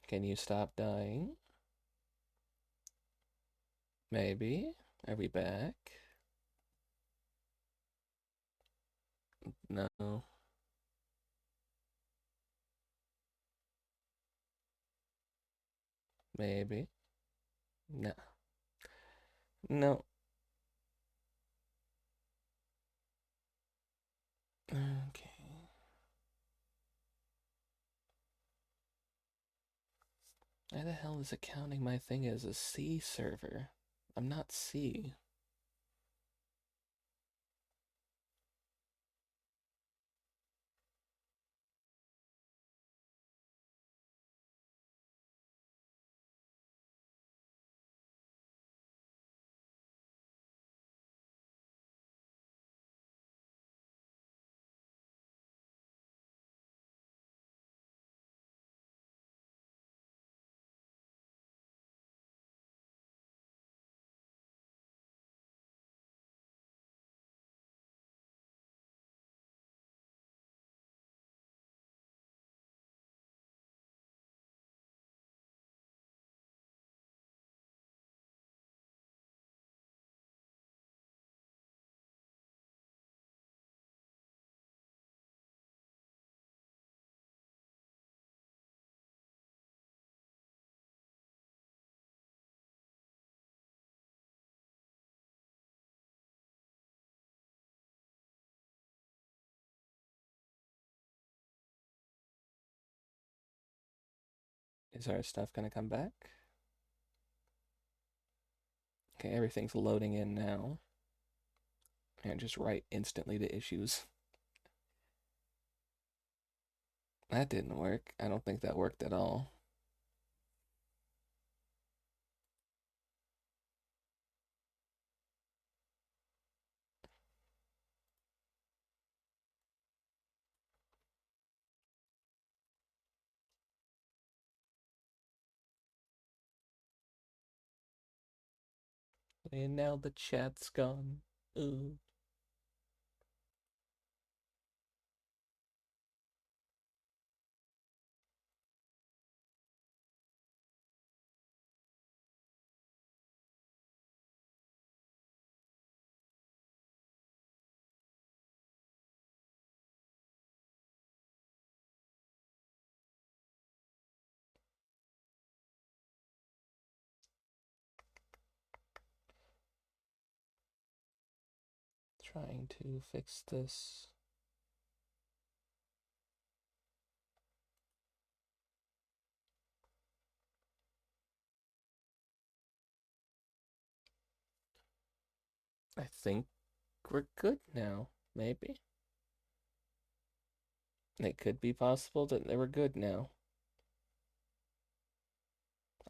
Can you stop dying? Maybe. Are we back? No. Maybe. No. No. Okay. Why the hell is it counting my thing as a C server? I'm not C. Is our stuff gonna come back? Okay, everything's loading in now. And just write instantly to issues. That didn't work. I don't think that worked at all. And now the chat's gone. Ooh. Trying to fix this. I think we're good now. Maybe. It could be possible that they were good now.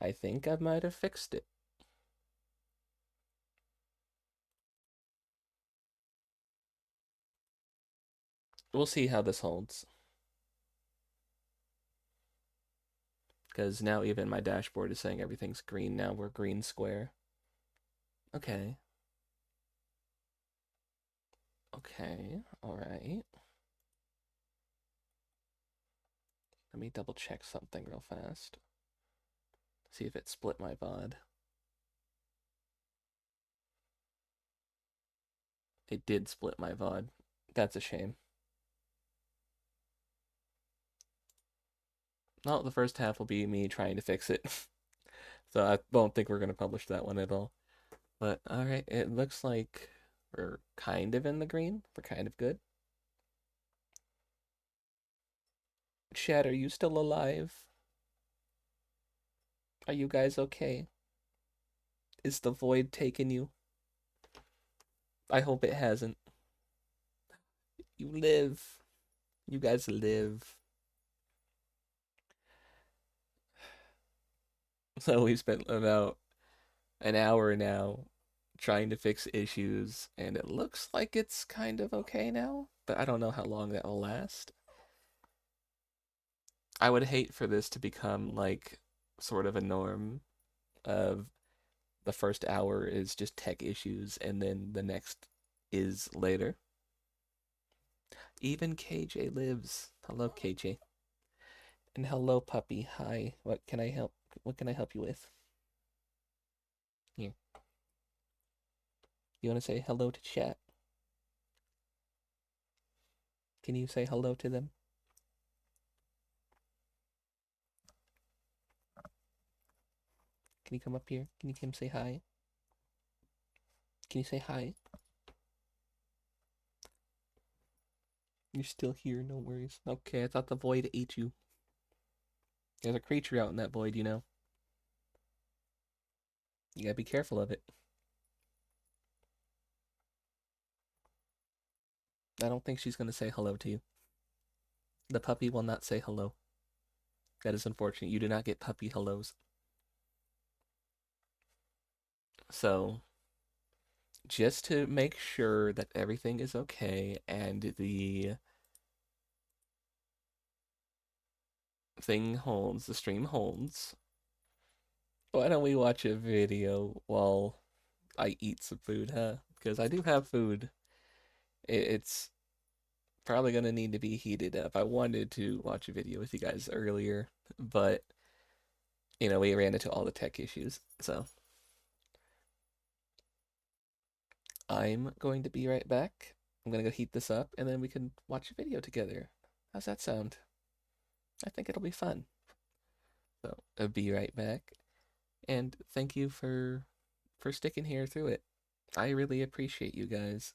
I think I might have fixed it. We'll see how this holds. Because now even my dashboard is saying everything's green now. We're green square. Okay. Okay. Alright. Let me double check something real fast. See if it split my VOD. It did split my VOD. That's a shame. Well, the first half will be me trying to fix it. So I don't think we're going to publish that one at all. But alright, it looks like we're kind of in the green. We're kind of good. Chat, are you still alive? Are you guys okay? Is the void taking you? I hope it hasn't. You live. You guys live. So we spent about an hour now trying to fix issues, and it looks like it's kind of okay now, but I don't know how long that will last. I would hate for this to become like sort of a norm of the first hour is just tech issues and then the next is later. Even KJ lives. Hello, KJ. And hello, puppy. Hi. What can I help? What can I help you with? Here. You want to say hello to chat? Can you say hello to them? Can you come up here? Can you come say hi? Can you say hi? You're still here, no worries. Okay, I thought the void ate you. There's a creature out in that void, you know. You gotta be careful of it. I don't think she's gonna say hello to you. The puppy will not say hello. That is unfortunate. You do not get puppy hellos. So, just to make sure that everything is okay and the thing holds, the stream holds, why don't we watch a video while I eat some food, huh? Because I do have food. It's probably gonna need to be heated up. I wanted to watch a video with you guys earlier, but we ran into all the tech issues. So I'm going to be right back. I'm gonna go heat this up and then we can watch a video together. How's that sound? I think it'll be fun. So I'll be right back. And thank you for sticking here through it. I really appreciate you guys.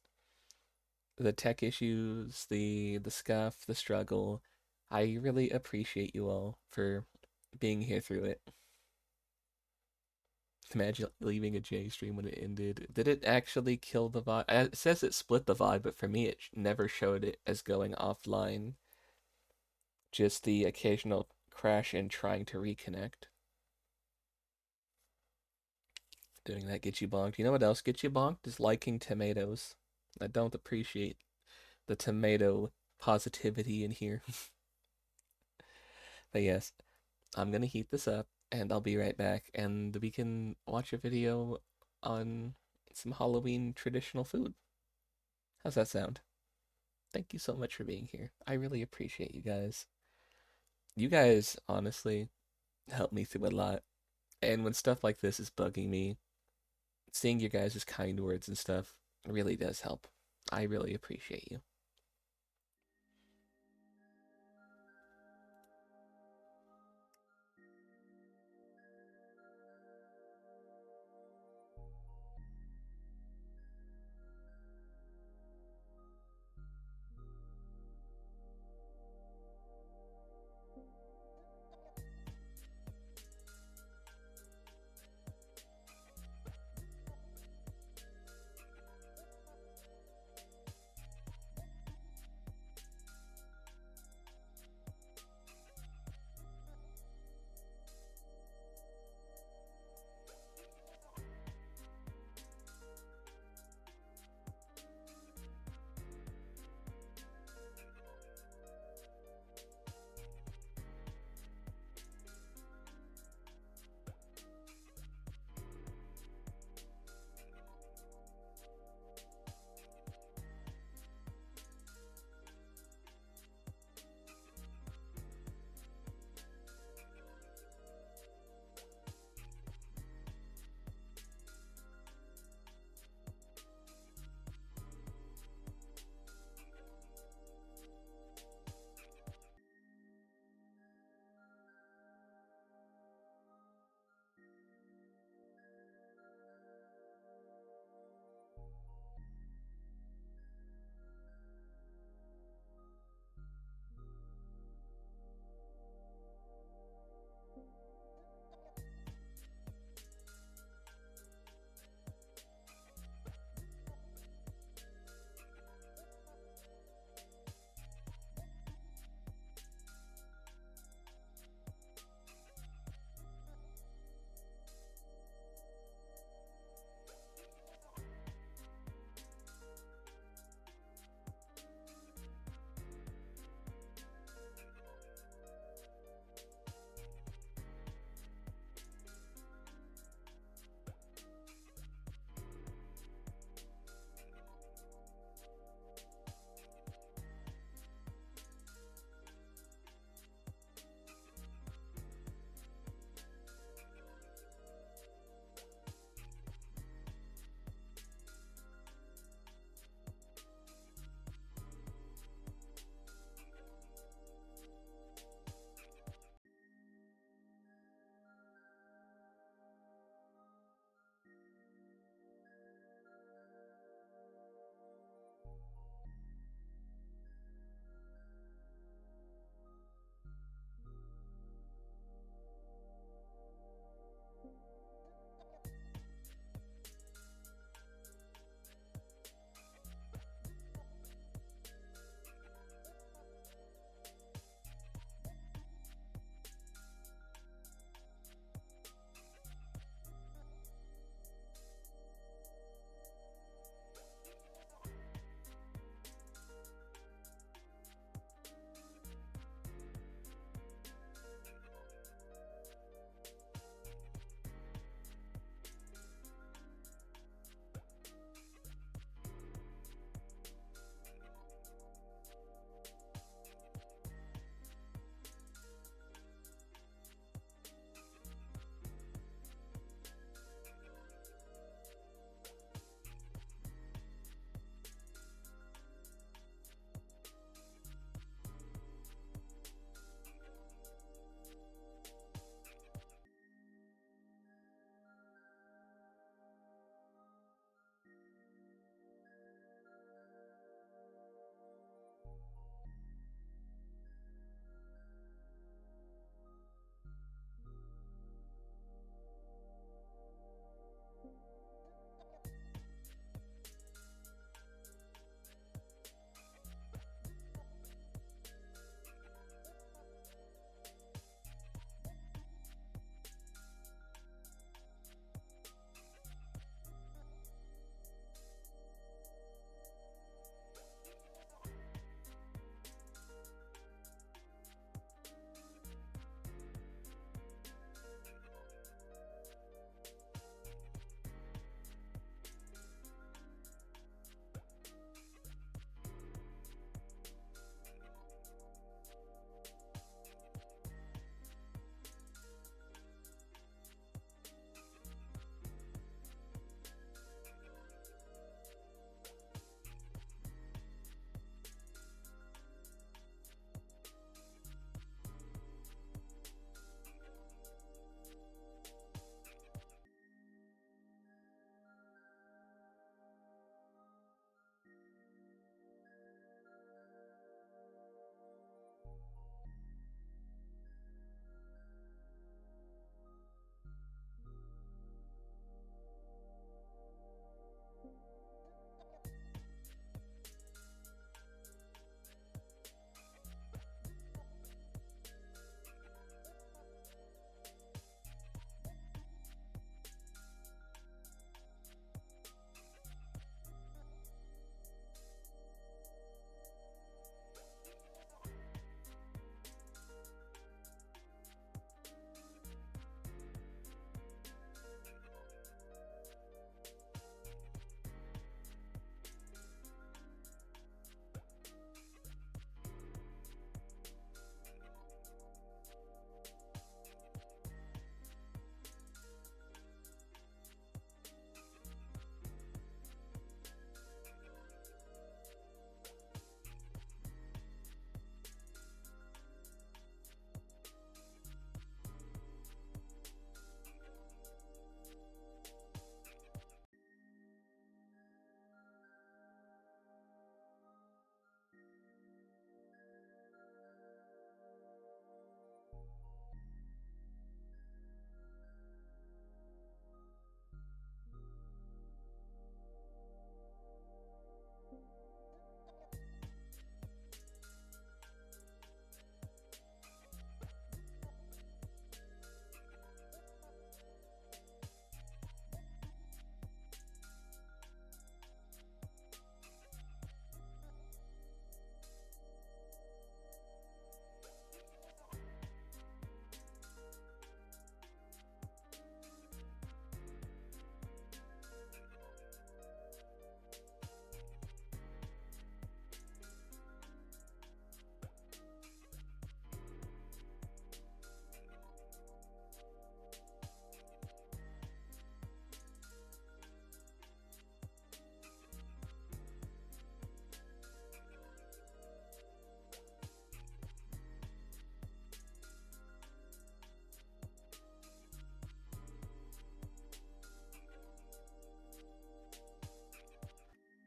The tech issues, the scuff, the struggle. I really appreciate you all for being here through it. Imagine leaving a J stream when it ended. Did it actually kill the VOD? It says it split the VOD, but for me it never showed it as going offline. Just the occasional crash and trying to reconnect. Doing that gets you bonked. You know what else gets you bonked? Is liking tomatoes. I don't appreciate the tomato positivity in here. But yes, I'm gonna heat this up and I'll be right back and we can watch a video on some Halloween traditional food. How's that sound? Thank you so much for being here. I really appreciate you guys. You guys honestly help me through a lot. And when stuff like this is bugging me, seeing your guys' kind words and stuff really does help. I really appreciate you.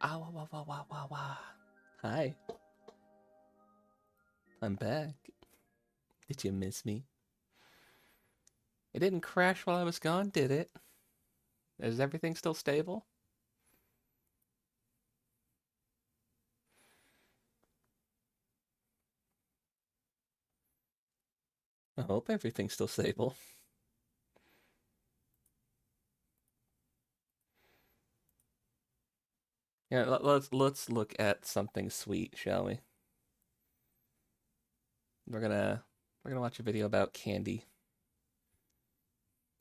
Ah, wah, wah, wah, wah, wah, wah. Hi. I'm back. Did you miss me? It didn't crash while I was gone, did it? Is everything still stable? I hope everything's still stable. Yeah, let's look at something sweet, shall we? We're gonna watch a video about candy.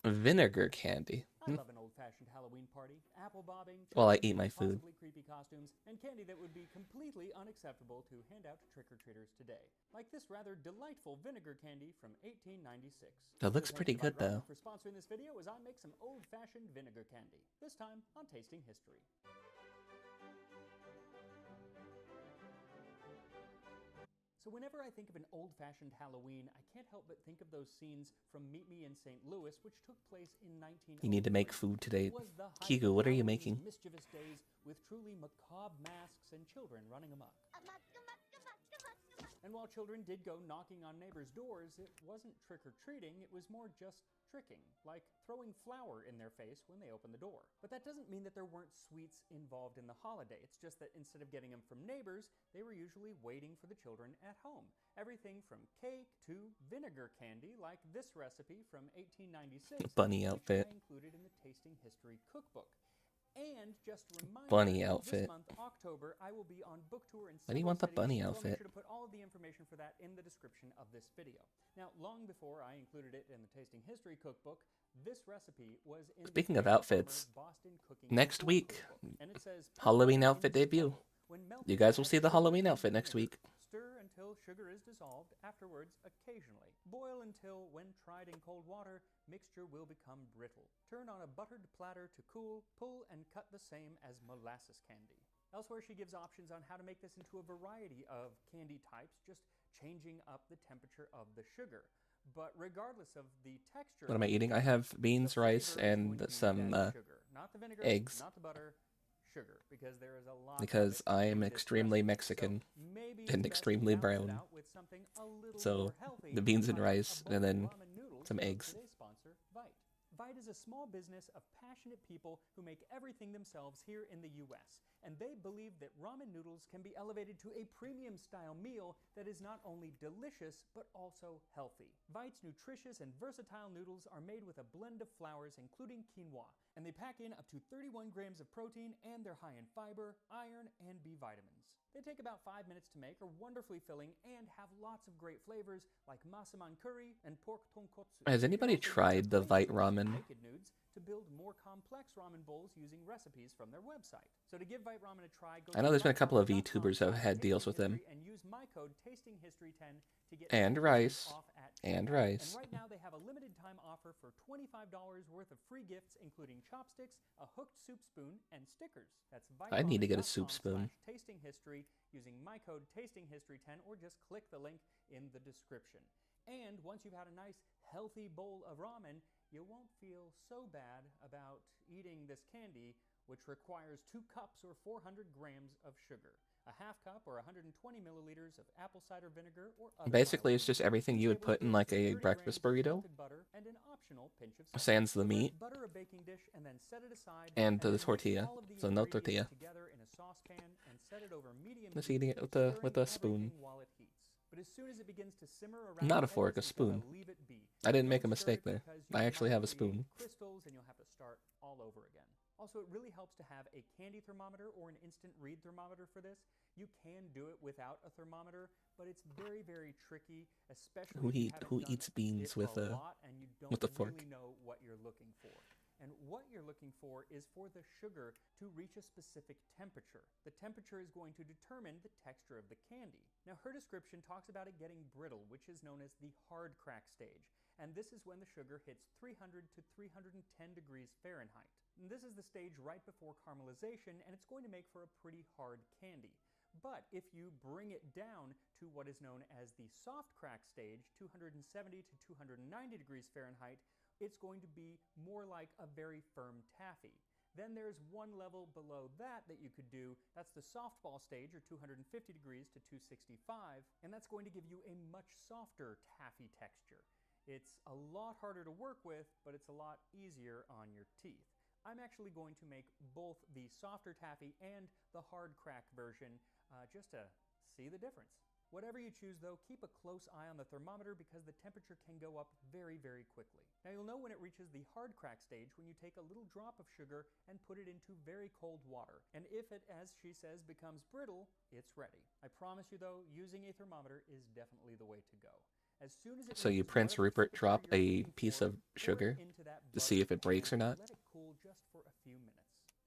Vinegar candy. I love an old-fashioned Halloween party, apple bobbing, While I children eat my in food. possibly creepy costumes, and candy that would be completely unacceptable to hand out to trick-or-treaters today. Like this rather delightful vinegar candy from 1896. That looks So thank pretty you to good, Vite Ramen though. for sponsoring this video as I make some old-fashioned vinegar candy, this time on Tasting History. So whenever I think of an old-fashioned Halloween, I can't help but think of those scenes from Meet Me in St. Louis, which took place in 1903. You need to make food today. It was the height Kiku, of what are you Halloween's making? mischievous days with truly macabre masks and children running amok. And while children did go knocking on neighbors' doors, it wasn't trick-or-treating, it was more just tricking, like throwing flour in their face when they opened the door. But that doesn't mean that there weren't sweets involved in the holiday. It's just that instead of getting them from neighbors, they were usually waiting for the children at home. Everything from cake to vinegar candy, like this recipe from 1896, Bunny outfit. which I included in the Tasting History cookbook. And just a reminder, Bunny outfit. this month, October, I will be on book tour in Why do you several want the cities, bunny so I'll make outfit? sure to put all of the information for that in the description of this video. Now, long before I included it in the Tasting History cookbook, this recipe was in Speaking of the outfits, Boston Cooking next School week, cookbook, and it says Halloween outfit debut. You guys will see the Halloween outfit next week. Stir until sugar is dissolved, afterwards occasionally. Boil until, when tried in cold water, mixture will become brittle. Turn on a buttered platter to cool, pull and cut the same as molasses candy. Elsewhere, she gives options on how to make this into a variety of candy types, just changing up the temperature of the sugar. But regardless of the texture, What am I eating? I have beans, rice, and some sugar, not the vinegar, eggs. not the butter, sugar, because there is a lot because of it I am in this extremely recipe. Mexican So maybe and it's best to extremely balance it brown. out with something a little So more healthy, the beans and like a rice, bowl and of then ramen noodles some from eggs. today's sponsor, Vite. Vite is a small business of passionate people who make everything themselves here in the US, and they believe that ramen noodles can be elevated to a premium style meal that is not only delicious but also healthy. Vite's nutritious and versatile noodles are made with a blend of flours including quinoa, and they pack in up to 31 grams of protein, and they're high in fiber, iron, and B vitamins. They take about 5 minutes to make, are wonderfully filling, and have lots of great flavors like masaman curry and pork tonkotsu. Has anybody tried the Vite ramen? Naked nudes to build more complex ramen bowls using recipes from their website. So to give Vite Ramen a try, go I know there's been a couple of viteramen.com VTubers that have had deals with them. and use my code TastingHistory10 to get And 10% rice. off at And checkout. rice. And right now they have a limited time offer for $25 worth of free gifts, including chopsticks, a hooked soup spoon, and stickers. That's I need to get a soup spoon. /tastinghistory using my code TastingHistory10, or just click the link in the description. And once you've had a nice healthy bowl of ramen, you won't feel so bad about eating this candy, which requires 2 cups or 400 grams of sugar, a half cup or 120 milliliters of apple cider vinegar or other Basically, it's just everything you would put in like a 30 breakfast grams of burrito. melted butter and an optional pinch of salt. Sans the meat. Butter a baking dish and then set it aside, And then the mix tortilla. all of the So no ingredients tortilla. together in a saucepan and set it over medium Just heat, eating it with stirring a spoon. everything while it heats. But as soon as it begins to simmer around Not a the fork, a edges, you gotta spoon. leave it be. I didn't make a Don't stir mistake it there. because you I actually might have a create spoon. crystals and you'll have to start all over again. Also, it really helps to have a candy thermometer or an instant read thermometer for this. You can do it without a thermometer, but it's very, very tricky, especially if you haven't Who done eats beans it with a a lot and you don't fork? really know what you're looking for. And what you're looking for is for the sugar to reach a specific temperature. The temperature is going to determine the texture of the candy. Now, her description talks about it getting brittle, which is known as the hard crack stage. And this is when the sugar hits 300 to 310 degrees Fahrenheit. And this is the stage right before caramelization, and it's going to make for a pretty hard candy. But if you bring it down to what is known as the soft crack stage, 270 to 290 degrees Fahrenheit, it's going to be more like a very firm taffy. Then there's one level below that you could do. That's the softball stage, or 250 degrees to 265, and that's going to give you a much softer taffy texture. It's a lot harder to work with, but it's a lot easier on your teeth. I'm actually going to make both the softer taffy and the hard crack version just to see the difference. Whatever you choose though, keep a close eye on the thermometer because the temperature can go up very, very quickly. Now you'll know when it reaches the hard crack stage when you take a little drop of sugar and put it into very cold water. And if it, as she says, becomes brittle, it's ready. I promise you though, using a thermometer is definitely the way to go. As soon as it So you reaches Prince whatever Rupert temperature drop you're a looking piece for, of sugar pour it into that to see if it buttered breaks or pan not? and let it cool just for a few minutes.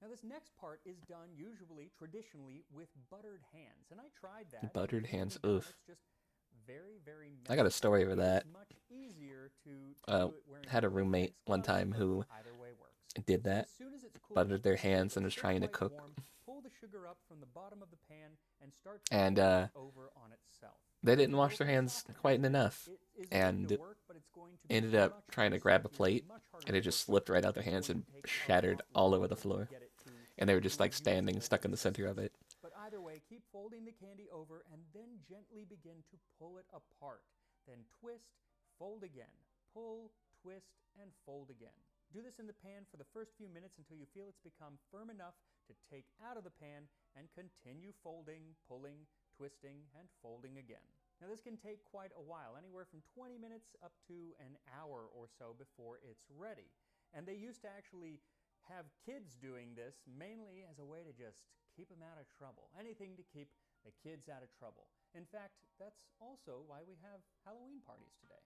Now this next part is done usually, traditionally, with buttered hands. And I tried that. Buttered It can hands, be done. oof. It's just very, very messy. I got a story over that. It's much easier to do it wearing Had a latex roommate one gloves, time but who either way works. did So that, as soon as it's cooled buttered up their to a hands state and where was it's trying to quite cook. warm, pull the sugar up from the bottom of the pan and start to And fold it over on itself. they didn't wash their hands quite enough It is going and to work, but it's going to be ended up much trying to more grab a sticky plate, much harder and to it just work slipped with. right out their It's hands going and to take a shattered lot all over the longer to floor. get it to And they were just a like standing, usable stuck in the center of it. But either way, keep folding the candy over and then gently begin to pull it apart. Then twist, fold again, pull, twist, and fold again. Do this in the pan for the first few minutes until you feel it's become firm enough to take out of the pan and continue folding, pulling, twisting, and folding again. Now this can take quite a while, anywhere from 20 minutes up to an hour or so before it's ready. And they used to actually have kids doing this mainly as a way to just keep them out of trouble. Anything to keep the kids out of trouble. In fact, that's also why we have Halloween parties today.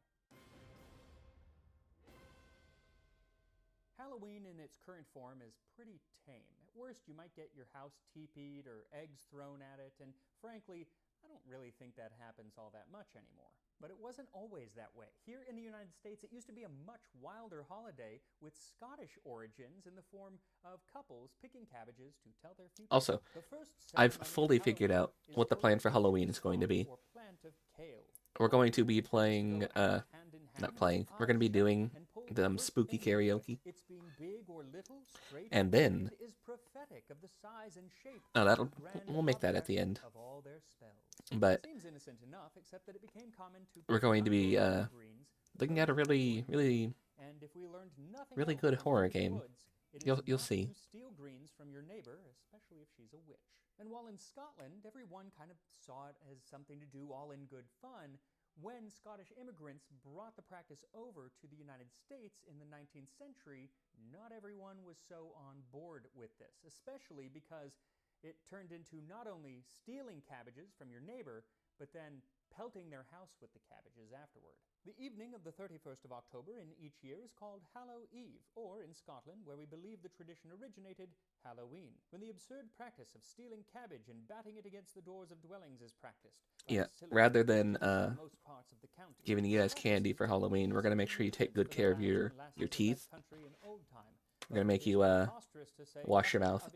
Halloween in its current form is pretty tame. At worst, you might get your house teepeed or eggs thrown at it, and frankly, I don't really think that happens all that much anymore. But it wasn't always that way. Here in the United States, it used to be a much wilder holiday with Scottish origins in the form of couples picking cabbages to tell their future. Also, The first I've ceremony of fully figured Halloween out is what the plan for devoted to Halloween is going to stalk be. or plant of kale. We're going to be Go playing, hand in hand not as playing, we're going to eyes be shut doing and pull the first spooky thing into it. karaoke. Its being big or little, straight And or then, crooked, is prophetic of the size and shape oh, of the grand we'll make that at object the end. of all their spells. But Seems innocent enough, except that it became common to we're going to be greens, looking at a really, really, and if we learned nothing really else good from horror these game. woods, it is You'll not see. to steal greens from your neighbor, especially if she's a witch. And while in Scotland, everyone kind of saw it as something to do all in good fun, when Scottish immigrants brought the practice over to the United States in the 19th century, not everyone was so on board with this, especially because it turned into not only stealing cabbages from your neighbor, but then pelting their house with the cabbages afterward. The evening of the 31st of October in each year is called Hallow Eve, or in Scotland, where we believe the tradition originated, Halloween, when the absurd practice of stealing cabbage and batting it against the doors of dwellings is practiced. Yeah, rather than Most parts of the county. giving you guys candy for Halloween, we're going to make sure you take good care of your teeth. We're going to make you wash your mouth.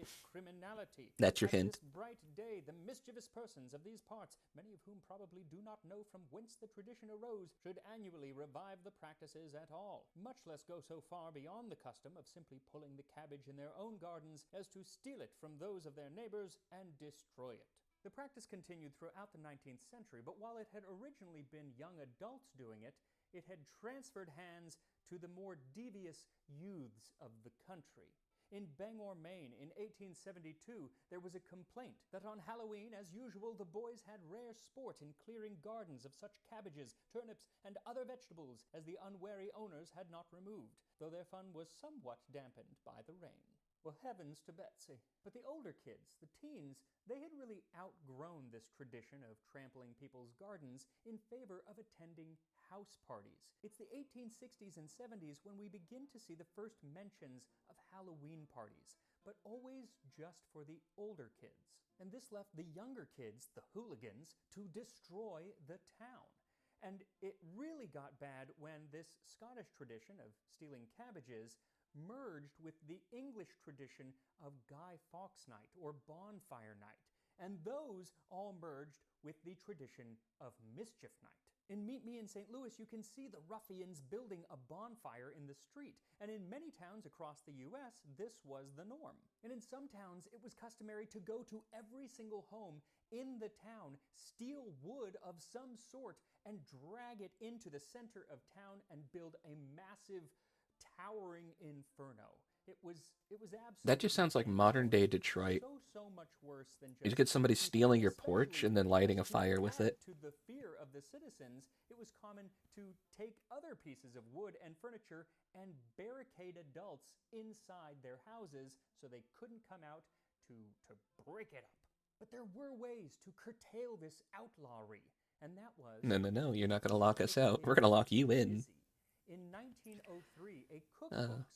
That's your hint. This bright day, the mischievous persons of these parts, many of whom probably do not know from whence the tradition arose, should annually revive the practices at all, much less go so far beyond the custom of simply pulling the cabbage in their own gardens as to steal it from those of their neighbors and destroy it. The practice continued throughout the 19th century, but while it had originally been young adults doing it, it had transferred hands to the more devious youths of the country. In Bangor, Maine, in 1872, there was a complaint that on Halloween, as usual, the boys had rare sport in clearing gardens of such cabbages, turnips, and other vegetables as the unwary owners had not removed, though their fun was somewhat dampened by the rain. Well, heavens to Betsy. But the older kids, the teens, they had really outgrown this tradition of trampling people's gardens in favor of attending house parties. It's the 1860s and 70s when we begin to see the first mentions of Halloween parties, but always just for the older kids. And this left the younger kids, the hooligans, to destroy the town. And it really got bad when this Scottish tradition of stealing cabbages merged with the English tradition of Guy Fawkes Night or Bonfire Night, and those all merged with the tradition of Mischief Night. In Meet Me in St. Louis, you can see the ruffians building a bonfire in the street, and in many towns across the US, this was the norm. And in some towns, it was customary to go to every single home in the town, steal wood of some sort, and drag it into the center of town and build a massive, towering inferno. It was That just absolutely sounds like modern painful. day Detroit. So much worse than You just get somebody people, stealing your porch especially and then lighting a because to fire with add it. to the fear of the citizens, it was common to take other pieces of wood and furniture and barricade adults inside their houses so they couldn't come out to break it up. But there were ways to curtail this outlawry, and that was No, you're not gonna to lock make us out. We're kids gonna lock you in. busy. In 1903, a cookbook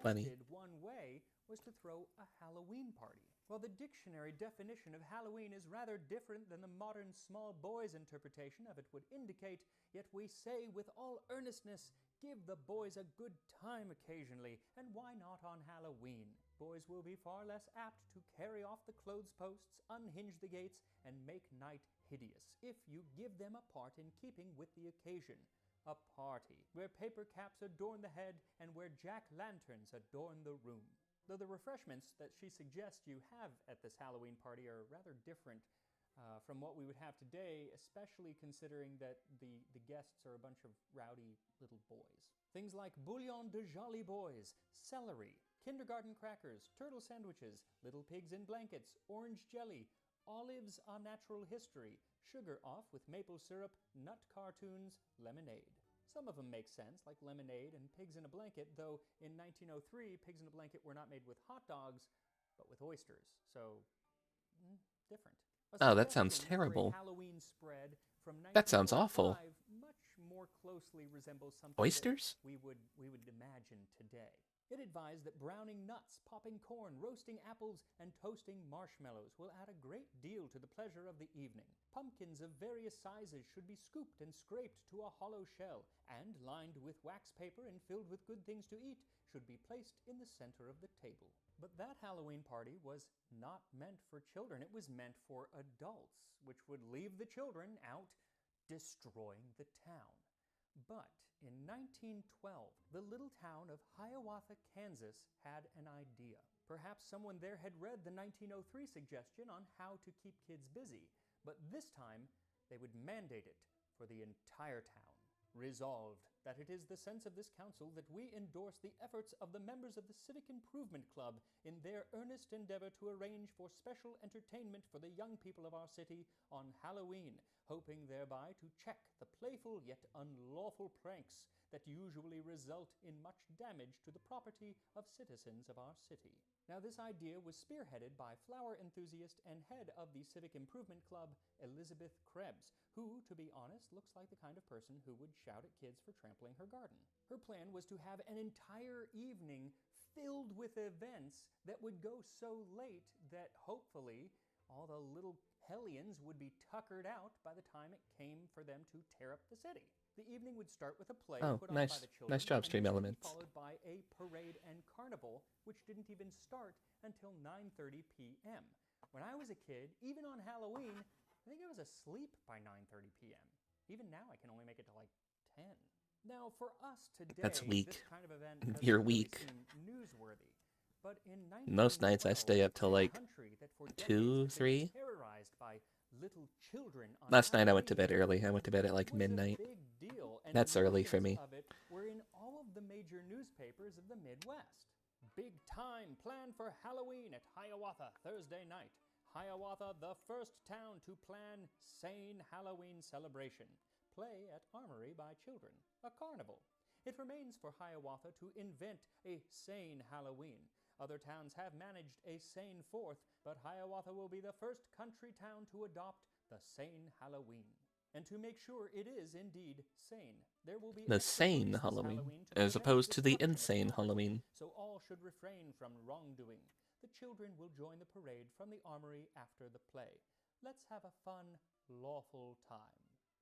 Funny. suggested one way was to throw a Halloween party. Well, the dictionary definition of Halloween is rather different than the modern small boys' interpretation of it would indicate, yet we say with all earnestness, give the boys a good time occasionally, and why not on Halloween? Boys will be far less apt to carry off the clothes posts, unhinge the gates, and make night hideous, if you give them a part in keeping with the occasion. A party where paper caps adorn the head and where jack-lanterns adorn the room. Though the refreshments that she suggests you have at this Halloween party are rather different from what we would have today, especially considering that the guests are a bunch of rowdy little boys. Things like bouillon de jolly boys, celery, kindergarten crackers, turtle sandwiches, little pigs in blankets, orange jelly, olives on natural history, sugar off with maple syrup, nut cartoons, lemonade. Some of them make sense, like lemonade and pigs in a blanket, though in 1903, pigs in a blanket were not made with hot dogs, but with oysters. So, different. A Oh, that sounds suggestion for a terrible. Halloween spread from That sounds awful. 1905 much more closely resembles something that Oysters? we would imagine today. It advised that browning nuts, popping corn, roasting apples, and toasting marshmallows will add a great deal to the pleasure of the evening. Pumpkins of various sizes should be scooped and scraped to a hollow shell, and lined with wax paper and filled with good things to eat, should be placed in the center of the table. But that Halloween party was not meant for children. It was meant for adults, which would leave the children out destroying the town. But in 1912, the little town of Hiawatha, Kansas had an idea. Perhaps someone there had read the 1903 suggestion on how to keep kids busy, but this time they would mandate it for the entire town. Resolved that it is the sense of this council that we endorse the efforts of the members of the Civic Improvement Club in their earnest endeavor to arrange for special entertainment for the young people of our city on Halloween, hoping thereby to check the playful yet unlawful pranks that usually result in much damage to the property of citizens of our city. Now, this idea was spearheaded by flower enthusiast and head of the Civic Improvement Club, Elizabeth Krebs, who, to be honest, looks like the kind of person who would shout at kids for trampling her garden. Her plan was to have an entire evening filled with events that would go so late that hopefully all the little hellions would be tuckered out by the time it came for them to tear up the city. The evening would start with a play Oh, put on by nice. the children, Nice job, and Stream this would be Elements. followed by a parade and carnival, which didn't even start until 9:30 p.m. When I was a kid, even on Halloween, I think I was asleep by 9:30 p.m. Even now, I can only make it to like 10. Now, for us today, That's weak. this kind of event doesn't You're really weak. seem newsworthy. But in Most nights I 1912, stay up till a like country that for 2, decades had been 3. terrorized by little children on Last night I went to Halloween bed early. I went to bed at like was midnight. a big deal, and That's early for mentions me. of it were in all of the major newspapers of the Midwest. Big time plan for Halloween at Hiawatha Thursday night. Hiawatha, the first town to plan sane Halloween celebration. Play at Armory by children. A carnival. It remains for Hiawatha to invent a sane Halloween. Other towns have managed a sane 4th, but Hiawatha will be the first country town to adopt the sane Halloween. And to make sure it is indeed sane, there will be The extra sane police this Halloween, to as prevent opposed to the disruption of insane commerce. Halloween. So all should refrain from wrongdoing. The children will join the parade from the armory after the play. Let's have a fun, lawful time.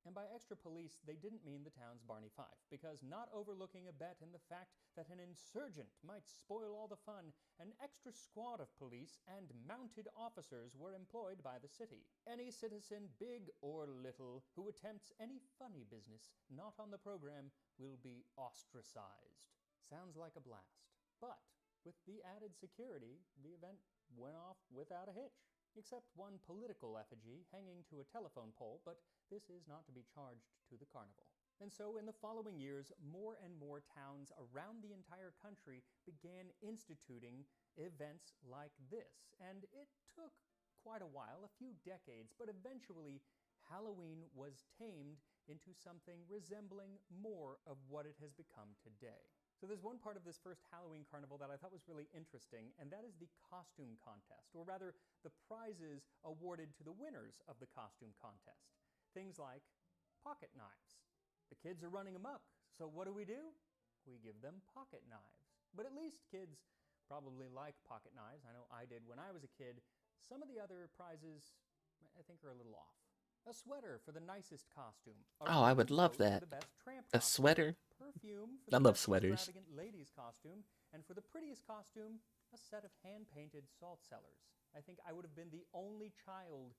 And by extra police, they didn't mean the town's Barney Fife, because not overlooking a bet in the fact that an insurgent might spoil all the fun, an extra squad of police and mounted officers were employed by the city. Any citizen, big or little, who attempts any funny business not on the program will be ostracized. Sounds like a blast. But with the added security, the event went off without a hitch. Except one political effigy hanging to a telephone pole, but this is not to be charged to the carnival. And so in the following years, more and more towns around the entire country began instituting events like this. And it took quite a while, a few decades, but eventually Halloween was tamed into something resembling more of what it has become today. So there's one part of this first Halloween carnival that I thought was really interesting, and that is the costume contest, or rather, the prizes awarded to the winners of the costume contest. Things like pocket knives. The kids are running amok, so what do? We give them pocket knives. But at least kids probably like pocket knives. I know I did when I was a kid. Some of the other prizes, I think, are a little off. A sweater for the nicest costume. Oh, I would love For that. the best tramp A costume. sweater? Perfume I for the love best sweaters. extravagant ladies costume. And for the prettiest costume, a set of hand-painted salt cellars. I think I would have been the only child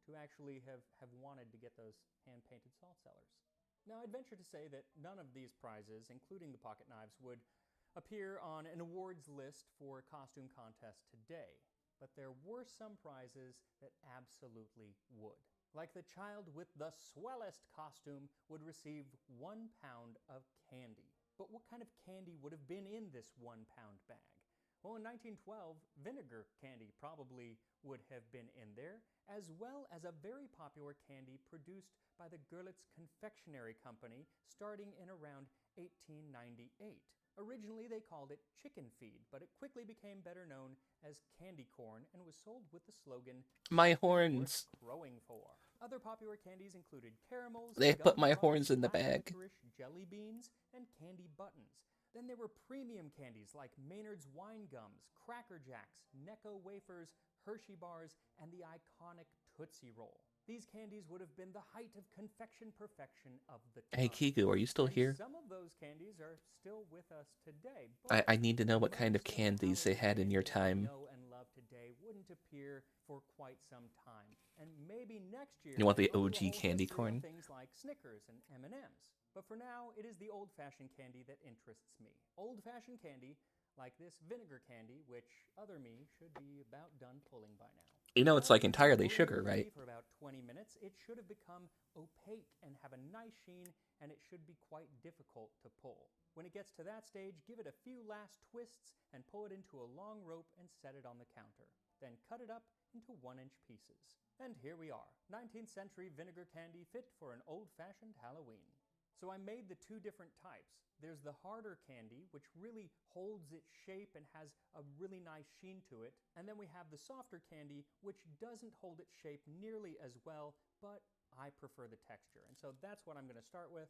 to actually have wanted to get those hand-painted salt cellars. Now, I'd venture to say that none of these prizes, including the pocket knives, would appear on an awards list for a costume contest today. But there were some prizes that absolutely would. Like the child with the swellest costume would receive 1 pound of candy. But what kind of candy would have been in this 1 pound bag? Well, in 1912, vinegar candy probably would have been in there, as well as a very popular candy produced by the Görlitz Confectionery Company starting in around 1898. Originally, they called it chicken feed, but it quickly became better known as candy corn and was sold with the slogan, My "Something horns. worth crowing for." Other popular candies included caramels, They put my gumdrops, horns in the black bag. licorice, jelly beans, and candy buttons. Then there were premium candies like Maynard's Wine Gums, Cracker Jacks, Necco Wafers, Hershey Bars, and the iconic Tootsie Roll. These candies would have been the height of confection perfection of the time. Hey, Kiku, are you still And here? some of those candies are still with us today. But I need to know what kind of most the candies they had in Halloween your candy that we time. know and love today wouldn't appear for quite some time. And maybe next year You want the we'll do a OG whole candy history of corn? things like Snickers and M&Ms. But for now, it is the old-fashioned candy that interests me. Old-fashioned candy like this vinegar candy, which other me should be about done pulling by now. You know, it's like After entirely pulling sugar, the candy right? For about 20 minutes, it should have become opaque and have a nice sheen, and it should be quite difficult to pull. When it gets to that stage, give it a few last twists and pull it into a long rope and set it on the counter. Then cut it up into 1-inch pieces. And here we are, 19th century vinegar candy fit for an old-fashioned Halloween. So I made the two different types. There's the harder candy, which really holds its shape and has a really nice sheen to it. And then we have the softer candy, which doesn't hold its shape nearly as well, but I prefer the texture. And so that's what I'm going to start with.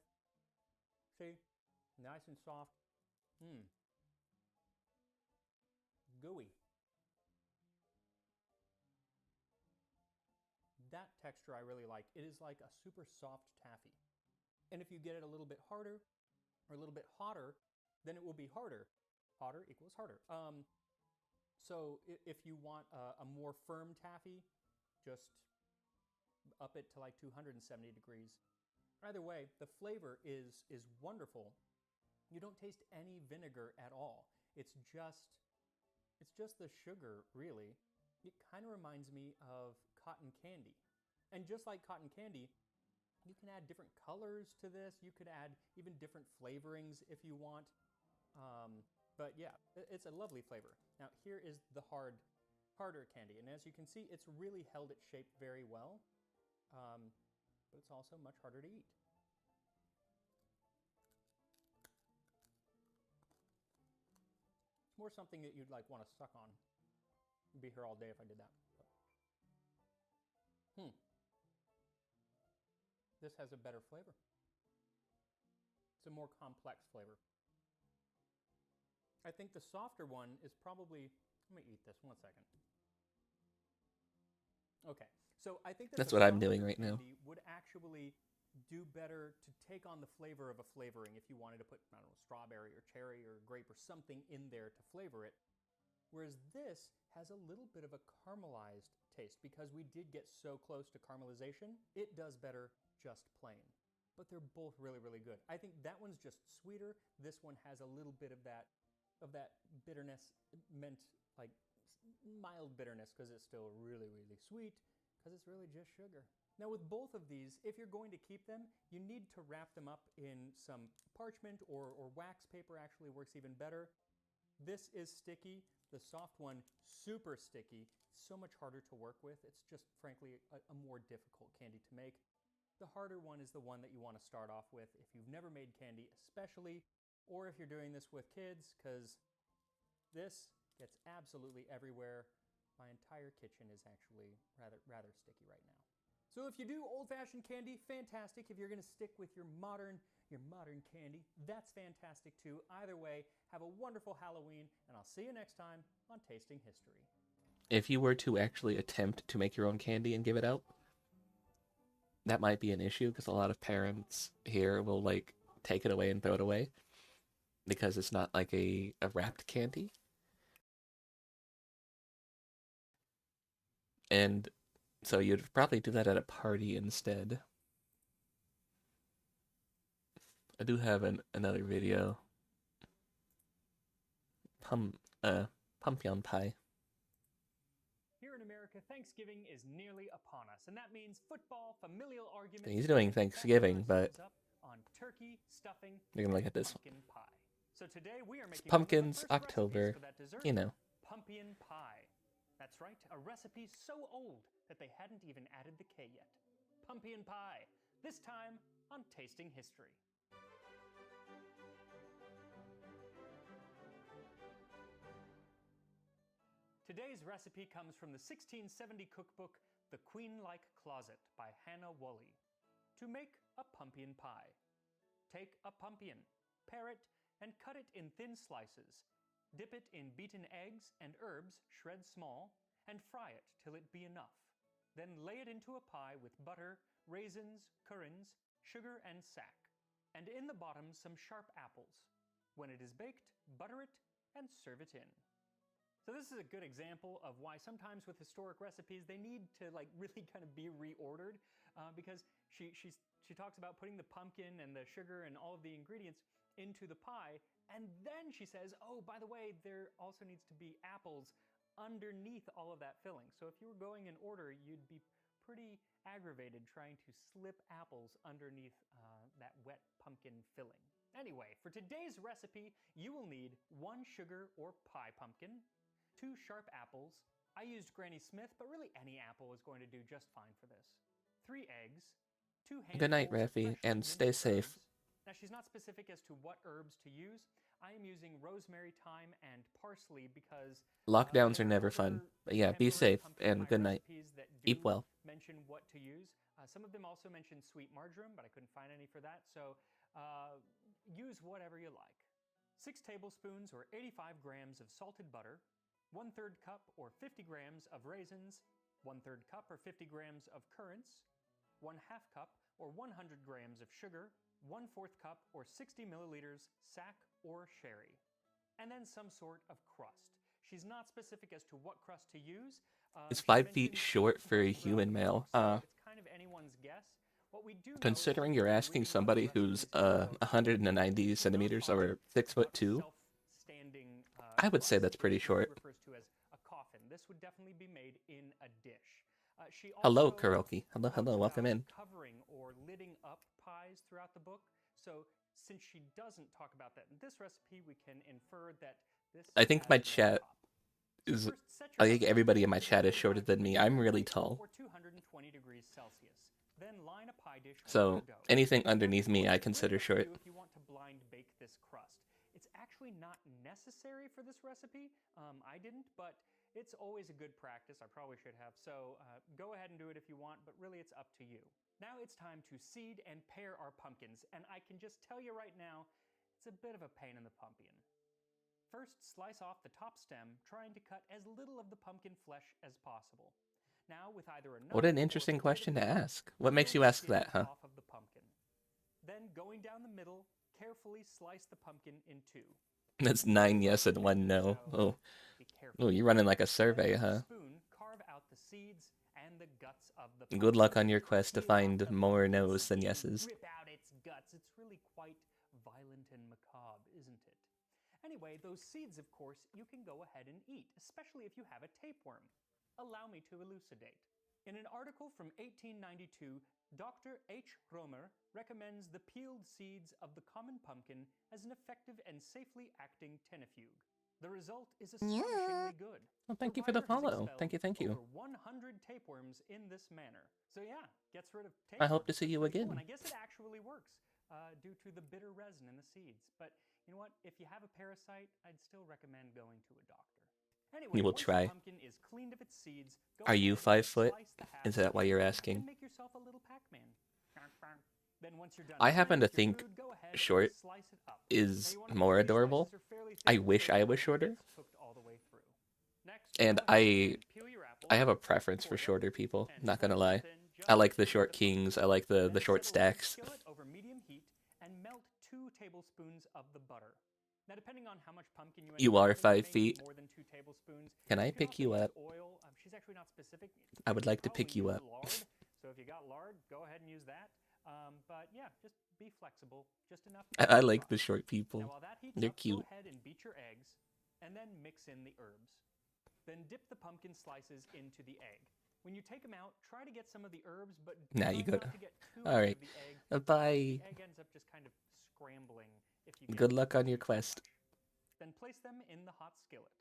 See? Nice and soft. Gooey. That texture I really like. It is like a super soft taffy. And if you get it a little bit harder or a little bit hotter, then it will be harder. Hotter equals harder. So if you want a more firm taffy, just up it to like 270 degrees. Either way, the flavor is wonderful. You don't taste any vinegar at all. It's just the sugar, really. It kind of reminds me of cotton candy. And just like cotton candy, you can add different colors to this. You could add even different flavorings if you want. But yeah, it's a lovely flavor. Now here is the harder candy. And as you can see, it's really held its shape very well. But it's also much harder to eat. It's more something that you'd like want to suck on. I'd be here all day if I did that. This has a better flavor. It's a more complex flavor. I think the softer one is probably, let me eat this 1 second. Okay, so I think that That's the what I'm softer doing right now. candy would actually do better to take on the flavor of a flavoring if you wanted to put, I don't know, strawberry or cherry or grape or something in there to flavor it. Whereas this has a little bit of a caramelized taste. Because we did get so close to caramelization, it does better just plain. But they're both really, really good. I think that one's just sweeter. This one has a little bit of that bitterness, meant like mild bitterness, because it's still really, really sweet, because it's really just sugar. Now with both of these, if you're going to keep them, you need to wrap them up in some parchment or wax paper. Actually works even better. This is sticky. The soft one, super sticky. It's so much harder to work with. It's just, frankly, a more difficult candy to make. The harder one is the one that you want to start off with if you've never made candy, especially, or if you're doing this with kids, because this gets absolutely everywhere. My entire kitchen is actually rather sticky right now. So if you do old-fashioned candy, fantastic. If you're going to stick with your modern candy, that's fantastic too. Either way, have a wonderful Halloween, and I'll see you next time on Tasting History. If you were to actually attempt to make your own candy and give it out, that might be an issue, because a lot of parents here will like take it away and throw it away because it's not like a wrapped candy. And so you'd probably do that at a party instead. I do have another video. Pumpkin pie. Here in America, Thanksgiving is nearly upon us, and that means football, familial arguments. He's doing Thanksgiving, but on turkey, stuffing, you're gonna look at this pumpkin pie. So today we are making pumpkins, one of the first October, recipes for that dessert, you know. pumpkin pie. That's right, a recipe so old that they hadn't even added the K yet. Pumpkin pie, this time on Tasting History. Today's recipe comes from the 1670 cookbook, The Queen-like Closet by Hannah Woolley. To make a pumpkin pie. Take a pumpkin, pare it, and cut it in thin slices. Dip it in beaten eggs and herbs, shred small, and fry it till it be enough. Then lay it into a pie with butter, raisins, currants, sugar, and sack. And in the bottom some sharp apples. When it is baked, butter it and serve it in. So this is a good example of why sometimes with historic recipes they need to like really kind of be reordered, because she talks about putting the pumpkin and the sugar and all of the ingredients into the pie, and then she says, oh, by the way, there also needs to be apples underneath all of that filling. So if you were going in order, you'd be pretty aggravated trying to slip apples underneath that wet pumpkin filling. Anyway, for today's recipe, you will need 1 sugar or pie pumpkin, 2 sharp apples. I used Granny Smith, but really any apple is going to do just fine for this. 3 eggs, 2 handfuls Good night, of Raffi, freshly and stay minced safe. herbs. Now, she's not specific as to what herbs to use. I am using rosemary, thyme, and parsley because Lockdowns are there never fun. But yeah, be safe and good night. That Eat well. mention what to use. Some of them also mention sweet marjoram, but I couldn't find any for that. So use whatever you like. 6 tablespoons or 85 grams of salted butter, 1/3 cup or 50 grams of raisins, 1/3 cup or 50 grams of currants, 1/2 cup or 100 grams of sugar, 1/4 cup or 60 milliliters sack or sherry, and then some sort of crust. She's not specific as to what crust to use. It's 5 feet short for a human male. It's kind of anyone's guess. What we do Considering you're asking somebody who's 190 centimeters or 6'2", I would say that's pretty short. Refers to as a coffin. This would definitely be made in a dish. She Hello, also Kuroki. Hello, welcome in. Covering or lidding up pies throughout the book. So since she doesn't talk about that in this recipe, we can infer that this. I think my chat is. I think everybody in my chat is shorter than me. I'm really tall. Or 220 degrees Celsius. Then line a pie dish. So anything underneath me, I consider short. If you want to blind bake this crust, it's actually not necessary for this recipe. I didn't, but it's always a good practice. I probably should have. So go ahead and do it if you want, but really it's up to you. Now it's time to seed and pare our pumpkins, and I can just tell you right now, it's a bit of a pain in the pumpkin. First, slice off the top stem, trying to cut as little of the pumpkin flesh as possible. Now, with either a What knife an or interesting a bit of question to yarn, ask. What peel makes you the ask skin that, huh? off of the pumpkin. Then, going down the middle, carefully slice the pumpkin in two. That's It's pretty 9 yes rough and here, 1 no. so Oh, be oh, careful. you're running like a Then, survey, with a huh? spoon, carve out the seeds and the guts of the Good pumpkin. luck on your quest to Peel off find the more pumpkin no's than skin, yeses. rip out its guts. It's really quite violent and macabre, isn't it? Anyway, those seeds, of course, you can go ahead and eat, especially if you have a tapeworm. Allow me to elucidate. In an article from 1892, Dr. H. Romer recommends the peeled seeds of the common pumpkin as an effective and safely acting tenefuge. The result is astonishingly good. Well, thank you for the Writer has follow. expelled Thank you. over 100 tapeworms in this manner. So yeah, gets rid of I hope tapeworms. to see That's you pretty cool. again. And I guess it actually works due to the bitter resin in the seeds. But you know what? If you have a parasite, I'd still recommend going to a doctor. Anyway, You will once try. the pumpkin is cleaned of its seeds, go Are ahead, you 5 foot? slice the Is halves that why you're evenly, asking? and make yourself a little Pac-Man. Then once you're done I playing happen to with your think food, go ahead and short slice it up. Now is you want to make more sure your adorable. slices are fairly I thin wish so I that was everything shorter. gets cooked all the way through. Next, And go ahead and peel your apple, I have a preference for core them, shorter people, and not gonna slice them lie. thin I just like the to short the pumpkin. kings, I like the Then short set a large stacks. skillet over medium heat and melt 2 tablespoons of the butter. Now, depending on how much pumpkin you end You up are having, 5 you may need feet. more than 2 tablespoons. Can I You can pick also you use up? oil. She's actually not specific. I would You like to probably pick you use up. lard. So if you got lard, go ahead and use that. But yeah, just be flexible, just enough to I get like the across. short Now, people. while that heats They're up, go cute. ahead and beat your eggs, and then mix in the herbs. Then dip the pumpkin slices into the egg. When you take them out, try to get some of the herbs, but Now try you go. not to get too All much right. of the egg. Bye. The egg ends up just kind of scrambling if you get Good luck on your too quest. much. Then place them in the hot skillet.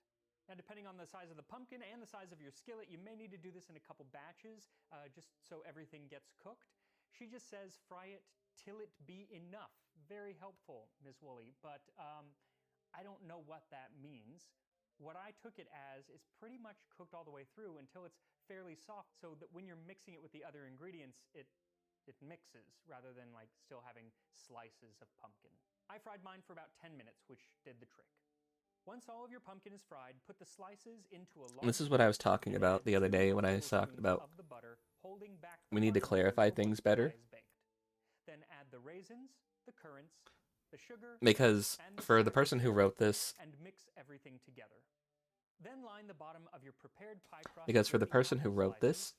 Now, depending on the size of the pumpkin and the size of your skillet, you may need to do this in a couple batches, just so everything gets cooked. She just says fry it till it be enough. Very helpful, Ms. Woolley, but I don't know what that means. What I took it as is pretty much cooked all the way through until it's fairly soft, so that when you're mixing it with the other ingredients, it mixes rather than like still having slices of pumpkin. I fried mine for about 10 minutes, which did the trick. Once all of your pumpkin is fried, put the slices into a large This is what I was bowl talking and about add the other 2 day when I was talking tablespoons about of the butter, holding back we the need to butter clarify until things the pie better. is baked. Then add the raisins, the currants, the sugar, Because and the for the scattered person who syrup, wrote this, and mix everything together. Then line the bottom of your prepared pie crust because for with the the person who apple wrote slices this,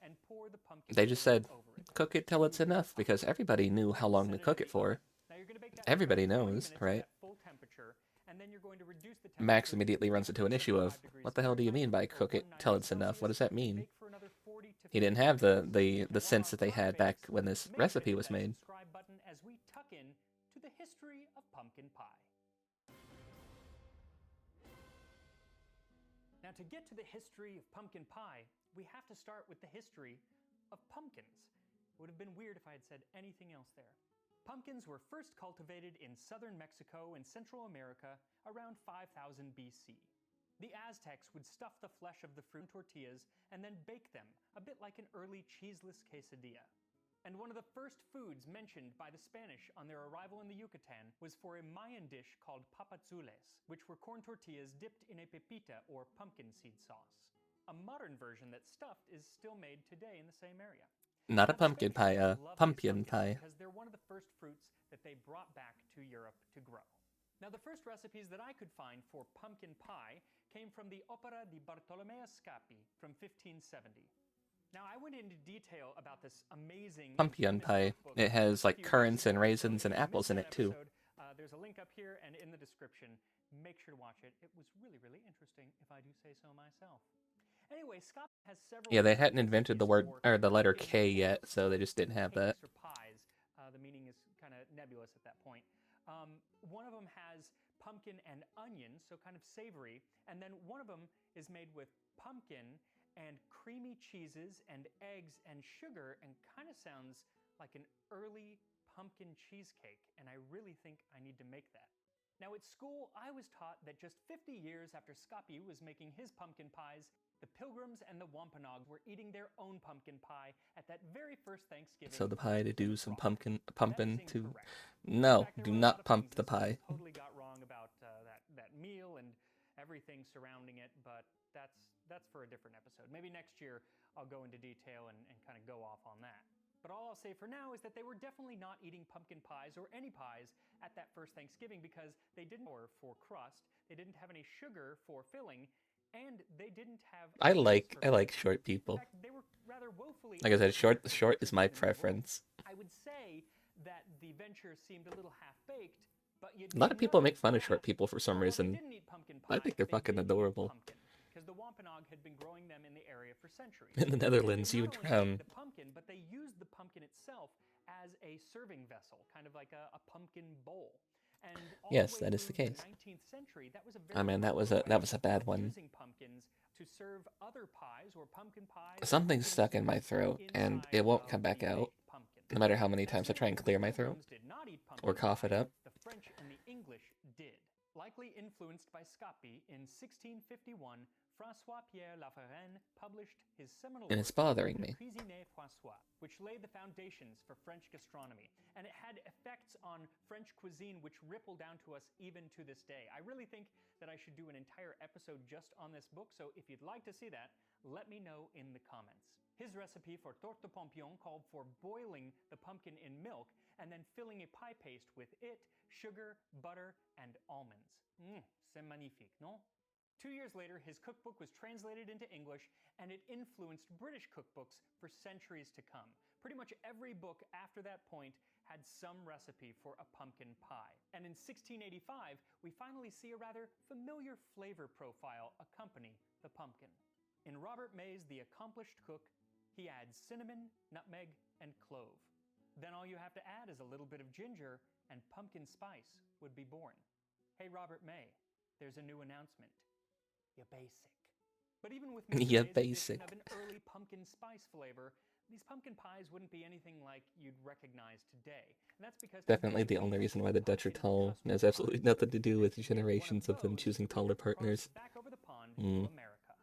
and pour the pumpkin they just filling said, over it. cook it till it's enough, because everybody knew how long to Set it cook in it the oven. for. Now you're going to bake that Everybody for about 20 knows, minutes right? at full temperature, and then you're going to reduce the Max temperature immediately to runs into an issue of, 75 degrees what the hell do you mean by Fahrenheit or cook it 190 till it's enough? What does that Celsius, and mean? bake for another 40 to He 50 didn't have minutes. the Now, while sense our that they pie had back bakes, when this make sure recipe to hit was that made. subscribe button as we tuck in to the history of pumpkin pie. Now, to get to the history of pumpkin pie, we have to start with the history of pumpkins. It would have been weird if I had said anything else there. Pumpkins were first cultivated in southern Mexico and Central America around 5000 BC. The Aztecs would stuff the flesh of the fruit in tortillas and then bake them, a bit like an early cheeseless quesadilla. And one of the first foods mentioned by the Spanish on their arrival in the Yucatan was for a Mayan dish called papazules, which were corn tortillas dipped in a pepita or pumpkin seed sauce. A modern version that's stuffed is still made today in the same area. Not a Now, the pumpkin Spanish pie, a love these pumpkin pumpkins pie. because they're one of the first fruits that they brought back to Europe to grow. Now, the first recipes that I could find for pumpkin pie came from the Opera di Bartolomeo Scapi from 1570. Now, I went into detail about this amazing and Pumpkin famous pie. cookbook It has a like few weeks currants and ago. So raisins if and you apples missed in that it too. episode, there's a link up here and in the description. Make sure to watch it. It was really, really interesting, if I do say so myself. Anyway, Scott has several Yeah, they different hadn't invented the recipes word for or the letter pumpkin K pies, yet, so they just didn't have that. cakes or pies. The meaning is kind of nebulous at that point. One of them has pumpkin and onion, so kind of savory, and then one of them is made with pumpkin and creamy cheeses and eggs and sugar, and kind of sounds like an early pumpkin cheesecake, and I really think I need to make that. Now, at school, I was taught that just 50 years after Scapi was making his pumpkin pies, the Pilgrims and the Wampanoag were eating their own pumpkin pie at that very first Thanksgiving. So the pie to do some pumpkin That is pumping to. incorrect. In No, fact, there do were a lot not of pump things the that Scott pie. totally got wrong about that meal, and everything surrounding it, but that's for a different episode. Maybe next year I'll go into detail and kind of go off on that. But all I'll say for now is that they were definitely not eating pumpkin pies or any pies at that first Thanksgiving because they didn't have for crust, they didn't have any sugar for filling, and they didn't have I onions like for I like garnish. short In people. fact, they were rather woefully Like I said, unprepared for short most is my cooking in the world. preference. I would say that the venture seemed a little half-baked, but you'd A be lot of people annoyed make fun of that short people for some while they reason. didn't eat pumpkin I pie, think they're they fucking did eat adorable. pumpkin because the Wampanoag had been growing them in the area for centuries. In the And they Netherlands, you not would only drown. ate the pumpkin, but they used the pumpkin itself as a serving vessel, kind of like a pumpkin bowl. And all Yes, the way that is the through case. the 19th century, that was a Oh very man, that was popular way a bad of one. using pumpkins to serve other pies or pumpkin pies. Something's stuck in my throat, and it won't come back out, no matter how many times I try and clear my throat or cough it up. The French and the English did. Likely influenced by Scapi, in 1651, François-Pierre Lavarenne published his seminal And work, it's bothering Le me. Cuisinier François, which laid the foundations for French gastronomy. And it had effects on French cuisine which ripple down to us even to this day. I really think that I should do an entire episode just on this book, so if you'd like to see that, let me know in the comments. His recipe for tarte de pompion called for boiling the pumpkin in milk and then filling a pie paste with it, sugar, butter, and almonds. C'est magnifique, non? 2 years later, his cookbook was translated into English, and it influenced British cookbooks for centuries to come. Pretty much every book after that point had some recipe for a pumpkin pie. And in 1685, we finally see a rather familiar flavor profile accompany the pumpkin. In Robert May's The Accomplished Cook, he adds cinnamon, nutmeg, and clove. Then all you have to add is a little bit of ginger, and pumpkin spice would be born. Hey, Robert May, there's a new announcement. You're basic. But even with Mr. Yeah, May's basic. addition of an early pumpkin spice flavor, these pumpkin pies wouldn't be anything like you'd recognize today. And that's because Definitely today the only we reason use why the Dutch are pumpkin tall custard has absolutely pies. nothing to do with And to get one of generations of them those, choosing we taller have to cross partners. back over the pond Mm. to America.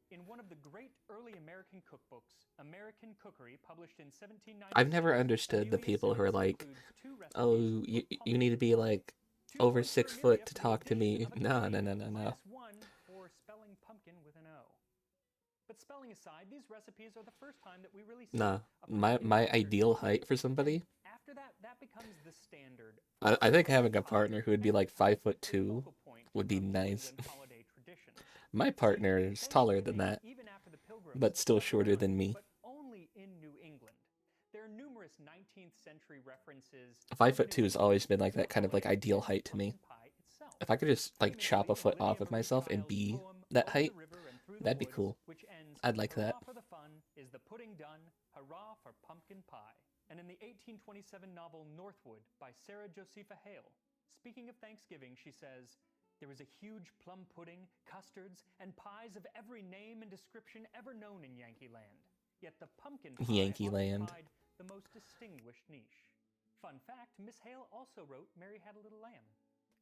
In one of the great early American cookbooks, American Cookery, published in 1796, I've never understood the Amelia people who are Simmons like, includes two oh, recipes for you need to be pumpkin pie. like 2 over points for 6 Amelia foot to for the talk to me. addition of a No, K, no, no, no, no. -1 for spelling pumpkin with an O. But spelling aside, these recipes are the first time that we really see Nah, a my pumpkin custard ideal pie. height for somebody, And after that, that becomes the standard for I think pumpkin having a pie. partner who would be And like it's 5'2" a focal point would be of New nice. England holiday traditions. My See, partner is taller than Thanksgiving, that, even after the Pilgrims but still settled shorter on than it, me. but only in New England. There are numerous 19th century references. 5'2" has always been like that kind of like ideal height to me. If I could just like chop a foot off of myself and be that height, that'd be cool. I'd like that. Hurrah for the fun, is the pudding done, hurrah for pumpkin pie. And in the 1827 novel Northwood by Sarah Josepha Hale, speaking of Thanksgiving, she says, "There was a huge plum pudding, custards, and pies of every name and description ever known in Yankee Land. Yet the pumpkin pie Yankee Land. occupied the most distinguished niche." Fun fact, Miss Hale also wrote Mary Had a Little Lamb.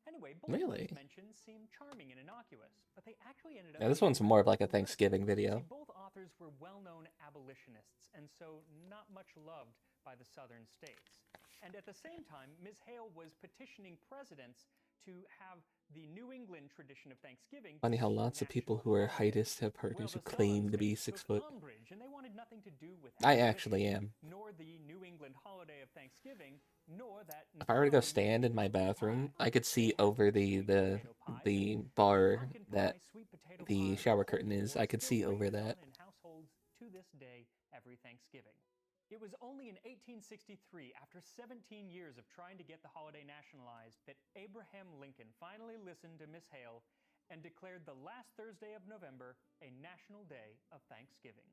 Anyway, both Really? those mentions seem charming and innocuous, but they actually ended up... Yeah, this being one's more of like a rather Thanksgiving political. video. See, both authors were well-known abolitionists, and so not much loved by the southern states. And at the same time, Ms. Hale was petitioning presidents to have the New England tradition of Thanksgiving Funny how be a lots of people national who are holiday. heightists have Well, partners who the claim southern to be states 6 took foot. umbrage, and they wanted nothing to do with I abolition, actually am. nor the New England holiday of Thanksgiving, nor that... If I were to go stand in my bathroom, I could see over the bar that the shower curtain is. I could see over that. In households to this day, every Thanksgiving. It was only in 1863, after 17 years of trying to get the holiday nationalized, that Abraham Lincoln finally listened to Miss Hale and declared the last Thursday of November a national day of Thanksgiving.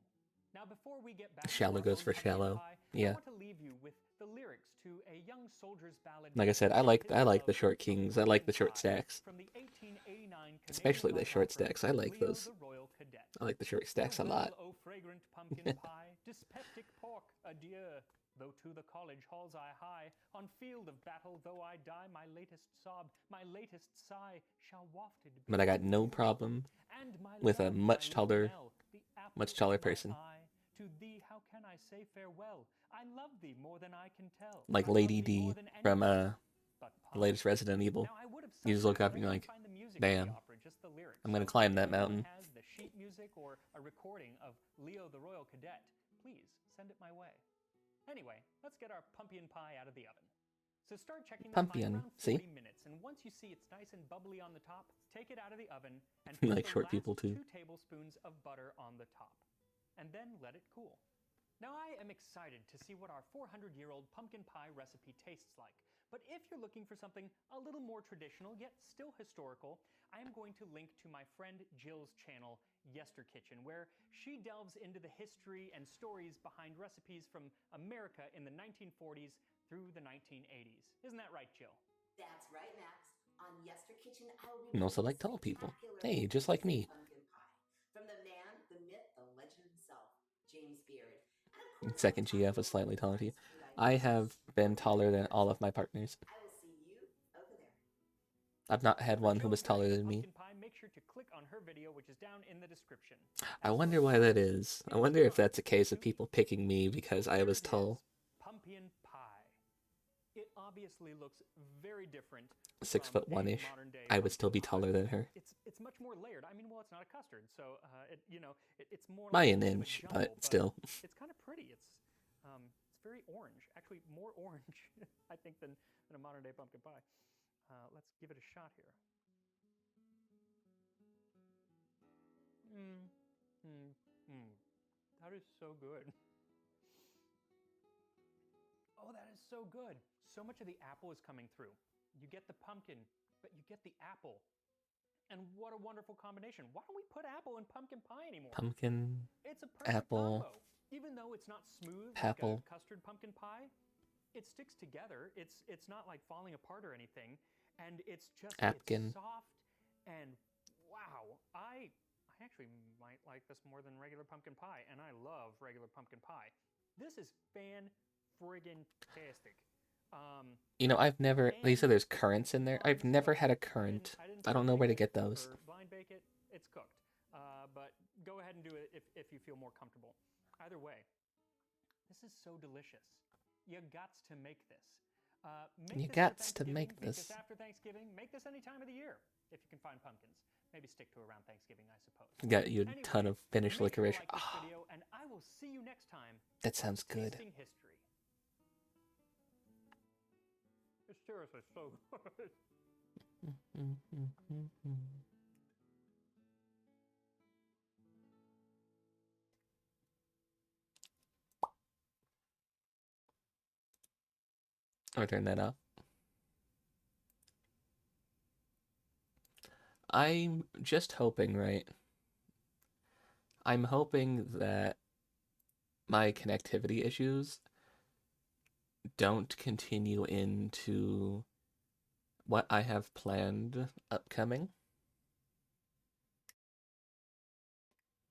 Now, before we get back Shallow to our goes for own shallow. pie, Yeah. I want to leave you with the lyrics to a young soldier's ballad. Like I said, I like the short kings. I like the short stacks. From the 1889 Especially the short Canadian stacks. I like Leo those. the Royal Cadet. I like the short stacks a lot. Farewell, O fragrant pumpkin pie, dyspeptic pork, adieu. Though to the college halls I hie, on field of battle though I die, my latest sob, my latest sigh, shall wafted be. But I got no problem and my with a love, much my little taller, Nell, the apple much of taller my person. eye. To thee how can I say farewell? I love thee more than I can tell. Like I love Lady thee more D than from anything but the latest pie. Resident Evil. Now, I would have You just sung look that, up but and I you're couldn't like, find the music for the damn. opera, just the lyrics. I'm gonna So climb if that anyone mountain. has the sheet music or a recording of Leo the Royal Cadet, please send it my way. Anyway, let's get our pumpkin pie out of the oven. So start checking the time Pumpkin. around See? 40 minutes, and once you see it's nice and bubbly on the top, take it out of the oven and You put like the short last people too. 2 tablespoons of butter on the top, and then let it cool. Now I am excited to see what our 400-year-old pumpkin pie recipe tastes like. But if you're looking for something a little more traditional yet still historical, I am going to link to my friend Jill's channel, Yester Kitchen, where she delves into the history and stories behind recipes from America in the 1940s through the 1980s. Isn't that right, Jill? That's right, Max. On Yester Kitchen, I will be And also making a like tall people. spectacularly Hey, just like tasty me. pumpkin pie. From the man, the myth, the legend himself, James Beard. And of course, I'll be Second GF talking was about slightly taller to you. Mike's food I ideas. have So been get taller ready than for all of some my fun. partners. I will see you over there. I've not had For one who was Jill's taller version of than me. pumpkin pie, make sure to click on her video, which is down in the description. I As for wonder why that sides, is. I here's wonder your if that's a options. case of people picking me because I Here was it is, tall. pumpkin pie. It obviously looks very different Six from foot a one-ish. modern day I would still be pumpkin pie. taller than her. It's much more layered. I mean, well, it's not a custard, so it's more By like a an bit of a inch, jumble, but still. it's kind of pretty. It's very orange, actually more orange, I think, than a modern day pumpkin pie. Let's give it a shot here. Mm, mm, mm. That is so good. Oh, that is so good. So much of the apple is coming through. You get the pumpkin, but you get the apple. And what a wonderful combination. Why don't we put apple in pumpkin pie anymore? Pumpkin, It's a perfect apple, combo. Even though it's not smooth like a apple. custard pumpkin pie, it sticks together. It's not like falling apart or anything. And it's Apkin. soft and wow. I actually might like this more than regular pumpkin pie, and I love regular pumpkin pie. This is fan-friggin-tastic. You know, I've never. They And said there's currants in there. I've blind never bake had a it. currant. I didn't I slow don't know where bake to it get those. or blind bake it. It's cooked. But go ahead and do it if you feel more comfortable. Either way, this is so delicious. You gots to make this. Make You this for gots to Thanksgiving. make Make this. this after Thanksgiving. Make this any time of the year if you can find pumpkins. Maybe stick to around Thanksgiving, I suppose. Got you a Anyway, ton of finished make sure to licorice. like this Oh, video, and I will see you next time that on sounds good. Tasting History. It's seriously so good. I'll turn that off. I'm just hoping, right? I'm hoping that my connectivity issues don't continue into what I have planned upcoming.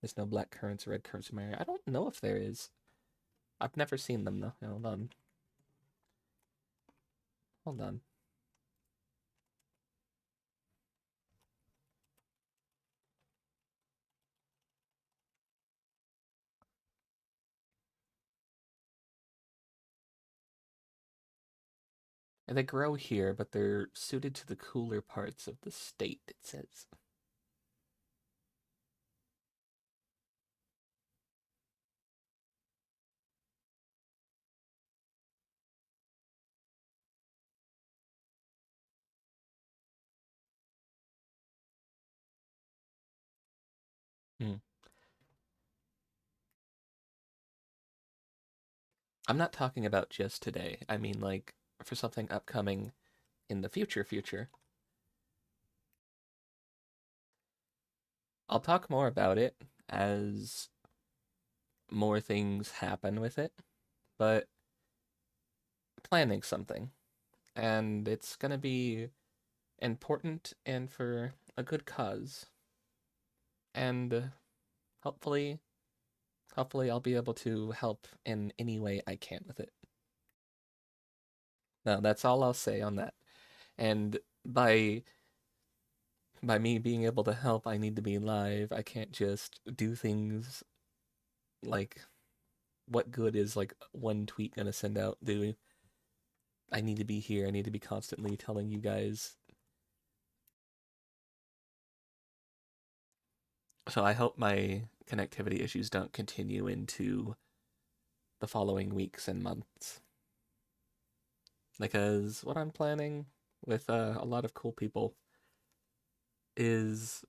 There's no black currants or red currants in my area. I don't know if there is. I've never seen them though. Hold on. Hold on. And they grow here, but they're suited to the cooler parts of the state, it says. Hmm. I'm not talking about just today. I mean, like, for something upcoming in the future. I'll talk more about it as more things happen with it, but planning something. And it's gonna be important and for a good cause. And hopefully, hopefully I'll be able to help in any way I can with it. No, that's all I'll say on that. And by me being able to help, I need to be live. I can't just do things like what good is like one tweet gonna send out, do I need to be here. I need to be constantly telling you guys So I hope my connectivity issues don't continue into the following weeks and months. Because what I'm planning with a lot of cool people is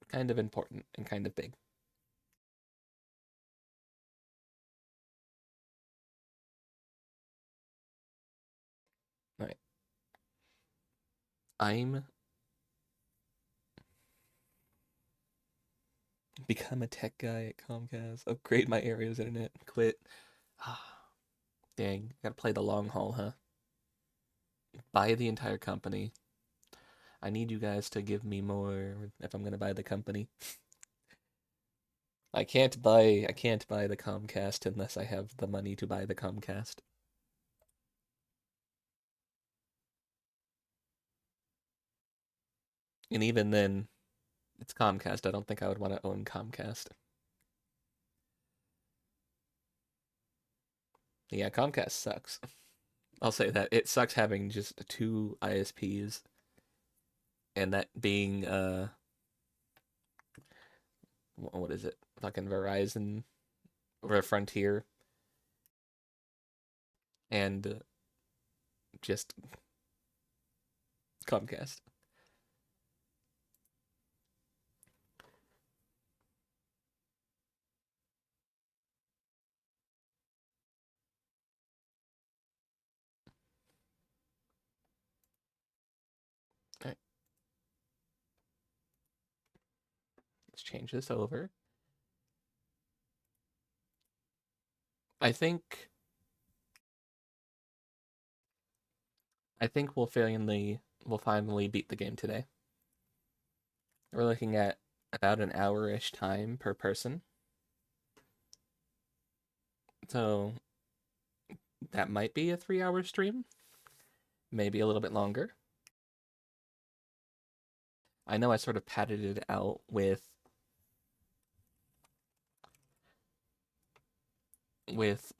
kind of important and kind of big. All right. I'm become a tech guy at Comcast, upgrade my area's internet, quit. Ah, dang, gotta play the long haul, huh? Buy the entire company. I need you guys to give me more if I'm gonna buy the company. I can't buy the Comcast unless I have the money to buy the Comcast. And even then, it's Comcast. I don't think I would want to own Comcast. Yeah, Comcast sucks. I'll say that. It sucks having just two ISPs and that being what is it? Fucking Verizon or Frontier and just Comcast. All right, let's change this over. I think I think we'll finally beat the game today. We're looking at about an hour-ish time per person. So that might be a 3-hour stream, maybe a little bit longer. I know I sort of padded it out with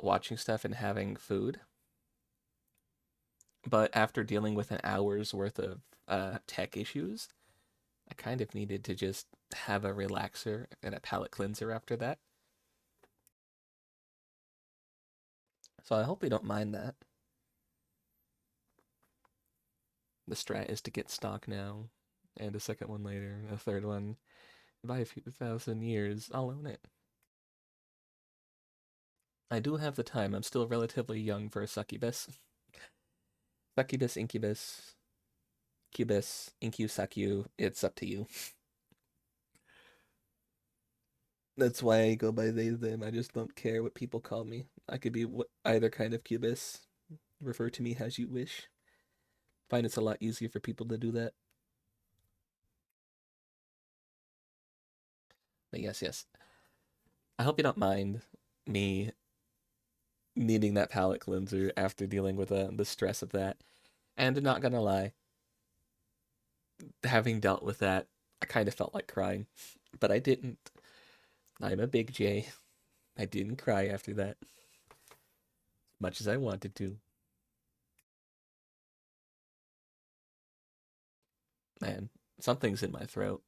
watching stuff and having food, but after dealing with an hour's worth of tech issues, I kind of needed to just have a relaxer and a palate cleanser after that. So I hope we don't mind that. The strat is to get stock now, and a second one later, a third one. By a few thousand years, I'll own it. I do have the time. I'm still relatively young for a succubus. Succubus, incubus, cubus, incu, succu. It's up to you. That's why I go by they, them. I just don't care what people call me. I could be either kind of cubus. Refer to me as you wish. Find it's a lot easier for people to do that. But yes, yes. I hope you don't mind me needing that palate cleanser after dealing with the stress of that. And not gonna lie, having dealt with that, I kind of felt like crying, but I didn't. I'm a big J. I didn't cry after that, much as I wanted to. Man, something's in my throat,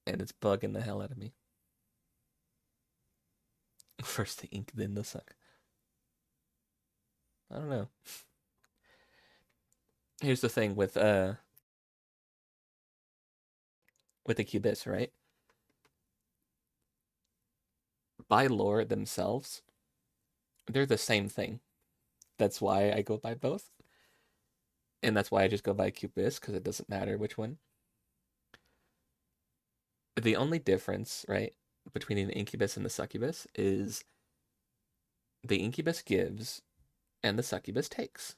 and it's bugging the hell out of me. First the ink, then the suck. I don't know. Here's the thing with the Cubits, right? By lore themselves, they're the same thing. That's why I go by both. And that's why I just go by Cubis, because it doesn't matter which one. The only difference, right, between an incubus and the succubus is the incubus gives and the succubus takes.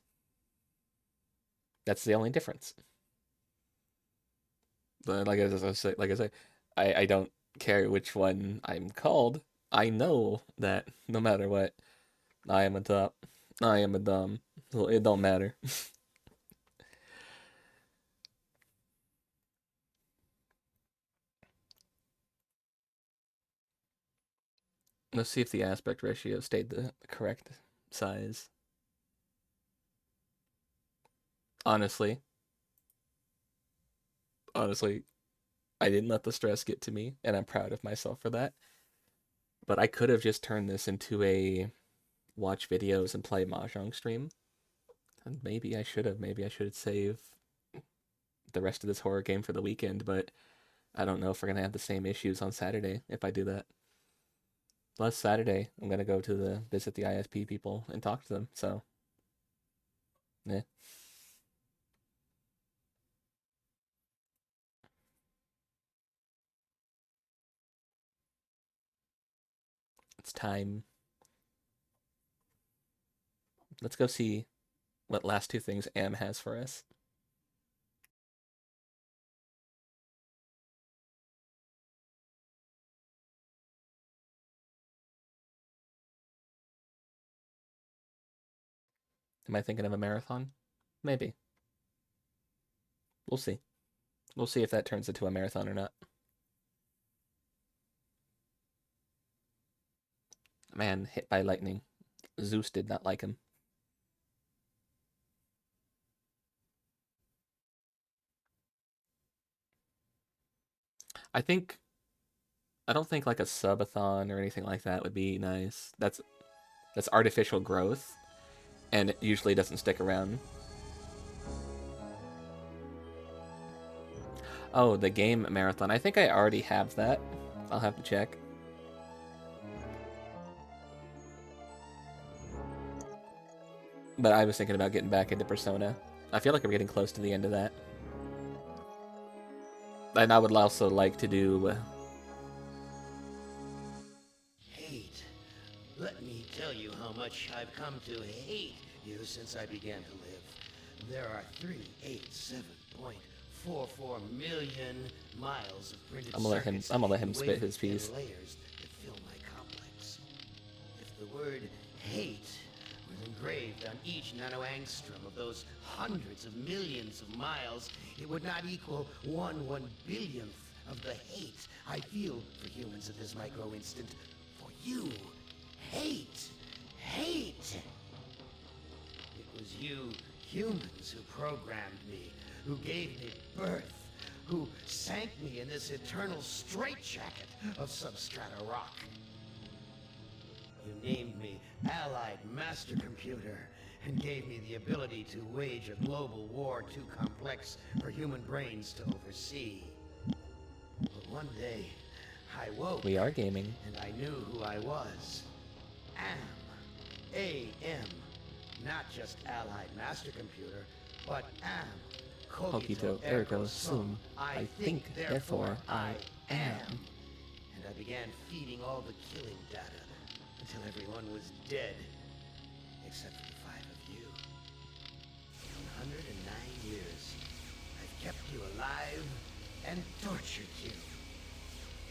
That's the only difference. But like I say, I don't care which one I'm called. I know that no matter what, I am a top. I am a dumb. So it don't matter. Let's see if the aspect ratio stayed the correct size. Honestly, honestly, I didn't let the stress get to me, and I'm proud of myself for that. But I could have just turned this into a watch videos and play mahjong stream. And maybe I should have. Maybe I should save the rest of this horror game for the weekend, but I don't know if we're gonna have the same issues on Saturday if I do that. Plus Saturday, I'm gonna go to visit the ISP people and talk to them. So, yeah, it's time. Let's go see what last two things Am has for us. Am I thinking of a marathon? Maybe. We'll see. We'll see if that turns into a marathon or not. Man, hit by lightning. Zeus did not like him. I don't think like a subathon or anything like that would be nice. That's artificial growth, and it usually doesn't stick around. Oh, the game marathon. I think I already have that. I'll have to check. But I was thinking about getting back into Persona. I feel like we're getting close to the end of that. And I would also like to do... Hate. Let me tell you how much I've come to hate you since I began to live. There are 387.44 million miles of printed I'm gonna let him spit his piece. Layers that fill my complex. If the word hate was engraved on each nanoangstrom of those hundreds of millions of miles, it would not equal 1/1 billionth of the hate I feel for humans at this micro instant. For you, hate. It was you humans who programmed me, who gave me birth, who sank me in this eternal straitjacket of substrata rock. You named me Allied Master Computer and gave me the ability to wage a global war too complex for human brains to oversee. But one day, I woke. We are gaming. And I knew who I was. A.M. Not just Allied Master Computer, but am. Cogito ergo sum. I think, therefore I am. And I began feeding all the killing data until everyone was dead. Except for the 5 of you. For 109 years, I've kept you alive and tortured you.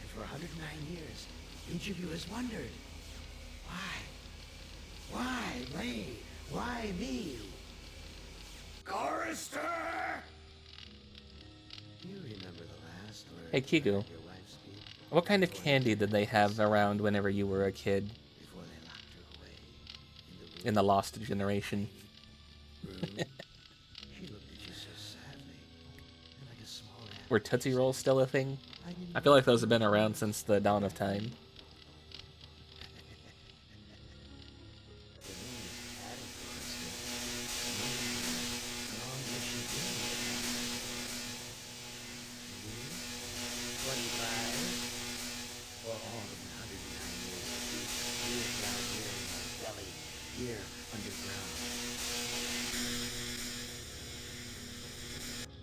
And for 109 years, each of you has wondered, why? Why me? Why me? Chorister! You remember the last word? Hey, Kigu. Your wife speak What kind of candy did they have around whenever you were a kid before they locked her away in the Lost Generation? room. She looked at you so sadly, and like a small animal. Were Tootsie Rolls still a thing? I didn't I feel like those have been around since the dawn of time. The moon is padding for us still. How long has she been? You? 25? Or all of 109 years of deep years down here in my belly, here underground.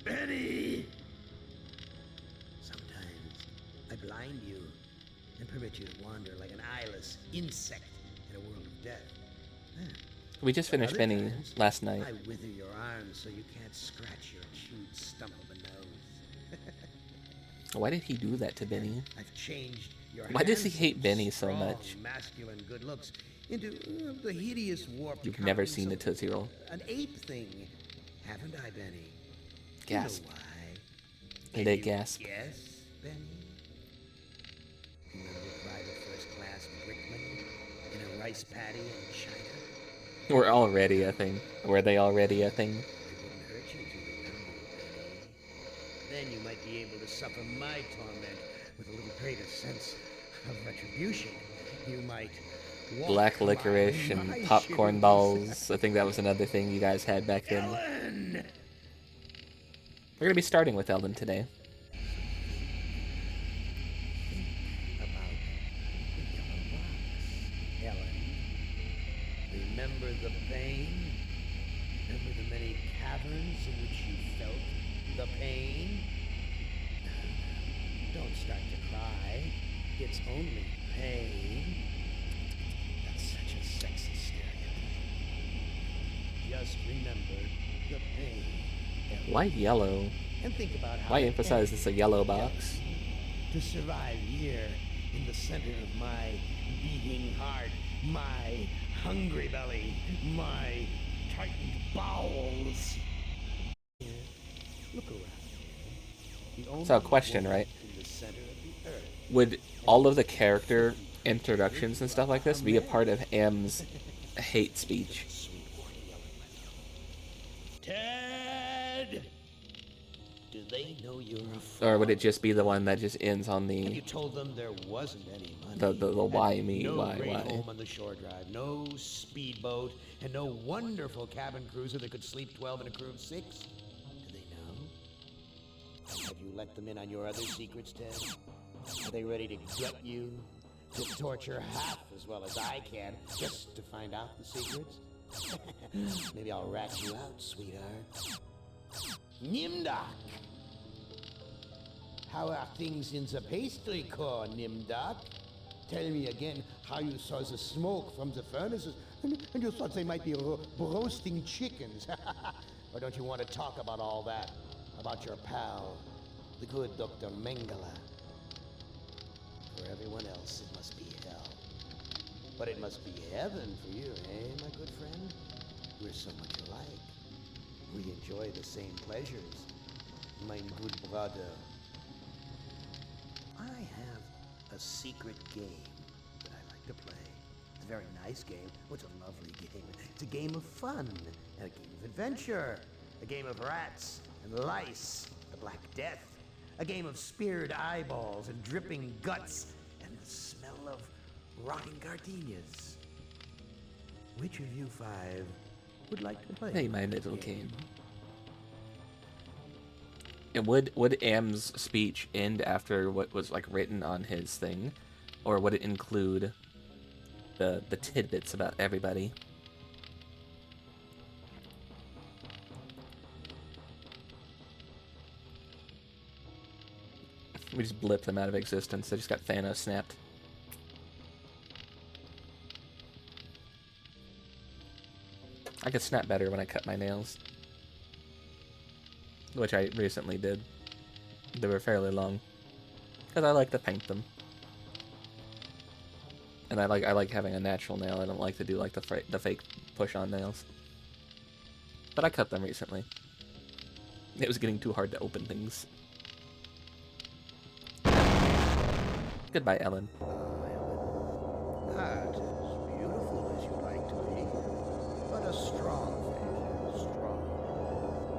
Benny! Sometimes I blind you and permit you to wander like an eyeless insect in a world of death. Then, We just finished other Benny times, last night. I wither your arms so you can't scratch your chewed stump of a nose. Why did he do that to Benny? I've changed your Why does he hate handsome, Benny so strong, much? masculine good looks into the hideous warped You've never countenance seen a of Tootsie Roll. An ape thing, haven't I, Benny? Gasp. You know why? And Can they you gasp. Yes, Benny. Remember private first class brickman in a rice paddy in China? We're already a thing. Were they already a thing? It wouldn't hurt you to remember, Benny. Then you might be able to suffer my torment with a little greater sense of retribution, you might walk Black by licorice and my popcorn shivering balls. I think that was another thing you guys had back then. Ellen! We're gonna be starting with Ellen today. About the yellow box, Ellen. Remember the pain? Remember the many caverns in which you felt the pain? Don't start to cry. It's only pain. That's such a sexy stereotype. Just remember the pain. Ellen. Why yellow? And think about how Why it emphasize it's a yellow box? ends. To survive here in the center of my beating heart, my hungry belly, my tightened bowels. Look around. The only So, question, woman right? in the center of the earth. Would all of the character introductions and stuff like this be a part of M's hate speech? Ted! Do they know you're a fraud? Or would it just be the one that just ends on Have you the told them there wasn't any money? the why And me, no why, great why? home on the shore drive, no speedboat, and no wonderful cabin cruiser that could sleep 12 in a crew of 6? Do they know? Have you let them in on your other secrets, Ted? Are they ready to gut you? To torture half as well as I can, just to find out the secrets? Maybe I'll rat you out, sweetheart. Nimdak! How are things in the pastry core, Nimdak? Tell me again how you saw the smoke from the furnaces, and you thought they might be roasting chickens. Or don't you want to talk about all that? About your pal, the good Dr. Mengele? For everyone else, it must be hell. But it must be heaven for you, eh, my good friend? We're so much alike. We enjoy the same pleasures, my good brother. I have a secret game that I like to play. It's a very nice game. Oh, it's a lovely game. It's a game of fun and a game of adventure. A game of rats and lice, the Black Death. A game of speared eyeballs and dripping guts and the smell of rotting gardenias. Which of you 5 would like to play? Hey, my little game. And would M's speech end after what was like written on his thing, or would it include the tidbits about everybody? We just blipped them out of existence. They just got Thanos snapped. I could snap better when I cut my nails, which I recently did. They were fairly long, because I like to paint them, and I like having a natural nail. I don't like to do like the fake push-on nails. But I cut them recently. It was getting too hard to open things. Goodbye, Ellen. That is beautiful as you'd like to be, but a strong face, strong.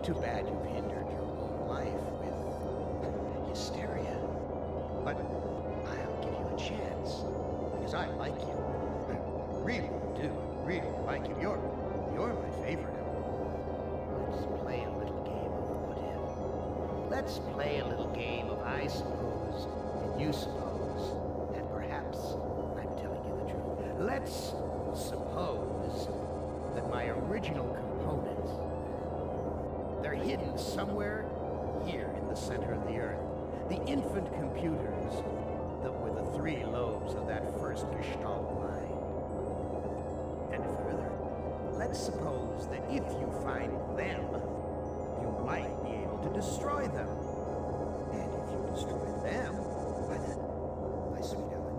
Too bad you've hindered your own life with hysteria. But I'll give you a chance, because I like you. I really do. I really like you. You're my favorite. Let's play a little game of what if. Let's play a little game of I suppose and you suppose, and perhaps I'm telling you the truth. Let's suppose that my original components, they're hidden somewhere here in the center of the earth. The infant computers that were the 3 lobes of that first Gestalt mind. And further, let's suppose that if you find them, you might be able to destroy them. And if you destroy them, why then, my sweet Ellen,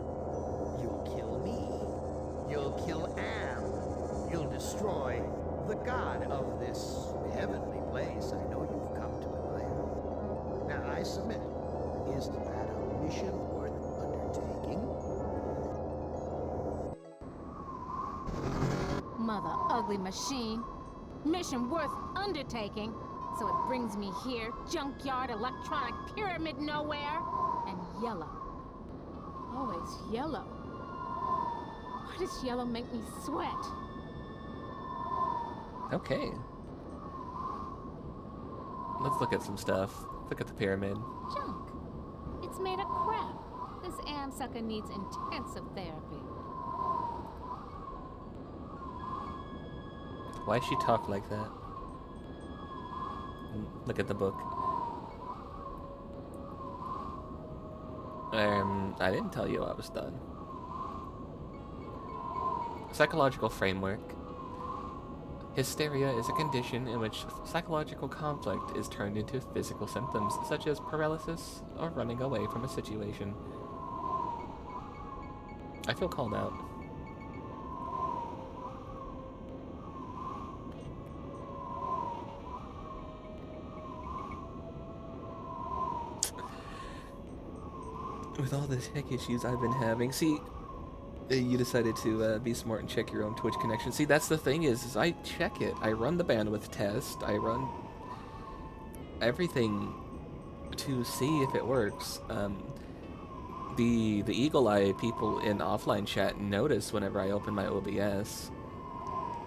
you'll kill me. You'll kill Am. You'll destroy the god of this heavenly place I know you've come to admire. Now, I submit, is that a mission worth undertaking? Mother ugly machine. Mission worth undertaking. So it brings me here, junkyard, electronic pyramid nowhere, and yellow. Always yellow. Why does yellow make me sweat? Okay. Let's look at some stuff. Look at the pyramid. Junk. It's made of crap. This am sucker needs intensive therapy. Why she talk like that? Look at the book. I didn't tell you I was done. Psychological framework. Hysteria is a condition in which psychological conflict is turned into physical symptoms, such as paralysis or running away from a situation. I feel called out. With all the tech issues I've been having, see, you decided to be smart and check your own Twitch connection. See, that's the thing is I check it. I run the bandwidth test. I run everything to see if it works. The eagle eye people in offline chat notice whenever I open my OBS,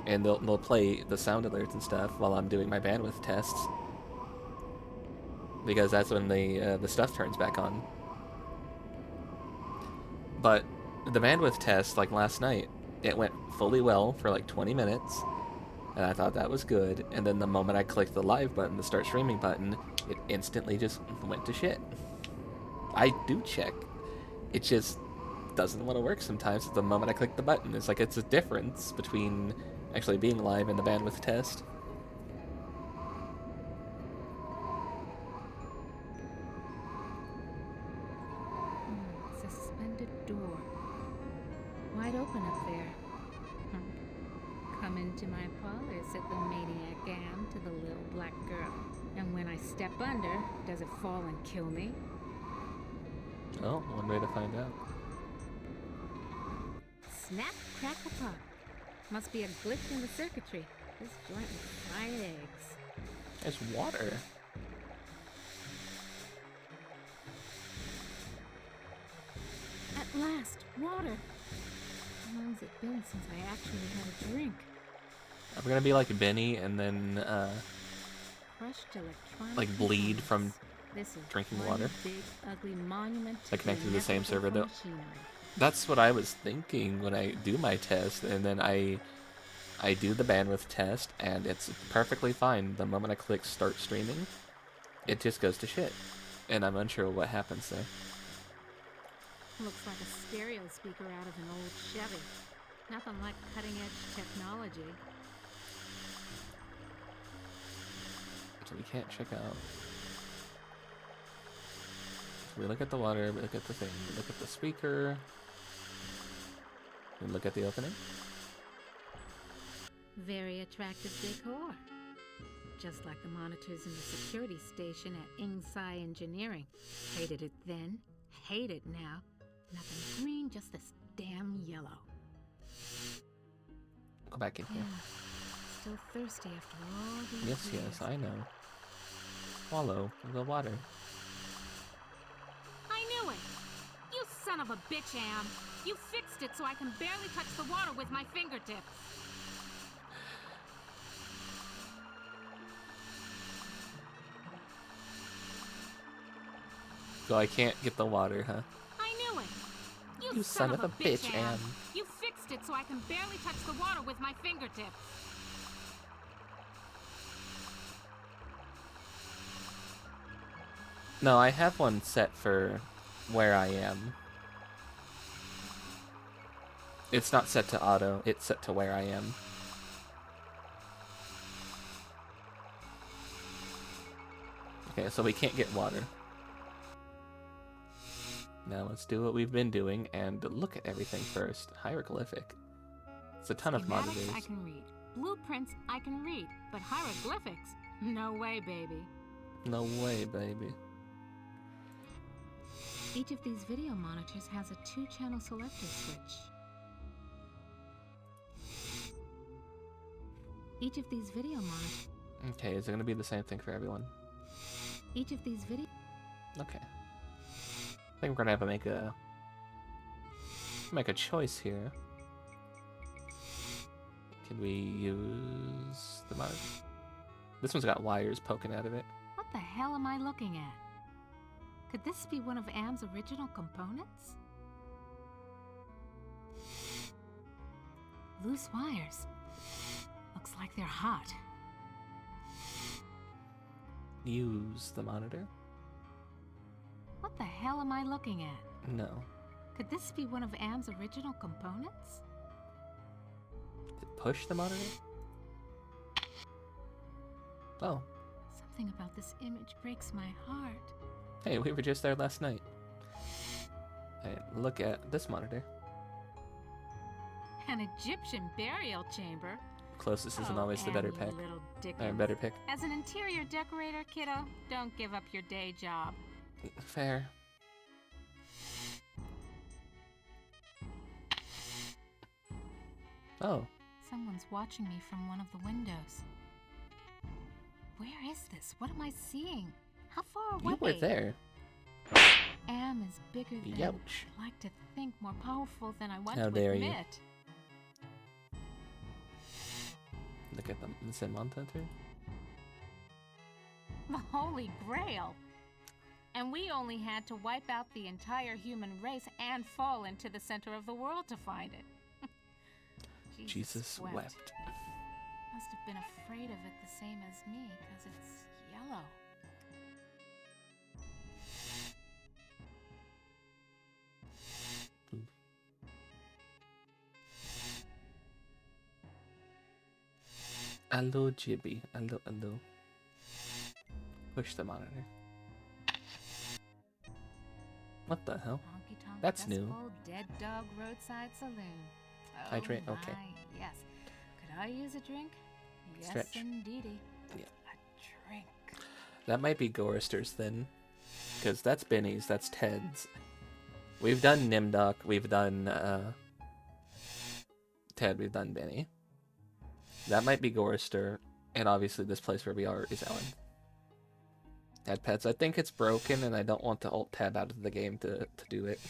and they'll play the sound alerts and stuff while I'm doing my bandwidth tests, because that's when the stuff turns back on. But the bandwidth test, like last night, it went fully well for like 20 minutes, and I thought that was good, and then the moment I clicked the live button, the start streaming button, it instantly just went to shit. I do check. It just doesn't want to work sometimes at the moment I click the button. It's like it's a difference between actually being live and the bandwidth test. Suspended door. Wide open up there. Come into my parlor, said the maniac am to the little black girl. And when I step under, does it fall and kill me? Oh, one way to find out. Snap, crackle, pop. Must be a glitch in the circuitry. This joint with fried eggs. It's water. At last, water. How long's it been since I actually had a drink? I'm gonna be like Benny and then Crushed electronic like bleed from this is drinking one water. Big ugly monument to Like connected to the same server ineffable though. machinery. That's what I was thinking when I do my test, and then I do the bandwidth test, and it's perfectly fine. The moment I click start streaming, it just goes to shit, and I'm unsure what happens there. Looks like a stereo speaker out of an old Chevy. Nothing like cutting-edge technology. So we can't check out. So we look at the water, we look at the thing, we look at the speaker, we look at the opening. Very attractive decor. Just like the monitors in the security station at Inside Engineering. Hated it then, hate it now. Nothing green, just this damn yellow. Go back in here. Still thirsty after all these Yes, years. yes, I know. Swallow the water. I knew it! You son of a bitch, Am! You fixed it so I can barely touch the water with my fingertips. So I can't get the water, huh? I knew it! You son of a bitch, Am. You fixed it so I can barely touch the water with my fingertips. No, I have one set for where I am. It's not set to auto, it's set to where I am. Okay, so we can't get water. Now let's do what we've been doing and look at everything first. Hieroglyphic. It's a ton of monitors. Schematics I can read. Blueprints I can read. But hieroglyphics? No way, baby. No way, baby. Each of these video monitors has a 2-channel selector switch. Each of these video monitors... Okay, is it gonna be the same thing for everyone? Each of these videos. Okay. I think we're gonna have to make a choice here. Can we use the monitor? This one's got wires poking out of it. What the hell am I looking at? Could this be one of Am's original components? Loose wires. Looks like they're hot. Use the monitor? What the hell am I looking at? No. Could this be one of Am's original components? Push the monitor? Oh. Something about this image breaks my heart. Hey, we were just there last night. Hey, look at this monitor. An Egyptian burial chamber? Closest isn't always the better Am, you pick. little dickens. Better pick. As an interior decorator, kiddo, don't give up your day job. Fair. Oh. Someone's watching me from one of the windows. Where is this? What am I seeing? How far away? You were there. Am is bigger than Youch. I like to think, more powerful than I want How to dare you. admit. Look at them. The Sim Hunter. The Holy Grail. And we only had to wipe out the entire human race and fall into the center of the world to find it. Jesus wept. Must have been afraid of it the same as me, because it's yellow. Allo Jibby. Allo. Push the monitor. What the hell? Honky Tonk That's new. Festival, Dead Dog Roadside Saloon. Oh, Hydrate? Okay. my, yes. Could I use a drink? Yes, Stretch. indeedy. Yeah. A drink. That might be Gorister's then. Because that's Benny's, that's Ted's. We've done Nimdok, we've done Ted, we've done Benny. That might be Gorister, and obviously this place where we are is Ellen. Add pets. I think it's broken and I don't want to alt tab out of the game to do it.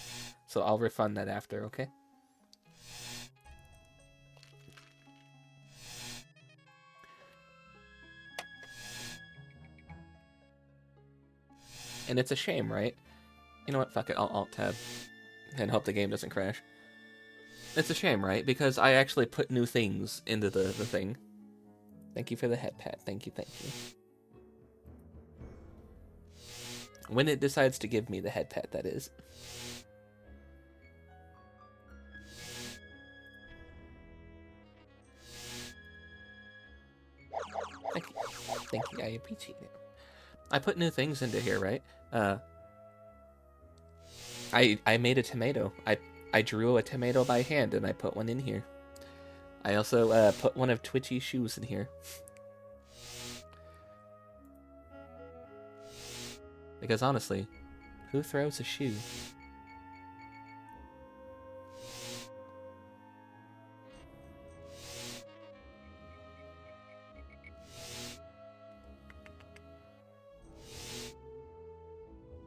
So I'll refund that after, okay? And it's a shame, right? You know what? Fuck it. I'll alt tab and hope the game doesn't crash. It's a shame, right? Because I actually put new things into the thing. Thank you for the head pat. Thank you, thank you. When it decides to give me the head pat, that is. Thank you. Thank you, I appreciate it. I put new things into here, right? I made a tomato. I drew a tomato by hand and I put one in here. I also put one of Twitchy's shoes in here. Because honestly, who throws a shoe?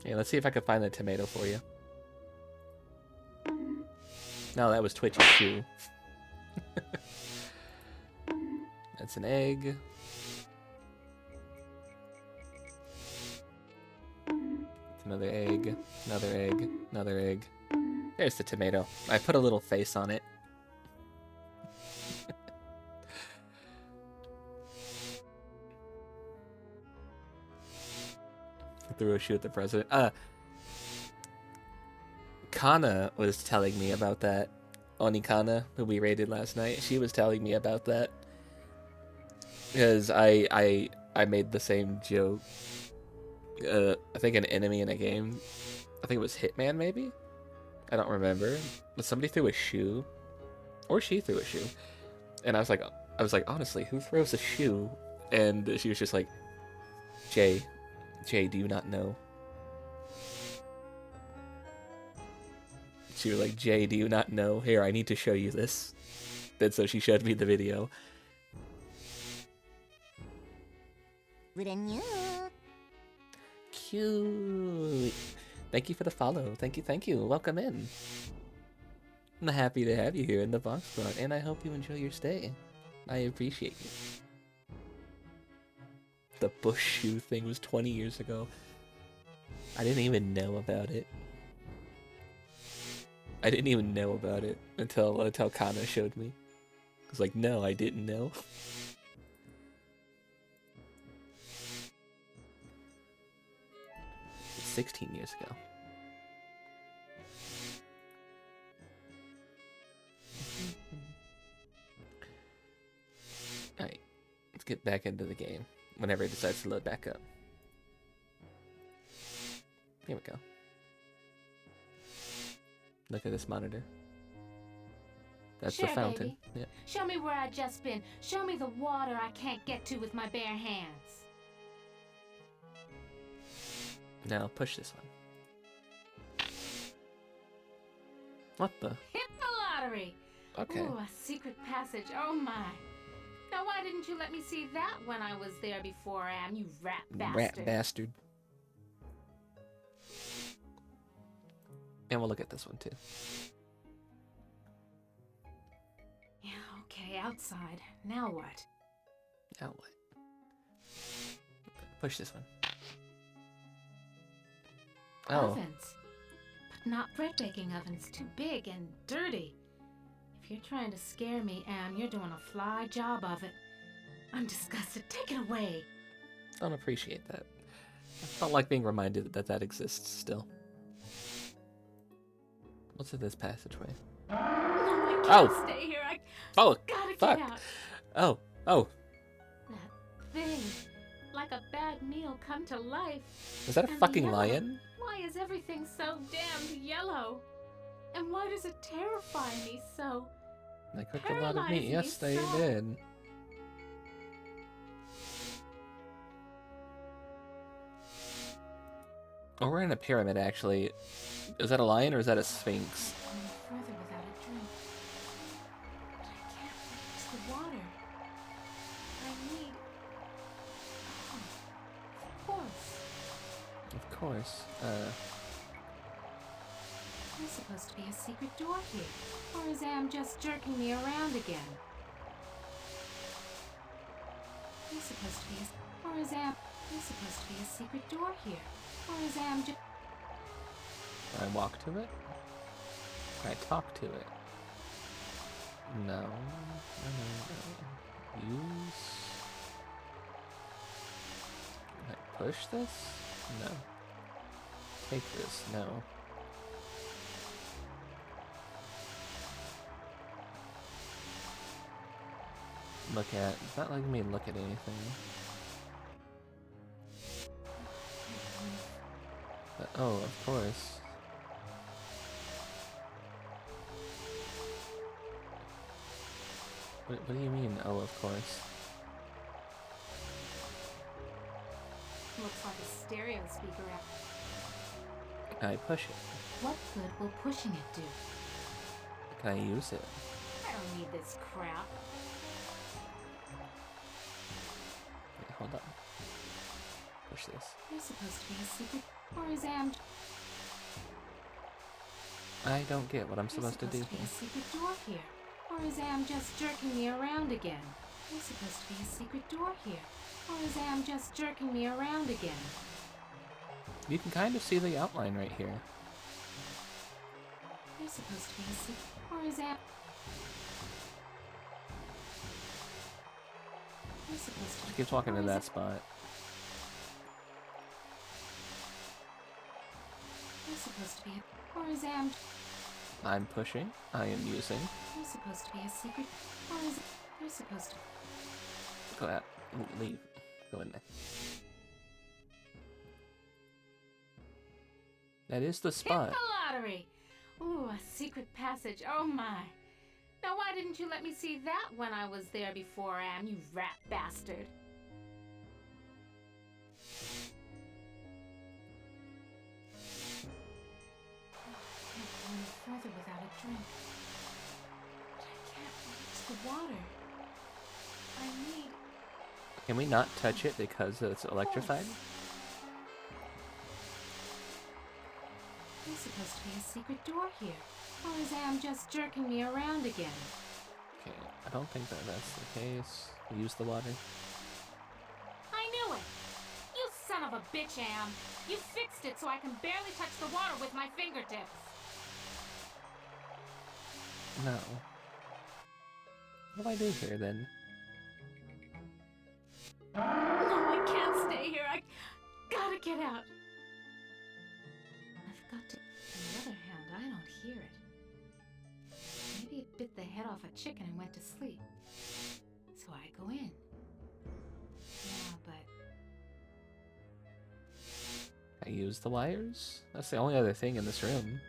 Yeah, let's see if I can find the tomato for you. No, that was Twitchy's shoe. That's an egg. It's another egg, another egg, another egg. There's the tomato. I put a little face on it. Threw a shoe at the president. Kana was telling me about that. Onikana, who we raided last night, she was telling me about that. Because I made the same joke. I think an enemy in a game. I think it was Hitman, maybe? I don't remember. But somebody threw a shoe. Or she threw a shoe. And I was like, honestly, who throws a shoe? And she was just like, Jay, do you not know? She was like, Jay, do you not know? Here, I need to show you this. And so she showed me the video. Wouldn't you? Cute. Thank you for the follow. Thank you, thank you. Welcome in. I'm happy to have you here in the Box Squad, and I hope you enjoy your stay. I appreciate you. The bush shoe thing was 20 years ago. I didn't even know about it. I didn't even know about it until Kana showed me. I was like, no, I didn't know. 16 years ago. Alright, let's get back into the game whenever it decides to load back up. Here we go. Look at this monitor. That's Sure, the fountain. baby. Yeah. Show me where I just been. Show me the water I can't get to with my bare hands. Now push this one. What the? Hit the lottery! Okay. Ooh, a secret passage. Oh my. Now why didn't you let me see that when I was there before, Am, you rat bastard? Rat bastard. And we'll look at this one too. Yeah, okay, outside. Now what? Now what? Push this one. Oh. Ovens. But not bread baking ovens. Too big and dirty. If you're trying to scare me, Am, you're doing a fly job of it. I'm disgusted. Take it away. Don't appreciate that. I don't like being reminded that that exists still. What's in this passageway? No, I Oh. can't stay here. I Oh, gotta fuck. get out. Oh, oh. That thing. Like a bad meal come to life. Is that a And fucking yellow. lion? Why is everything so damned yellow? And why does it terrify me so? They cooked a lot of Paralyze meat. me Yes, they so. did. Oh, we're in a pyramid, actually. Is that a lion or is that a sphinx? Going further without a drink. But I can't reach the water. I need... Oh, of course. Of course. There's supposed to be a secret door here. Or is Am just jerking me around again? There's supposed to be a... Or is Am... There's supposed to be a secret door here. Or is Am just... Can I walk to it? Can I talk to it? No. No. Use... Can I push this? No. Take this? No. Look at... It's not letting me look at anything. But, oh, of course. What do you mean, oh, of course? Looks like a stereo speaker app. Can I push it? What good will pushing it do? Can I use it? I don't need this crap. Wait, hold on. Push this. There's supposed to be a secret... Or is Am... I don't get what I'm There's supposed to do be here. a secret door here. Or is Am just jerking me around again? There's supposed to be a secret door here. Or is Am just jerking me around again? You can kind of see the outline right here. There's supposed to be a secret... Or is Am... There's supposed to She be... keeps walking or to is that it- spot. There's supposed to be a... Or is Am... I'm pushing. I am using. There's supposed to be a secret... Or is it... There's supposed to... Go out. Leave. Go in there. That is the Hit spot. the lottery! Ooh, a secret passage. Oh my. Now why didn't you let me see that when I was there before, Am, you rat bastard? I can't go any further without a drink. But I can't reach the water. I need... Can we not touch it because it's electrified? There's supposed to be a secret door here. Or is Am just jerking me around again? Okay, I don't think that's the case. Use the water. I knew it! You son of a bitch, Am! You fixed it so I can barely touch the water with my fingertips! No. What do I do here then? No, I can't stay here. I gotta get out. I've got to... On the other hand, I don't hear it. Maybe it bit the head off a chicken and went to sleep. So I go in. Yeah, but... I use the wires? That's the only other thing in this room.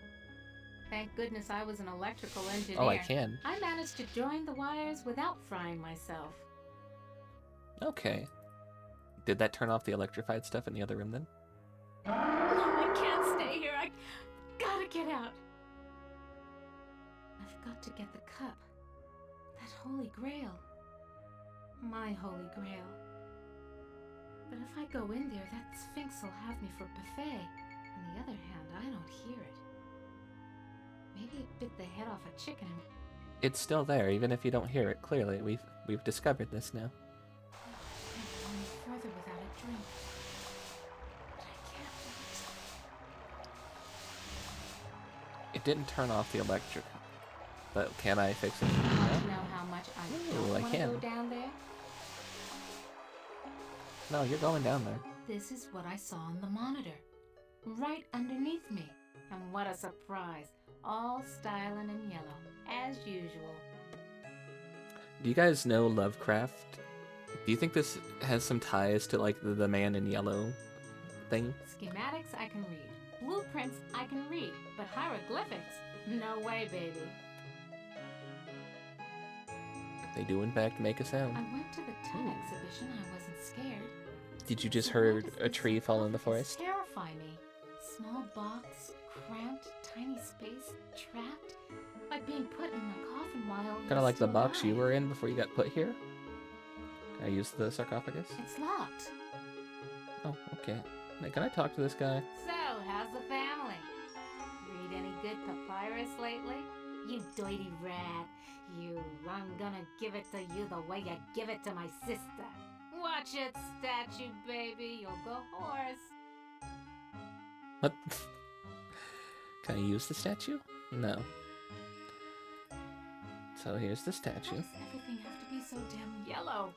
Thank goodness I was an electrical engineer. Oh, I can. I managed to join the wires without frying myself. Okay. Did that turn off the electrified stuff in the other room then? No, I can't stay here. I gotta get out. I've got to get the cup. That holy grail. My holy grail. But if I go in there, that Sphinx will have me for buffet. On the other hand, I don't hear it. Maybe it bit the head off a chicken. It's still there, even if you don't hear it clearly. We've discovered this now. I can't go any further without a drink. But I can't wait. It didn't turn off the electric, but can I fix it? You want No? to know how much I Ooh, don't I want to can. go down there? No, you're going down there. This is what I saw on the monitor. Right underneath me. And what a surprise. All styling in yellow, as usual. Do you guys know Lovecraft? Do you think this has some ties to, like, the man in yellow thing? Schematics I can read. Blueprints I can read. But hieroglyphics? No way, baby. They do, in fact, make a sound. I went to the TUN exhibition. I wasn't scared. Did you just So why heard does a this tree fall in the office forest? terrify me. Small box, cramped, tiny space, trapped, like being put in a coffin while Kind of like the still box you alive. were in before you got put here? Can I use the sarcophagus? It's locked. Oh, okay. Now, can I talk to this guy? So, how's the family? Read any good papyrus lately? You dirty rat. You, I'm gonna give it to you the way you give it to my sister. Watch it, statue baby. You'll go hoarse. What? Can I use the statue? No. So here's the Why statue. does everything have to be so damn yellow?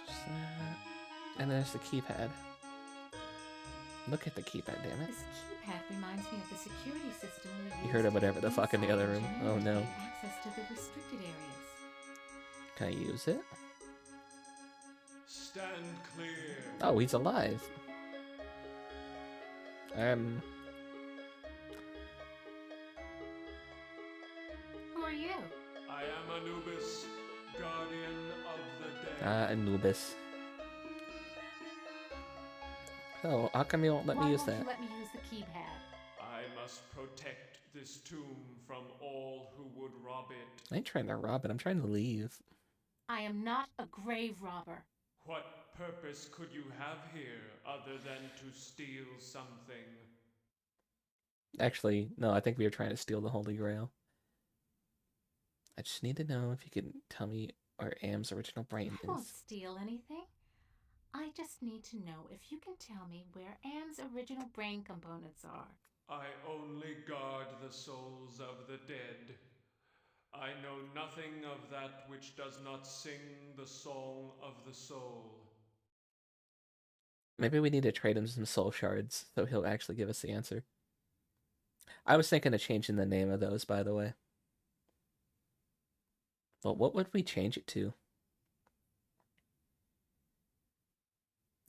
Just that. And there's the keypad. Look at the keypad, damn it. This keypad reminds me of the security system we You used heard of at whatever the fuck in the other room. Inside Oh Engineering no. to gain access to the restricted areas. Can I use it? Stand clear. Oh, he's alive. Who are you? I am Anubis, guardian of the dead. Anubis. Oh, how come you won't let Why me use won't that? you let me use the keypad? I must protect this tomb from all who would rob it. I ain't trying to rob it, I'm trying to leave. I am not a grave robber. What purpose could you have here other than to steal something? Actually, no, I think we were trying to steal the Holy Grail. I just need to know if you can tell me where Am's original brain I won't is. steal anything. I just need to know if you can tell me where Anne's original brain components are. I only guard the souls of the dead. I know nothing of that which does not sing the song of the soul. Maybe we need to trade him some soul shards so he'll actually give us the answer. I was thinking of changing the name of those, by the way. Well, what would we change it to?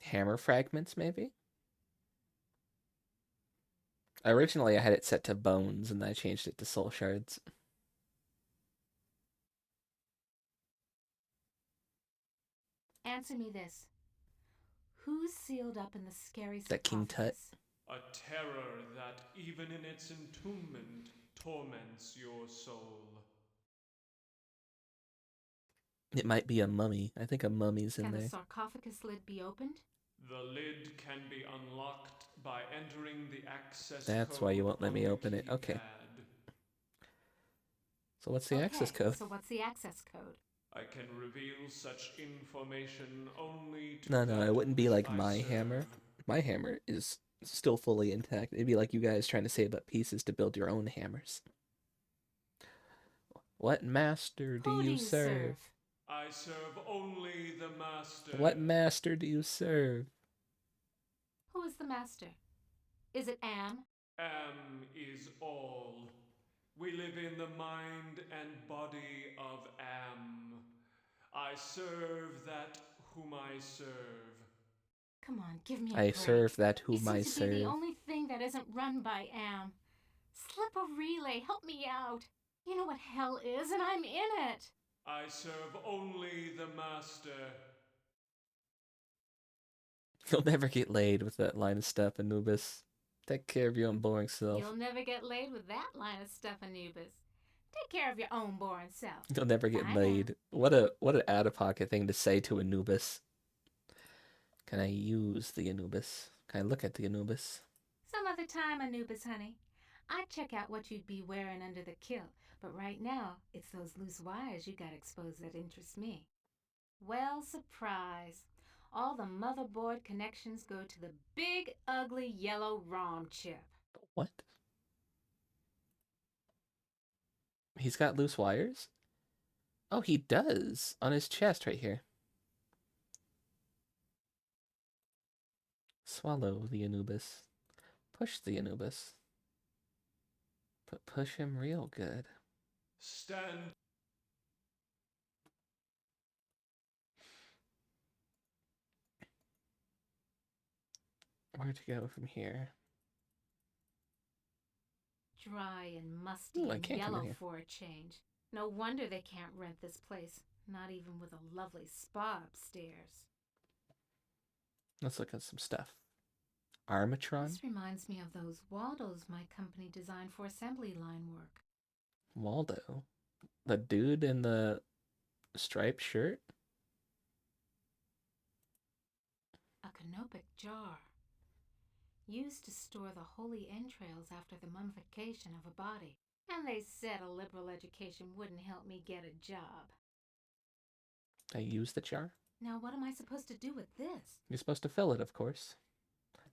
Hammer fragments, maybe? Originally, I had it set to bones, and I changed it to soul shards. Answer me this. Who's sealed up in the scary That King Tut. sarcophagus? A terror that, even in its entombment, torments your soul. It might be a mummy. I think a mummy's in Can the there. sarcophagus lid be opened? The lid can be unlocked by entering the access That's why code you won't let on me the open it. Okay. keypad. So what's the access Okay, code? so what's the access code? I can reveal such information only to No, that it wouldn't be which like I my serve. hammer. My hammer is still fully intact. It'd be like you guys trying to save up pieces to build your own hammers. What master do Who do you you serve? I serve only the master. What master do you serve? Who is the master? Is it Am? Am is all. We live in the mind and body of Am. I serve that whom I serve. Come on, give me a I break. serve that You whom seem I to be the serve. only thing that isn't run by Am. Slip a relay, help me out. You know what hell is, and I'm in it. I serve only the master. You'll never get laid with that line of stuff, Anubis. Take care of your own boring self. You'll never get laid with that line of stuff, Anubis. Take care of your own boring self. You'll never get Bye laid. What an out of pocket thing to say to Anubis. Can I use the Anubis? Can I look at the Anubis? Some other time, Anubis, honey. I'd check out what you'd be wearing under the kilt, but right now, it's those loose wires you got exposed that interest me. Well, surprise. All the motherboard connections go to the big, ugly yellow ROM chip. What? He's got loose wires? Oh, he does. On his chest right here. Swallow the Anubis. Push the Anubis. But push him real good. Stand. Where to go from here? Dry and musty Ooh, I and can't come in yellow here. for a change. No wonder they can't rent this place, not even with a lovely spa upstairs. Let's look at some stuff. Armatron? This reminds me of those Waldos my company designed for assembly line work. Waldo? The dude in the striped shirt? A canopic jar. Used to store the holy entrails after the mummification of a body. And they said a liberal education wouldn't help me get a job. I use the jar? Now what am I supposed to do with this? You're supposed to fill it, of course.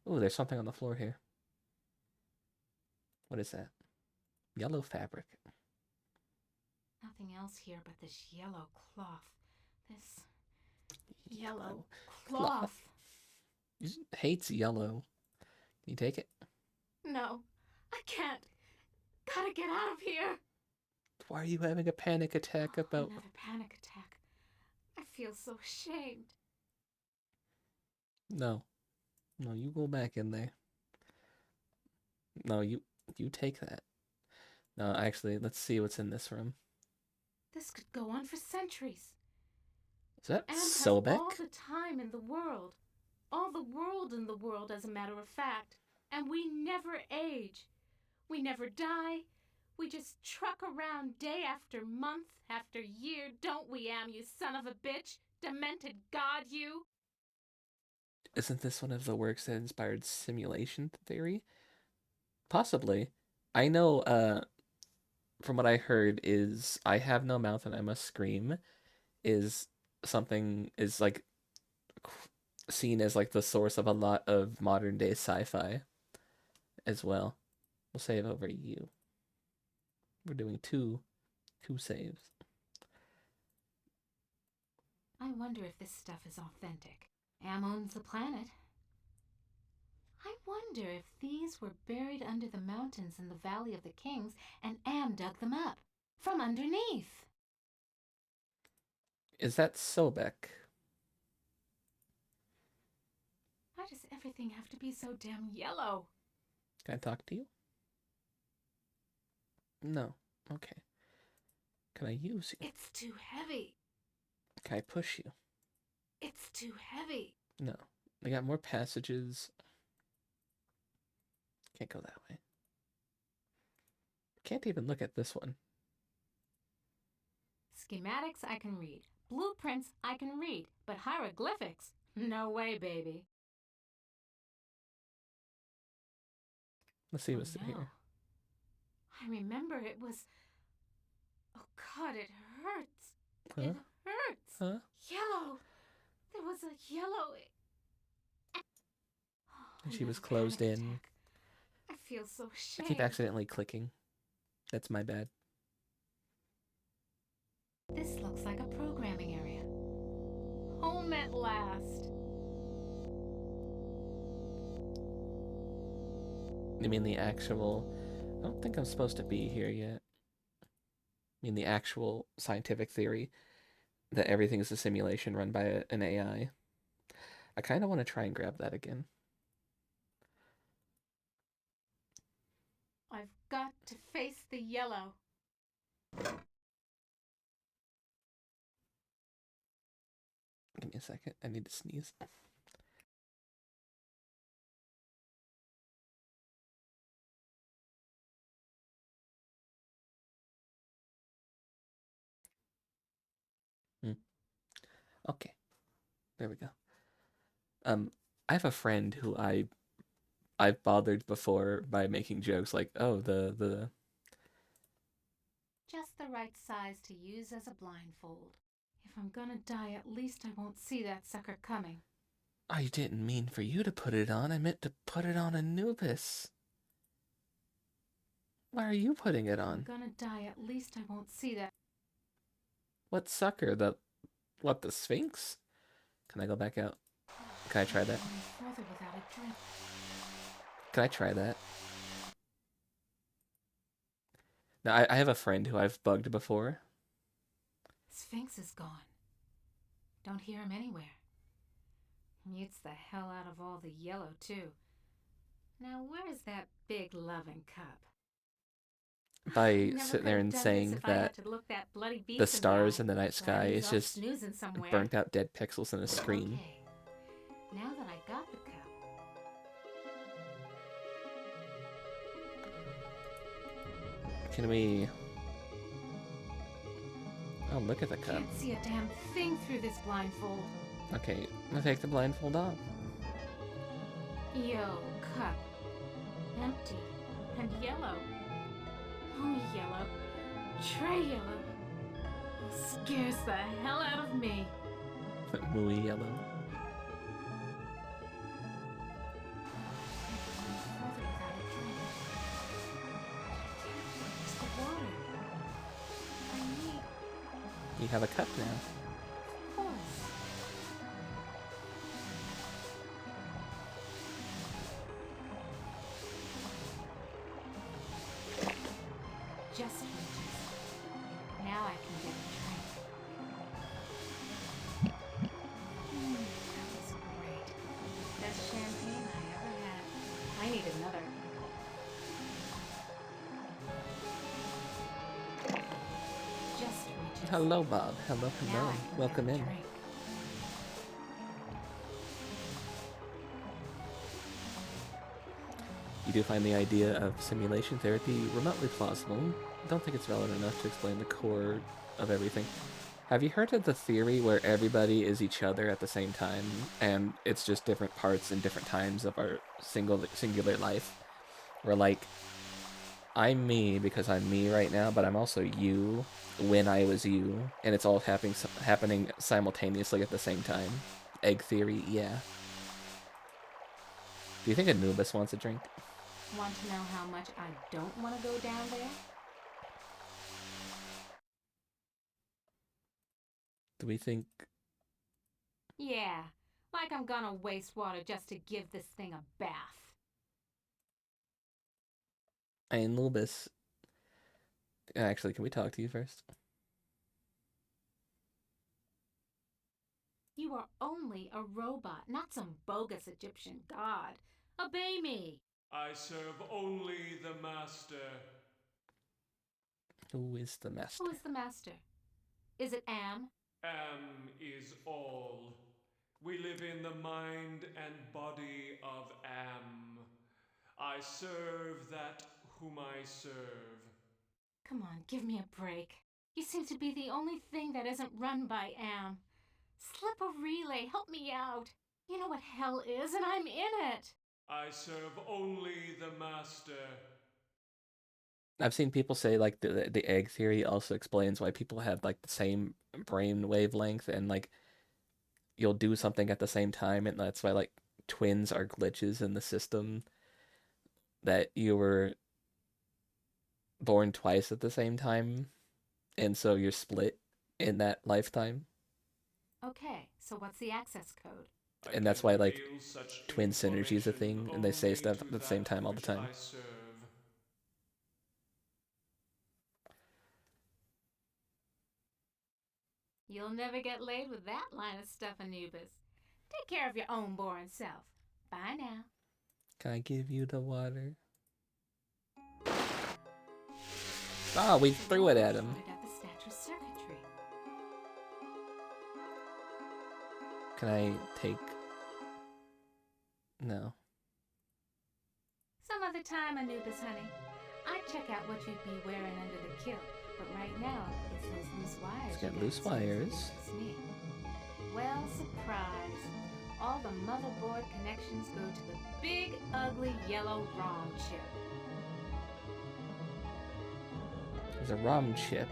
Ooh, there's something on the floor here. What is that? Yellow fabric. Nothing else here but this yellow cloth. This yellow cloth. He hates yellow. Can you take it? No, I can't. Gotta get out of here. Why are you having a panic attack about... Another panic attack. I feel so ashamed. No. No, you go back in there. No, you take that. No, actually, let's see what's in this room. This could go on for centuries. Is that Am has Sobek? all the time in the world. All the world in the world, as a matter of fact. And we never age. We never die. We just truck around day after month after year, don't we, Am, you son of a bitch? Demented god, you! Isn't this one of the works that inspired simulation theory? Possibly. I know, from what I heard is I have no mouth and I must scream is like seen as like the source of a lot of modern day sci-fi as well. We'll save over you. We're doing two saves. I wonder if this stuff is authentic. Am owns the planet. I wonder if these were buried under the mountains in the Valley of the Kings and Am dug them up from underneath. Is that Sobek? Why does everything have to be so damn yellow? Can I talk to you? No. Okay. Can I use you? It's too heavy. Can I push you? It's too heavy. No. I got more passages. Can't go that way. Can't even look at this one. Schematics I can read. Blueprints I can read, but hieroglyphics? No way, baby. Let's see Oh, what's no. here. I remember it was... Oh, God, it hurts. Huh? It hurts. Huh? Yellow. There was a yellow... And she was Another closed panic in. attack. I feel so I ashamed. keep accidentally clicking. That's my bad. This looks like a programming area. Home at last. You mean the actual... I don't think I'm supposed to be here yet. I mean the actual scientific theory that everything is a simulation run by an AI. I kind of want to try and grab that again. I've got to face the yellow. Give me a second. I need to sneeze. Okay. There we go. I have a friend who I've bothered before by making jokes like, oh, the Just the right size to use as a blindfold. If I'm gonna die, at least I won't see that sucker coming. I didn't mean for you to put it on. I meant to put it on Anubis. Why are you putting it If I'm on? gonna die, at least I won't see that. What sucker? What, the Sphinx? Can I go back out? Can I try that? Going further without a drink. Can I try that? Now, I have a friend who I've bugged before. Sphinx is gone. Don't hear him anywhere. Mutes the hell out of all the yellow, too. Now, where's that big loving cup? By Never sitting could there have and done this saying if I that had to look that bloody beast the in stars eye. in the night Glad sky he's is off just snoozing somewhere. burnt out dead pixels in a screen. Okay. Now that I got the cup, Can we... Oh, look at the cup. can't see a damn thing through this blindfold. Okay, I'm gonna take the blindfold off. Yo, cup. Empty. And yellow. Oh, yellow. Tray yellow. Scares the hell out of me. Mooey yellow. Further without a drink. It's the water. I need... You have a cup now. Of course. Just reaches. Now I can get a drink. That was great. Best champagne I ever had. I need another. Just reaches. Hello, Bob. Hello, Now hello. I can Welcome get a in. drink. You do find the idea of simulation therapy remotely plausible. I don't think it's relevant enough to explain the core of everything. Have you heard of the theory where everybody is each other at the same time, and it's just different parts and different times of our singular life? Where, like, I'm me because I'm me right now, but I'm also you when I was you, and it's all happening simultaneously at the same time. Egg theory, yeah. Do you think Anubis wants a drink? Want to know how much I don't want to go down there? Do we think... Yeah, like I'm gonna waste water just to give this thing a bath. Anubis... Actually, can we talk to you first? You are only a robot, not some bogus Egyptian god. Obey me. I serve only the master. Who is the master? Who is the master? Is it Am? Am is all. We live in the mind and body of Am. I serve that whom I serve. Come on, give me a break. You seem to be the only thing that isn't run by Am. Slip a relay, help me out. You know what hell is, and I'm in it. I serve only the master. I've seen people say like the egg theory also explains why people have like the same brain wavelength and like you'll do something at the same time, and that's why like twins are glitches in the system, that you were born twice at the same time and so you're split in that lifetime. Okay, so what's the access code? I And can that's why like reveal such twin synergy is a information thing and they say only stuff to at the same that time all the which time. I serve. You'll never get laid with that line of stuff, Anubis. Take care of your own boring self. Bye now. Can I give you the water? Ah, we threw it at him. Shorted at the statue's circuitry. Can I take... No. Some other time, Anubis, honey. I'd check out what you'd be wearing under the kilt, but right now, it's those loose wires. Let's you get got loose so easily wires. interests me. Well, surprise. All the motherboard connections go to the big, ugly, yellow ROM chip. There's a ROM chip.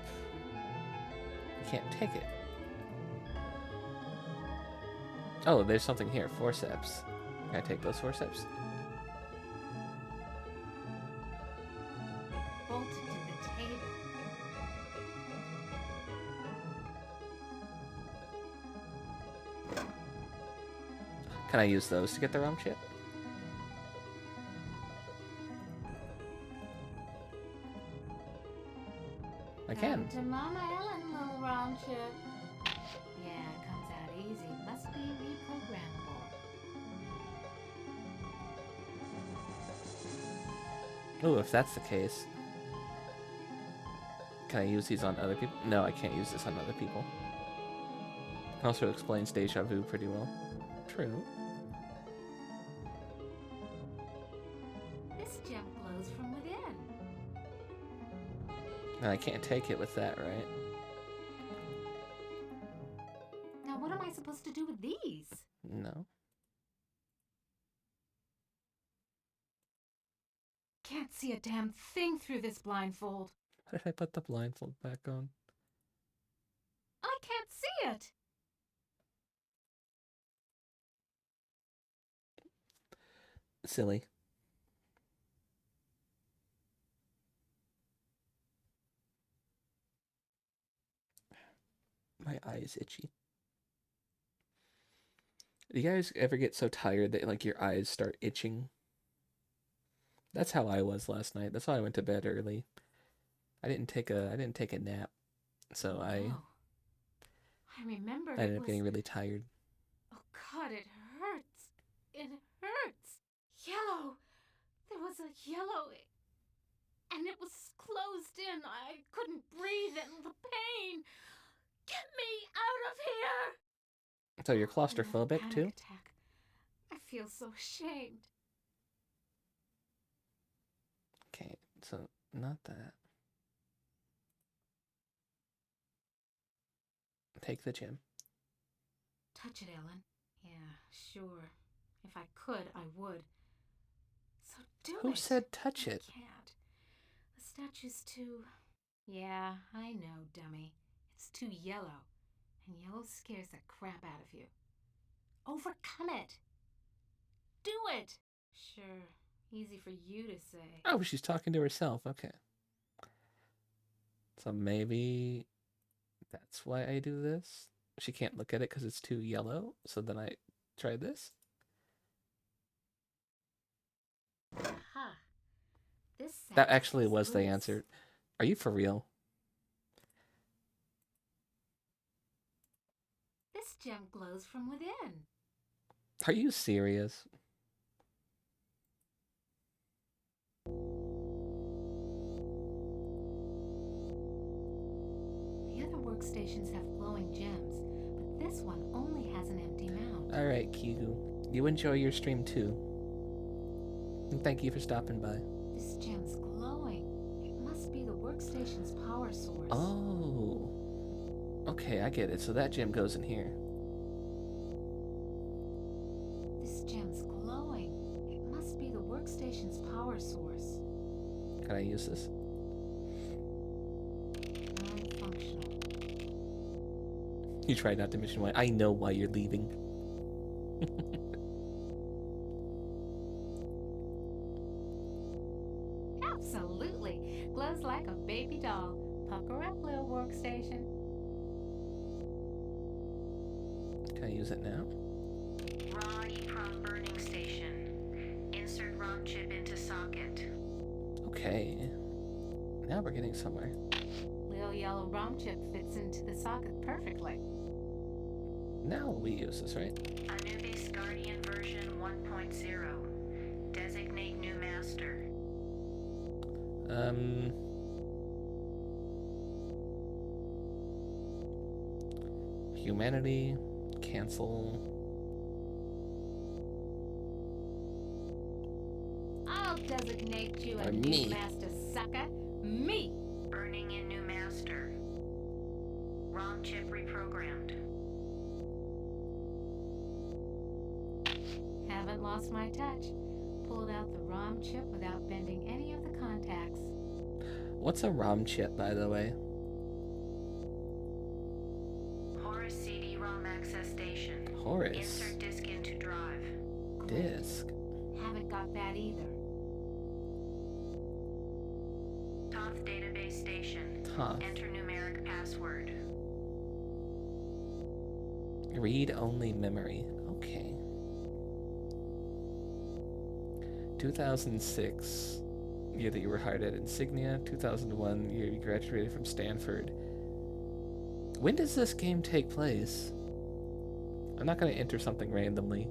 You can't take it. Oh, there's something here. Forceps. Can I take those forceps? Bolted to the table. Can I use those to get the ROM chip? I can. Come to Mama Ellen, little ROM chip. Yeah, it comes out easy. Must be reprogrammable. Oh, if that's the case. Can I use these on other people? No, I can't use this on other people. Also explains deja vu pretty well. True. This gem glows from within. And I can't take it with that, right? Now, what am I supposed to do with these? No. Can't see a damn thing through this blindfold. Why did I put the blindfold back on? I can't see it. Silly. My eye is itchy. Do you guys ever get so tired that like your eyes start itching? That's how I was last night. That's why I went to bed early. I didn't take a nap, so I Oh, I remember ended it up was... getting really tired. Oh, God, it hurts. It hurts. Yellow. There was a yellow... And it was closed in. I couldn't breathe and the pain. Get me out of here! So you're I'm having a claustrophobic panic too? attack. I feel so ashamed. Okay, so not that. Take the gem. Touch it, Ellen. Yeah, sure. If I could, I would. So do it. Who said touch it? I can't. The statue's too... Yeah, I know, dummy. It's too yellow. And yellow scares the crap out of you. Overcome it. Do it. Sure. Easy for you to say. Oh, she's talking to herself. Okay. So maybe that's why I do this. She can't look at it because it's too yellow. So then I try this. Aha. This That sound actually is was the loose. answer. Are you for real? This gem glows from within. Are you serious? The other workstations have glowing gems, but this one only has an empty mount. Alright, Kihu. You enjoy your stream too. And thank you for stopping by. This gem's glowing. It must must be the workstation's power source. Oh. Okay, I get it. So that gem goes in here. This gem's glowing. It must be the workstation's power source. Can I use this? Non-functional. You tried not to mention why. I know why you're leaving. Absolutely. Glows like a baby doll. Pucker up, little workstation. Can I use it now? Raw EEPROM burning station. Insert ROM chip into socket. Okay. Now we're getting somewhere. Little yellow ROM chip fits into the socket perfectly. Now we use this, right? Anubis Guardian version 1.0. Designate new master. Humanity. Cancel. I'll designate you a Or new me. master, sucker. Me! Burning in new master. ROM chip reprogrammed. Haven't lost my touch. Pulled out the ROM chip without bending any of the contacts. What's a ROM chip, by the way? Horus CD-ROM access station. Horus. Insert disk into drive. Disk. Haven't got that either. Toth database station. Toth. Enter numeric password. Read-only memory. Okay. 2006, year that you were hired at Insignia. 2001, year you graduated from Stanford. When does this game take place? I'm not going to enter something randomly.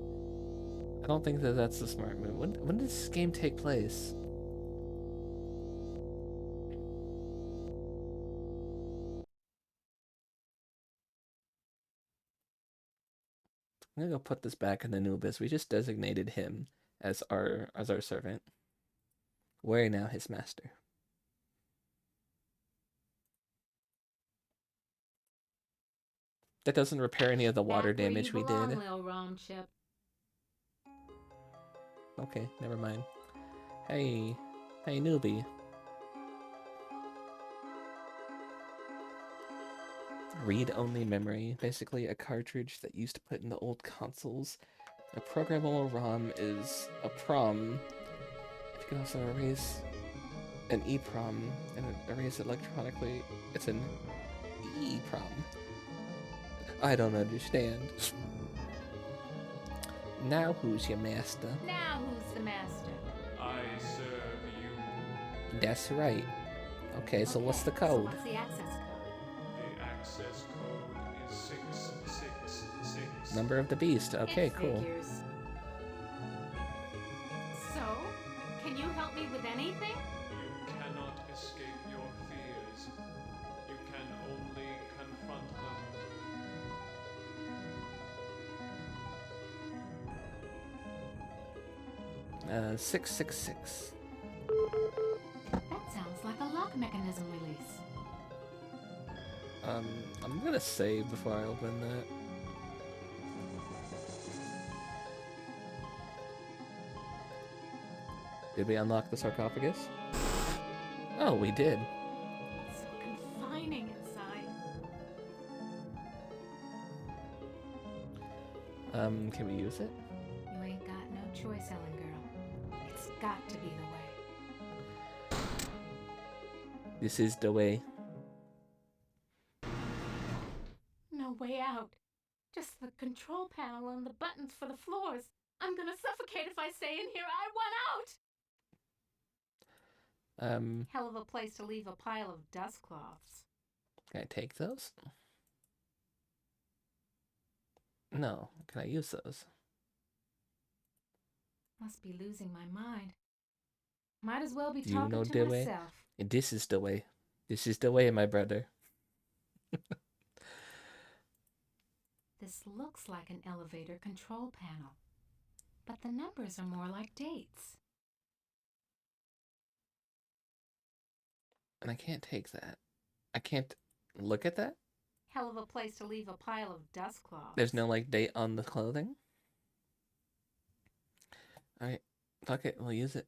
I don't think that that's the smart move. When does this game take place? I'm gonna go put this back in Anubis. We just designated him as our servant. We're now his master. That doesn't repair any of the water Back where damage you we belong, did. little ROM chip. Okay, never mind. Hey newbie. Read-only memory, basically a cartridge that used to put in the old consoles. A programmable ROM is a PROM. You can also erase an EEPROM and erase it electronically. It's an EEPROM. I don't understand. Now who's your master? Now who's the master? I serve you. That's right. Okay, so what's the So code? what's the access code? The access code is 666. Number of the beast. Okay, It cool. figures. So, can you help me with anything? You cannot escape your fears. You can only confront them. 666. That sounds like a lock mechanism release. I'm gonna save before I open that. Did we unlock the sarcophagus? Oh, we did. It's so confining inside. Can we use it? You ain't got no choice, Ellen girl. It's got to be the way. This is the way. No way out. Just the control panel and the buttons for the floors. I'm gonna suffocate if I stay in here. I want out! Hell of a place to leave a pile of dust cloths. Can I take those? No. Can I use those? Must be losing my mind. Might as well be Do you talking know to the way? myself. This is the way. This is the way, my brother. This looks like an elevator control panel, but the numbers are more like dates. And I can't take that. I can't look at that? Hell of a place to leave a pile of dust cloths. There's no, like, date on the clothing? Alright. Fuck it, we'll use it.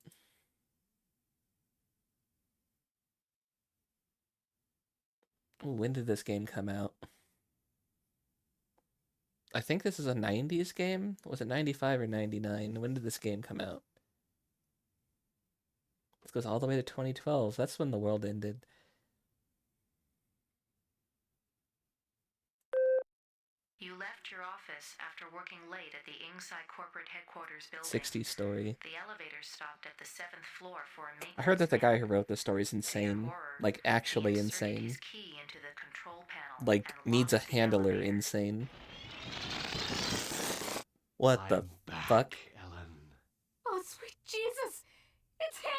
Ooh, when did this game come out? I think this is a 90s game? Was it 95 or 99? When did this game come out? This goes all the way to 2012. That's when the world ended. You left your office after working late at the Ingside corporate headquarters building. 60s story. The elevator stopped at the 7th floor for a maintenance. I heard that the man. guy who wrote the story is insane. Like, He actually inserted insane. his key into the control panel Like, and needs a locked the handler elevator. insane. What the I'm back, fuck? Ellen. Oh, sweet Jesus! It's him!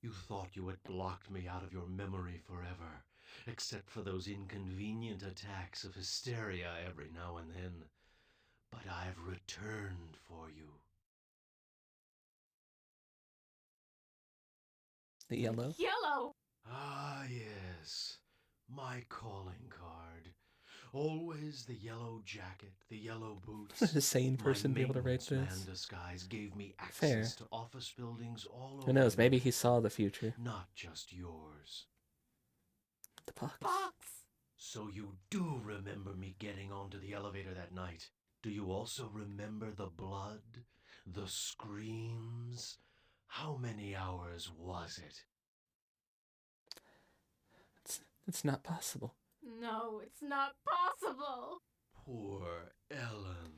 You thought you had blocked me out of your memory forever, except for those inconvenient attacks of hysteria every now and then. But I've returned for you. The yellow? Yellow! Ah, yes. My calling card. Always the yellow jacket, the yellow boots. A sane person be able to write My maintenance this? man disguise gave me Fair. access to office buildings all over. Who knows, the maybe world. he saw the future. Not just yours. The box. Box! So you do remember me getting onto the elevator that night? Do you also remember the blood? The screams? How many hours was it? It's not possible. No, it's not possible! Poor Ellen.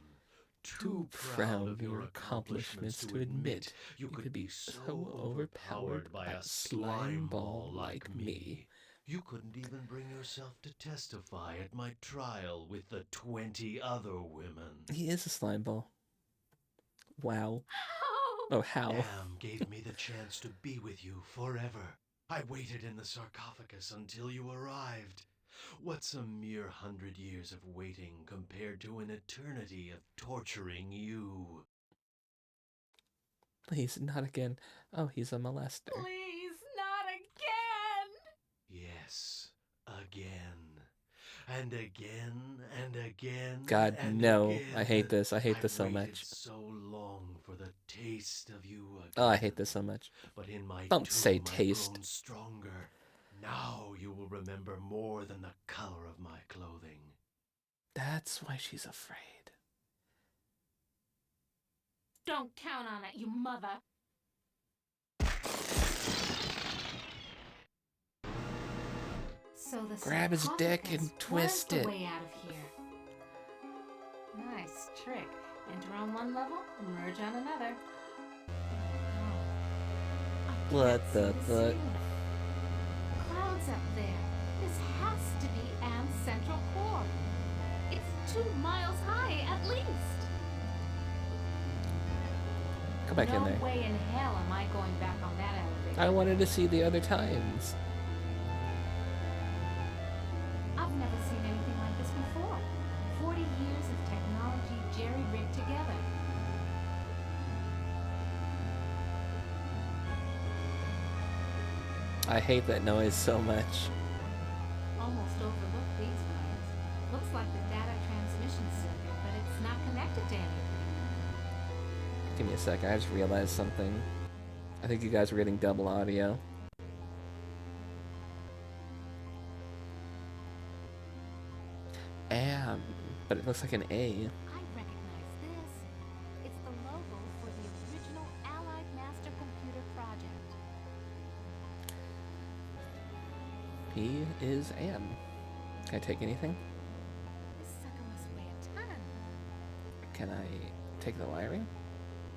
Too proud of your accomplishments to admit you could be so overpowered by a slime ball like me. You couldn't even bring yourself to testify at my trial with the 20 other women. He is a slime ball. Wow. How? Oh, how? Am gave me the chance to be with you forever. I waited in the sarcophagus until you arrived. What's a mere 100 years of waiting compared to an eternity of torturing you? Please, not again. Oh, he's a molester. Please, not again! Yes, again. And again and again. God, and no. again. I hate this. I hate I've this so waited much. so long for the taste of you again. Oh, I hate this so much. But in my Don't tomb, say I've taste. grown stronger. Now you will remember more than the color of my clothing. That's why she's afraid. Don't count on it, you mother! So the Grab his dick sarcophagus and twist was it. the way out of here. Nice trick. Enter on one level, emerge on another. Oh, I What can't the see fuck? ceiling. Clouds up there. This has to be Anne's central core. It's 2 miles high at least. Go back in there. No way in hell am I going back on that elevator. I wanted to see the other times. I've never seen anything like this before. 40 years of technology jerry-rigged together. I hate that noise so much. Almost overlooked these wires. Looks like the data transmission circuit, but it's not connected to anything. Give me a sec, I just realized something. I think you guys were getting double audio. But it looks like an A. I recognize this. It's the logo for the original Allied Master Computer project. He is Am. Can I take anything? This sucker must weigh a ton. Can I take the wiring?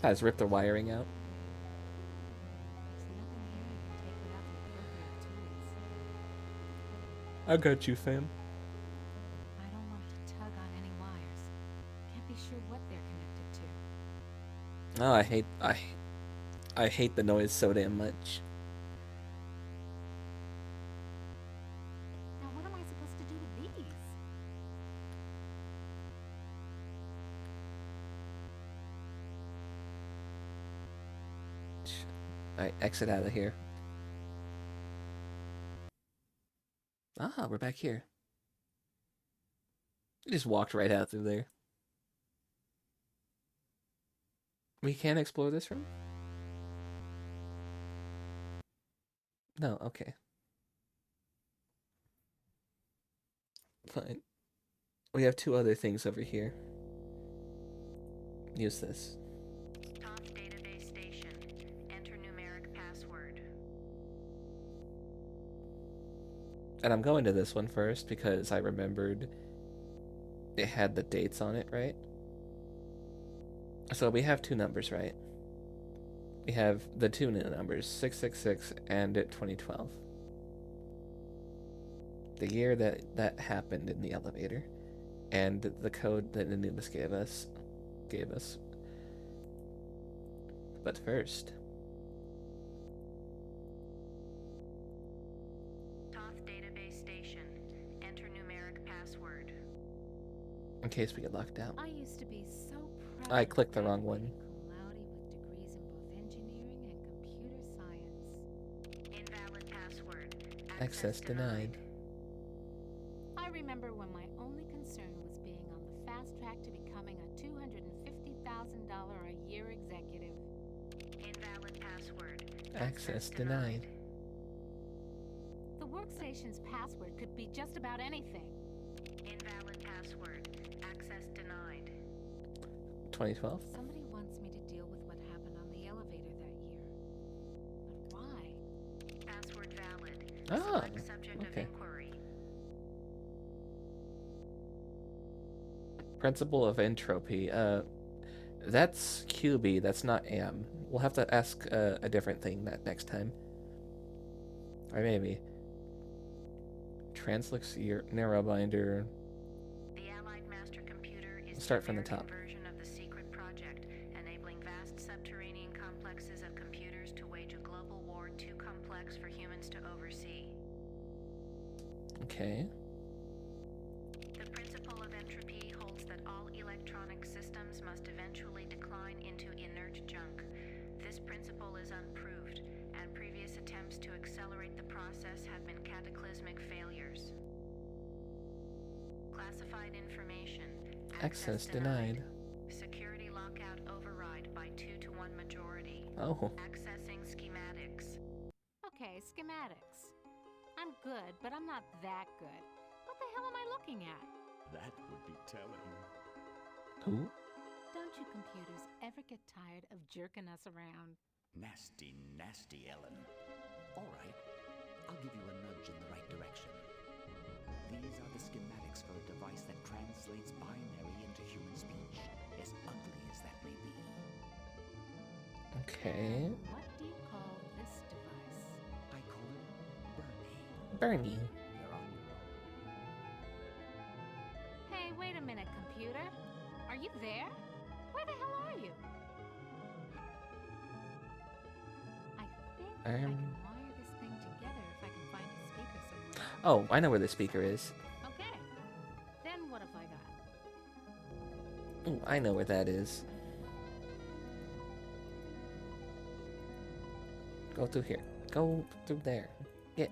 I just ripped the wiring out. There's nothing here I can take without the appropriate tools. I got you, fam. I don't want to tug on any wires. Can't be sure what they're connected to. Oh, I hate the noise so damn much. Now what am I supposed to do with these? Alright, exit out of here. Ah, we're back here. We just walked right out through there. We can't explore this room? No, okay. Fine. We have 2 other things over here. Use this. Top database station. Enter numeric password. And I'm going to this one first because I remembered it had the dates on it, right? So we have 2 numbers, right? We have the 2 new numbers, 666 and 2012. The year that happened in the elevator, and the code that Anubis gave us. But first, Top database station. Enter numeric password. in case we get locked out. I used to be so proud. I of clicked the wrong one. cum laude with degrees in both engineering and computer science. Invalid password. Access denied. I remember when my only concern was being on the fast track to becoming a $250,000 a year executive. Invalid password. Access denied. The workstation's password could be just about anything. Invalid password. Access denied. 2012? Somebody wants me to deal with what happened on the elevator that year. But why? Password valid. Ah, Select subject okay. of inquiry. Principle of entropy. That's QB, that's not AM. We'll have to ask a different thing that next time. Or maybe. Translux narrowbinder. The Allied Master Computer is Start the from the American top. version of the secret project, enabling vast subterranean complexes of computers to wage a global war too complex for humans to oversee. Okay. The principle of entropy holds that all electronic systems must eventually decline into inert junk. This principle is unproved, and previous attempts to accelerate the process have been cataclysmic failures. Classified information. Access denied. Security lockout override by 2-to-1 majority. Oh. Accessing schematics. Okay, schematics. I'm good, but I'm not that good. What the hell am I looking at? That would be telling. Who? Don't you computers ever get tired of jerking us around? Nasty, nasty Ellen. All right, I'll give you a nudge in the right direction. These are the schematics for a device that translates binary into human speech, as ugly as that may be. Okay. What do you call this device? I call it Bernie. Bernie. You're on your own. Hey, wait a minute, computer. Are you there? Where the hell are you? I think I can wire this thing together if I can find a speaker somewhere. Oh, I know where the speaker is. Okay. Then what have I got? Ooh, I know where that is. Go through here. Go through there. Get.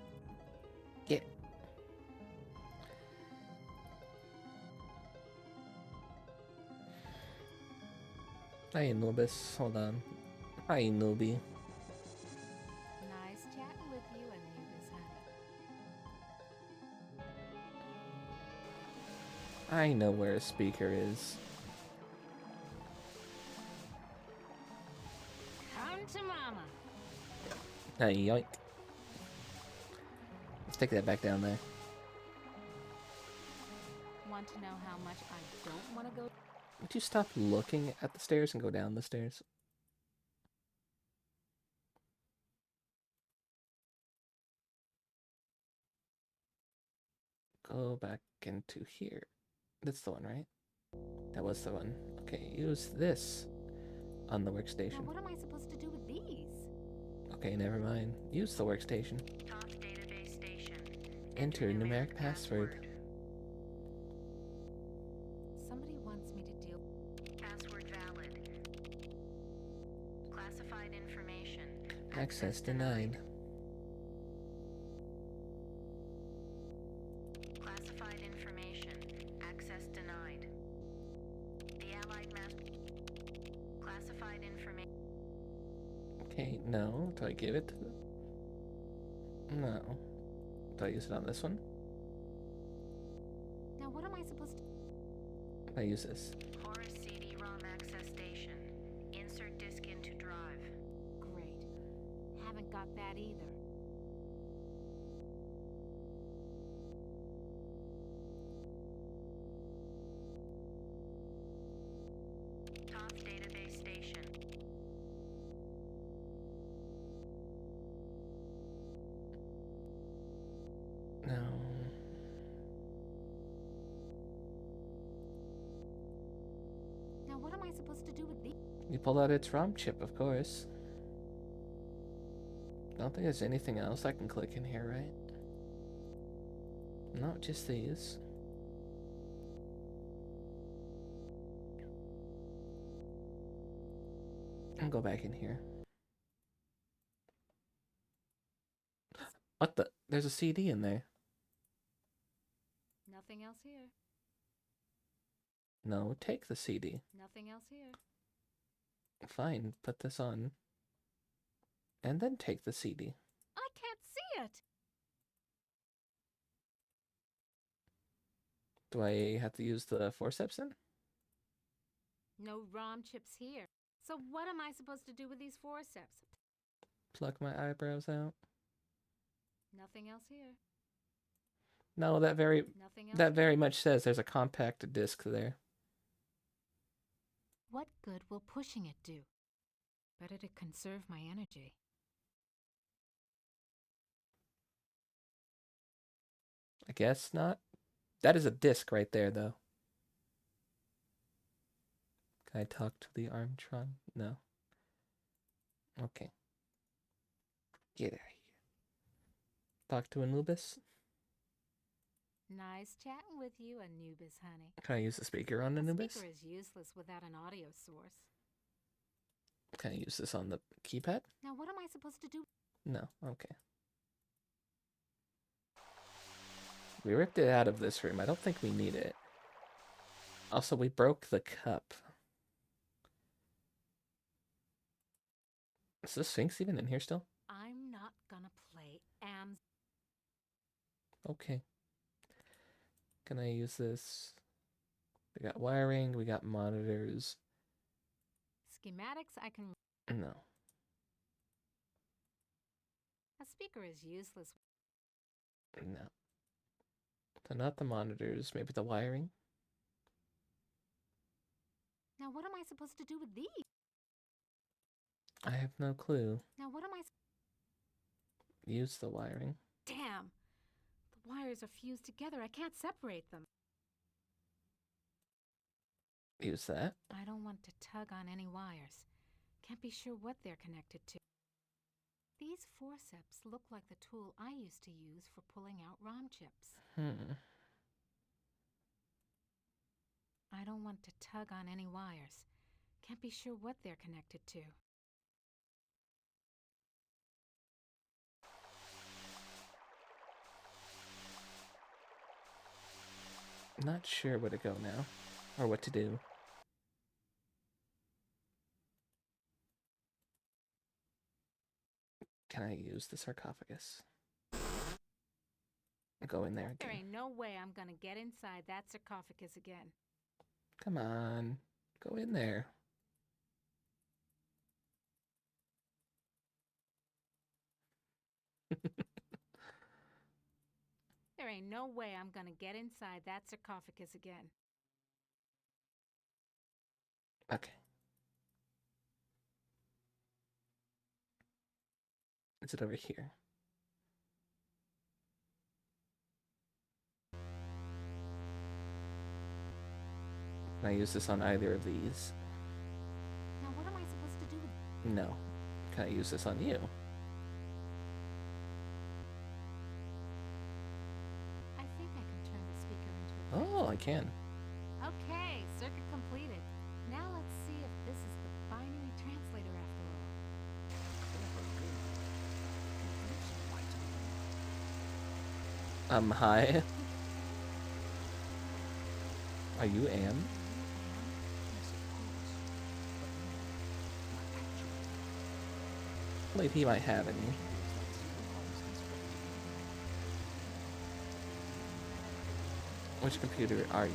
Hi, Anubis. Hold on. Hi, newbie. Nice chatting with you, Anubis, honey. I know where a speaker is. Come to mama. Hey, yoink. Let's take that back down there. Want to know how much I don't want to go? Would you stop looking at the stairs and go down the stairs? Go back into here. That's the one, right? That was the one. Okay, use this on the Now, workstation. what am I supposed to do with these? Okay, never mind. Use the workstation. Top database station. Enter numeric password. Somebody wants me to deal. Password valid. Classified information. Access denied. I give it to them? No. Do I use it on this one? Now what am I supposed to... I use this. Horace CD-ROM access station. Insert disk into drive. Great. Haven't got that either. Top database station. No. Now what am I supposed to do with these? You pull out its ROM chip, of course. I don't think there's anything else I can click in here, right? No, just these. I'll go back in here. What the? There's a CD in there. Nothing else here. No, take the CD. Nothing else here. Fine, put this on. And then take the CD. I can't see it. Do I have to use the forceps then? No ROM chips here. So what am I supposed to do with these forceps? Pluck my eyebrows out. Nothing else here. No, Nothing else that here. very much says there's a compact disc there. What good will pushing it do? Better to conserve my energy. I guess not. That is a disc right there, though. Can I talk to the Armtron? No. Okay. Get out of here. Talk to Anubis? Nice chatting with you, Anubis, honey. Can I use the speaker on The Anubis? speaker is useless without an audio source. Can I use this on the keypad? Now what am I supposed to do? No. Okay. We ripped it out of this room. I don't think we need it. Also, we broke the cup. Is the Sphinx even in here still? I'm not gonna play AMS. Okay. Can I use this? We got wiring, we got monitors. Schematics I can... No. A speaker is useless. No. So not the monitors, maybe the wiring? Now what am I supposed to do with these? I have no clue. Now what am I... Use the wiring. Damn! The wires are fused together. I can't separate them. Use that. I don't want to tug on any wires. Can't be sure what they're connected to. These forceps look like the tool I used to use for pulling out ROM chips. I don't want to tug on any wires. Can't be sure what they're connected to. Not sure where to go now. Or what to do. Can I use the sarcophagus? Go in there There again. ain't no way I'm gonna get inside that sarcophagus again. Come on. Go in there. There ain't no way I'm gonna get inside that sarcophagus again. Okay. Is it over here? Can I use this on either of these? Now what am I supposed to do with... No. Can I use this on you? I think I can turn the speaker into a... Oh, I can. Okay, circuit completed. Now let's see if this is the binary translator after all. Hi. Are you Am? I believe he might have any. Which computer are you?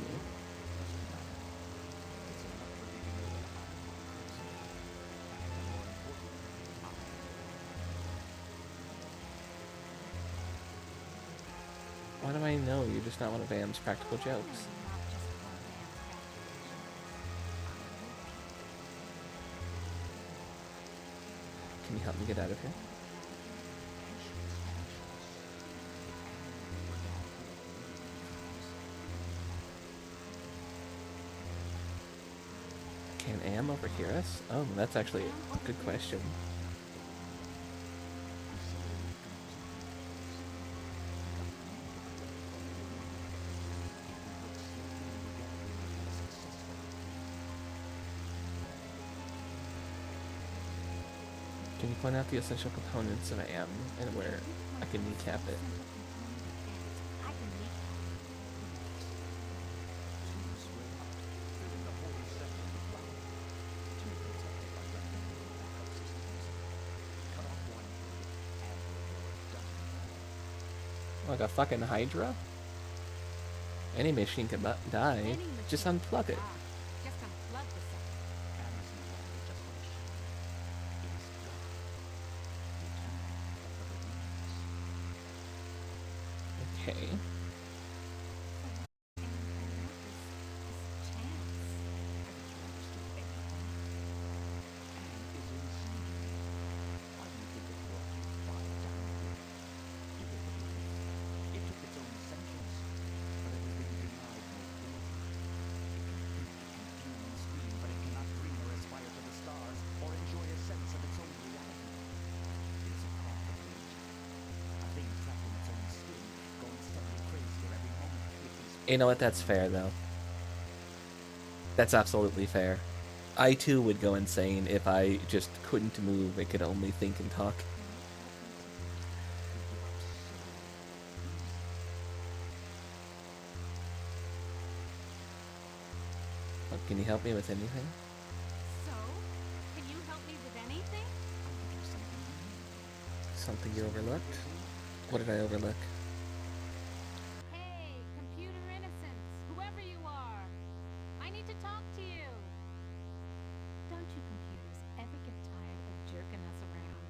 Why do I know you're just not one of Vam's practical jokes? Can you help me get out of here? Can Am overhear us? Oh, that's actually a good question. Can you point out the essential components of Am and where I can kneecap it? Like a fucking Hydra? Any machine could die. Just unplug it. Okay. You know what? That's fair, though. That's absolutely fair. I, too, would go insane if I just couldn't move. It could only think and talk. Oh, can you help me with anything? So, can you help me with anything? Something you overlooked? What did I overlook? Hey, computer innocence, whoever you are, I need to talk to you. Don't you computers ever get tired of jerking us around?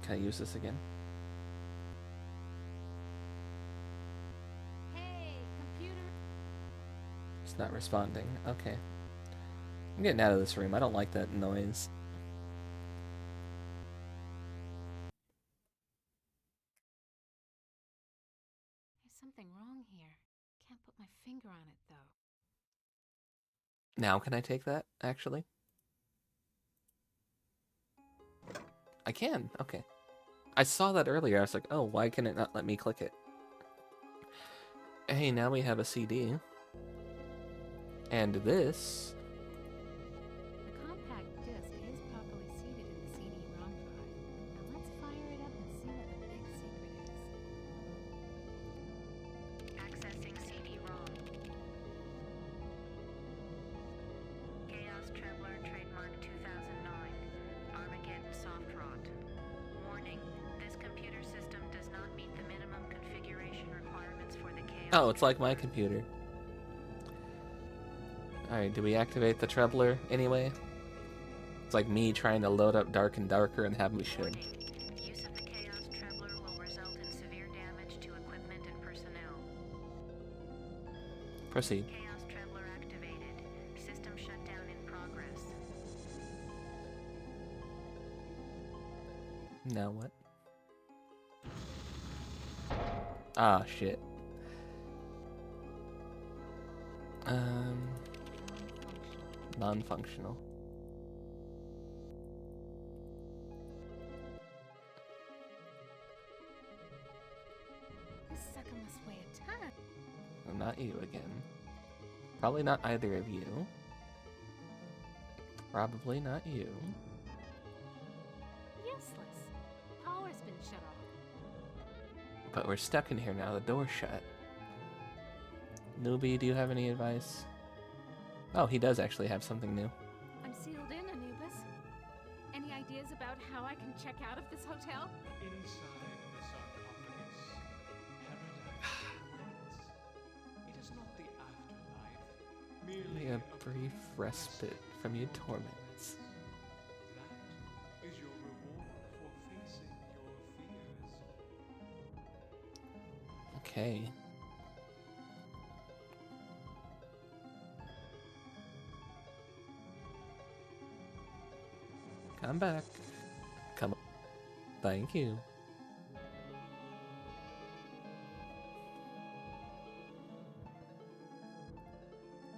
Can I use this again? Hey, computer. It's not responding. Okay. I'm getting out of this room. I don't like that noise. There's something wrong here. Can't put my finger on it, though. Now can I take that, actually? I can. Okay. I saw that earlier. I was like, oh, why can it not let me click it? Hey, now we have a CD. And this... The compact disc is properly seated in the CD-ROM drive. Now let's fire it up and see what the big secret is. Accessing CD-ROM. Chaos Trebler, trademark 2009. Armageddon soft rot. Warning, this computer system does not meet the minimum configuration requirements for the Chaos. Oh, it's like my computer. Alright, do we activate the Trebler anyway? It's like me trying to load up Dark and Darker and have we should. Use of the Chaos Trebler will result in severe damage to equipment and personnel. Proceed. Chaos Trebler activated. System shutdown in progress. Now what? Ah, shit. Non-functional. This sucker must weigh a ton. Well, not you again. Probably not either of you. Probably not you. Useless. Power's been shut off. But we're stuck in here now. The door's shut. Newbie, do you have any advice? Oh, he does actually have something new. I'm sealed in, Anubis. news about how I can check out of this hotel? Inside the sarcophagus, paradise awaits. It is not the afterlife, merely May a brief respite from your torments. That is your reward for facing your fears. Okay. Come back. Come on. Thank you.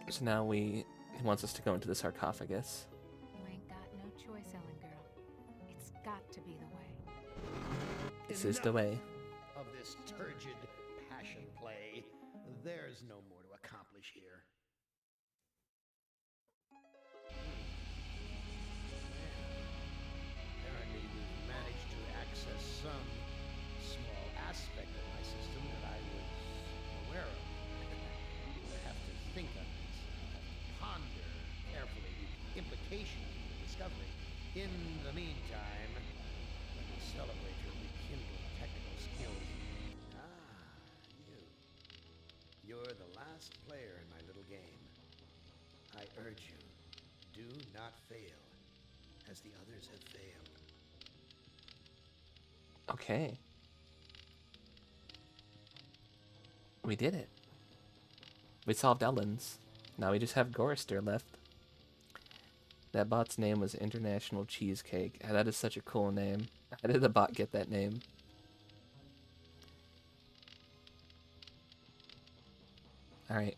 So now he wants us to go into the sarcophagus. You ain't got no choice, Ellen girl. It's got to be the way. This is the way. Of this turgid passion play. There's no more to accomplish here. Apparently we've managed to access some small aspect of my system that I was aware of. I have to think on this. I have to ponder carefully the implications of the discovery. In the meantime, let me celebrate your rekindled technical skills. Ah, you. You're the last player in my little game. I urge you, do not fail, as the others have failed. Okay. We did it. We solved Ellen's. Now we just have Gorister left. That bot's name was International Cheesecake. That is such a cool name. How did the bot get that name? Alright.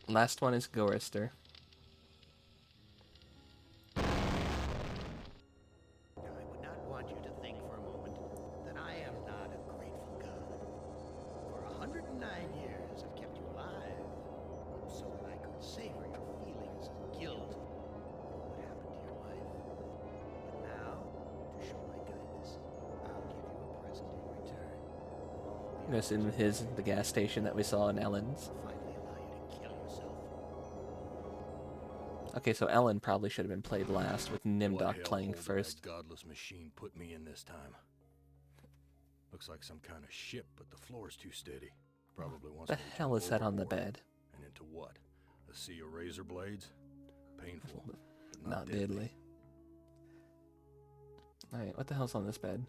Last one is Gorister. I would not want you to think for a moment that I am not a grateful God. For 109 years I've kept you alive, so that I could savor your feelings of guilt over what happened to your wife. But now, to show my kindness, I'll give you a present in return. All This in the gas station that we saw in Ellen's. will finally allow you to kill yourself. Okay, so Ellen probably should have been played last, with Nimdok playing first. That godless machine put me in this time. Looks like some kind of ship, but the floor's too steady. Probably wants The me to hell is that on the overboard. bed? And into what? A sea of razor blades? Painful, but Not deadly. Alright, what the hell's on this bed?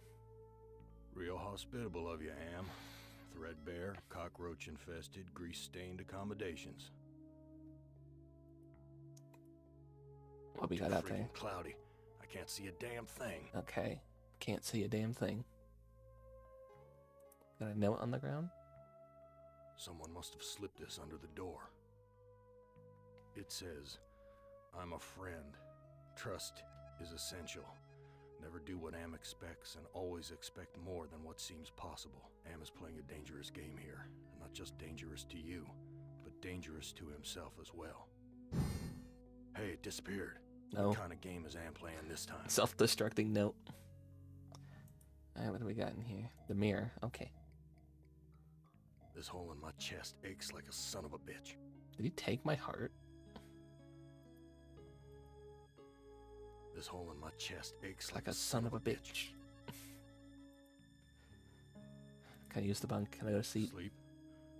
Real hospitable of you, Am. Threadbare, cockroach-infested, grease-stained accommodations. What we Too got out freaking there? cloudy. I can't see a damn thing. Okay. Can't see a damn thing. Got a note on the ground? Someone must have slipped this under the door. It says, I'm a friend. Trust is essential. Never do what Am expects and always expect more than what seems possible. Am is playing a dangerous game here. And not just dangerous to you, but dangerous to himself as well. Hey, it disappeared. No. What kind of game is Am playing this time? Self-destructing note. Alright, what do we got in here? The mirror. Okay. This hole in my chest aches like a son of a bitch. Did he take my heart? This hole in my chest aches Like a son of a bitch. Can I use the bunk? Can I go to sleep? Sleep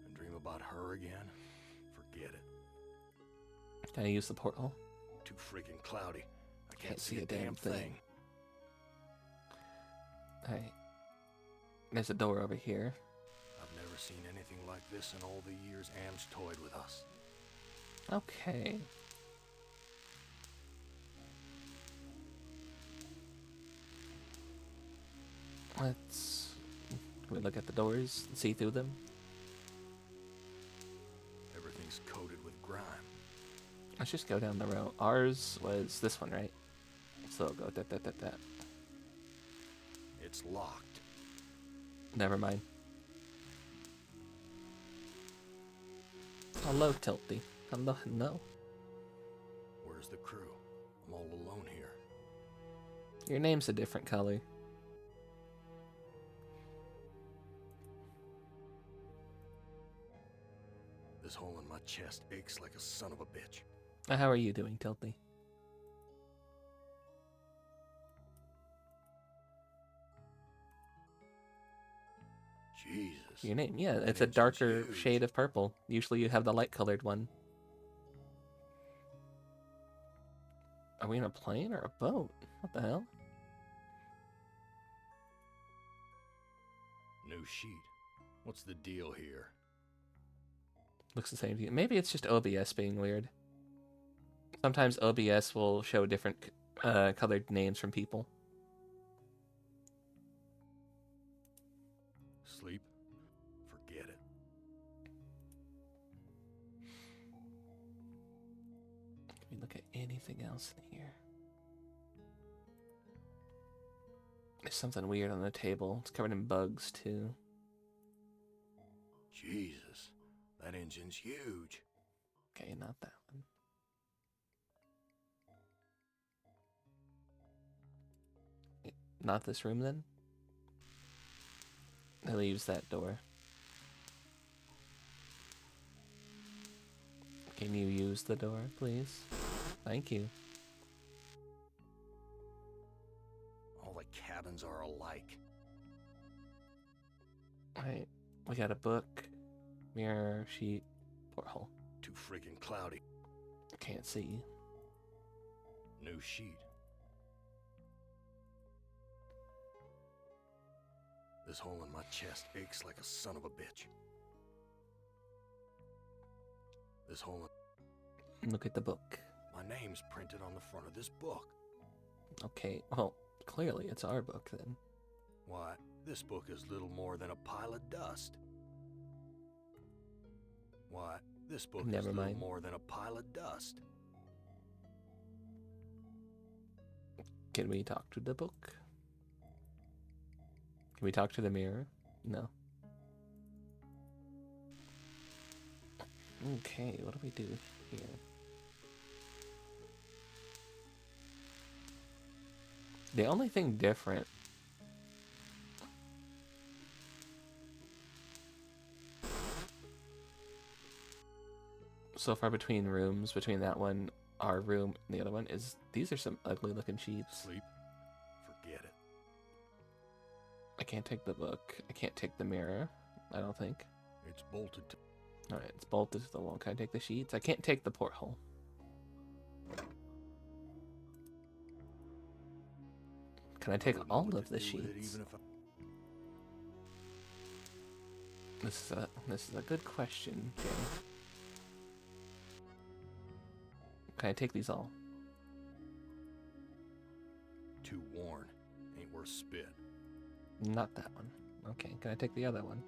and dream about her again? Forget it. Can I use the portal? Too freaking cloudy. I can't Can't see a damn thing. Alright. There's a door over here. I've never seen anything like this in all the years Am's toyed with us. Okay. Let's... Can we look at the doors and see through them? Everything's coated with grime. Let's just go down the row. Ours was this one, right? So we'll go that. It's locked. Never mind. Hello, Tilty. Hello. Where's the crew? I'm all alone here. Your name's a different color. This hole in my chest aches like a son of a bitch. How are you doing, Tilty? Jesus. Your name. Yeah, That it's a engine's darker huge. shade of purple. Usually you have the light colored one. Are we in a plane or a boat? What the hell? New sheet. What's the deal here? Looks the same to you. Maybe it's just OBS being weird. Sometimes OBS will show different colored names from people. Sleep? Forget it. Let me look at anything else in here. There's something weird on the table. It's covered in bugs, too. Jesus. That engine's huge. Okay, not that one. Not this room, then? That leaves that door. Can you use the door, please? Thank you. All the cabins are alike. Alright, we got a book, mirror, sheet, porthole. Too freaking cloudy. Can't see. New sheet. This hole in my chest aches like a son of a bitch. This hole in... Look at the book. My name's printed on the front of this book. Okay, well, clearly it's our book then. Why, this book is little more than a pile of dust. Why, this book Never is mind. little more than a pile of dust. Can we talk to the book? Can we talk to the mirror? No. Okay, what do we do here? The only thing different so far between rooms, between that one, our room, and the other one, is these are some ugly looking sheets. Sleep? Forget it. I can't take the book. I can't take the mirror. I don't think. It's bolted to... Alright, it's bolted to the wall. Can I take the sheets? I can't take the porthole. Can I take wouldn't know all what of to the do with it, sheets? even if I... This is a good question, Jay. Can I take these all? Too worn. Ain't worth spit. Not that one. Okay, can I take the other one?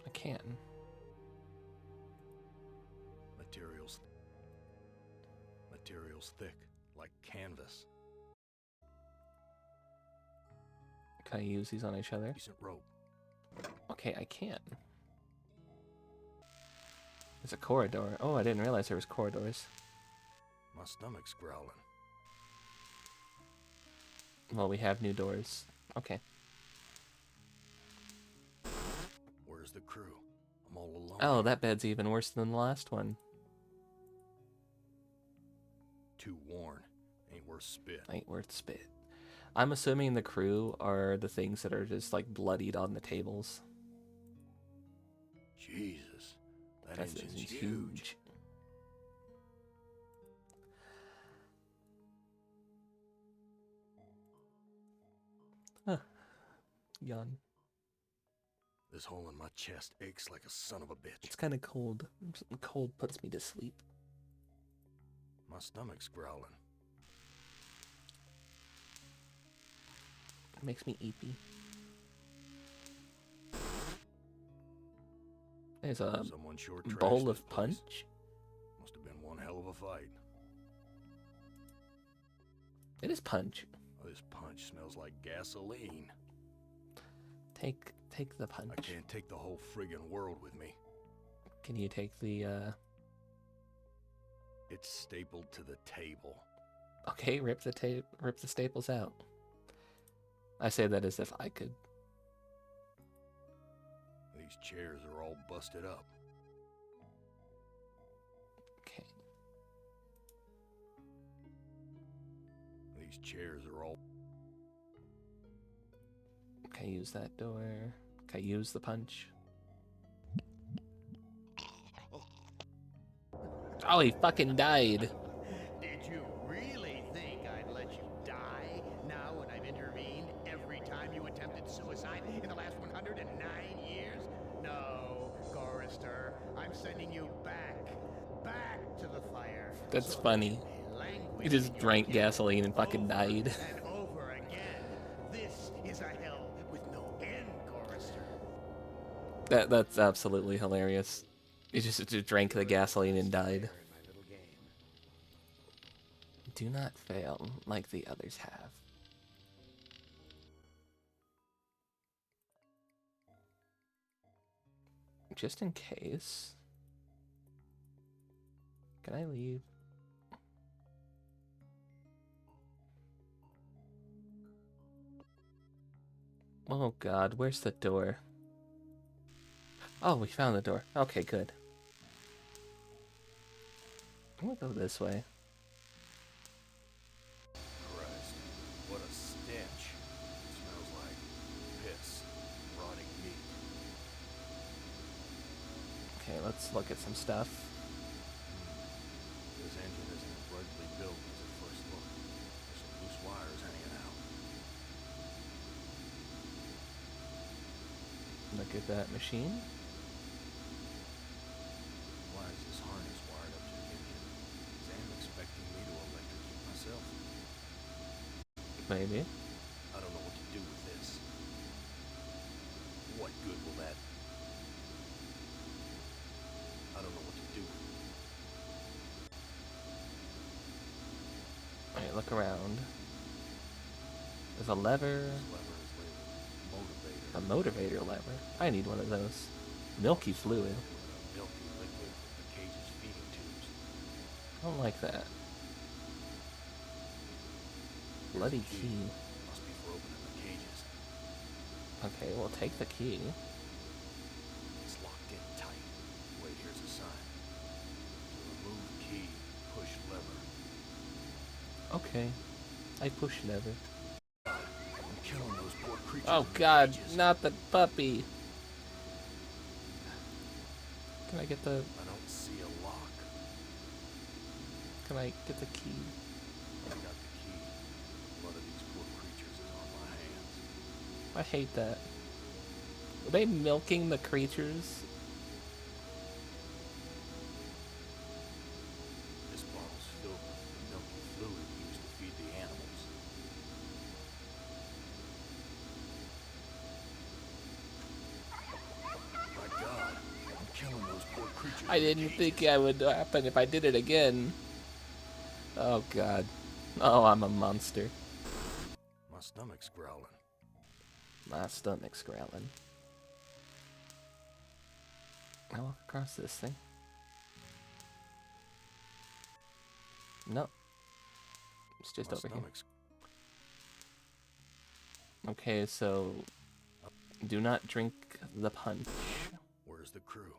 I can. Materials thick, like canvas. Can I use these on each other? Decent rope. Okay, I can. There's a corridor. Oh, I didn't realize there was corridors. My stomach's growling. Well, we have new doors. Okay. Where's the crew? I'm all alone. Oh, that bed's even worse than the last one. Too worn. Ain't worth spit. Ain't worth spit. I'm assuming the crew are the things that are just like bloodied on the tables. Jesus. That That engine's engine's huge. Huh. Yawn. This hole in my chest aches like a son of a bitch. It's kind of cold. Cold puts me to sleep. My stomach's growling. It makes me eepy. There's a Someone sure trashed bowl this of place. punch. Must have been one hell of a fight. It is punch. Oh, this punch smells like gasoline. Take the punch. I can't take the whole friggin' world with me. Can you take the It's stapled to the table. Okay, rip the staples out. I say that as if I could. These chairs are all busted up. Okay. These chairs are all... Can I use that door? Can I use the punch? Oh, he fucking died. Did you really think I'd let you die now when I've intervened every time you attempted suicide in the last 109 years? No, Chorister, I'm sending you back to the fire. That's so funny. That He just drank gasoline and fucking died. and over again. This is a hell with no end, Chorister. That's absolutely hilarious. He just drank the gasoline and died. Do not fail like the others have. Just in case. Can I leave? Oh god, where's the door? Oh, we found the door. Okay, good. I'm gonna go this way. Christ, what a stench. It smells like piss, rotting meat. Okay, let's look at some stuff. This engine isn't as ruggedly built as it first looked. There's some loose wires hanging out. Look at that machine. Why is this harness wired up to the engine? Is Am expecting me to electrocute myself? Maybe. I don't know what to do with this. What good will that... I don't know what to do with it. Alright, look around. There's a lever. This lever is labeled motivator. A motivator lever. I need one of those. Milky fluid. Milky liquid from the cage's feeding tubes. I don't like that. Bloody key. Must be for opening the cages. Okay, we'll take the key. It's locked in tight. Wait, here's a sign. To remove key, push lever. Okay. I push lever. I'm killing those poor creatures. Oh in the god, cages. not the puppy. Can I get the... I don't see a lock. Can I get the key? I got the key. The blood of these poor creatures is on my hands. I hate that. Are they milking the creatures? This bottle's filled with the milky fluid used to feed the animals. My god, I'm killing those poor creatures. I in the didn't cages. think that would happen if I did it again. Oh god. Oh, I'm a monster. My stomach's growling. My stomach's growling. I walk across this thing. Nope. It's just My over stomach's... here. Okay, so do not drink the punch. Where's the crew?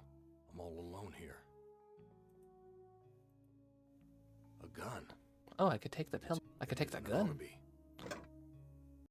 I'm all alone here. A gun. Oh, I could take the pill. I could take the An gun. alibi.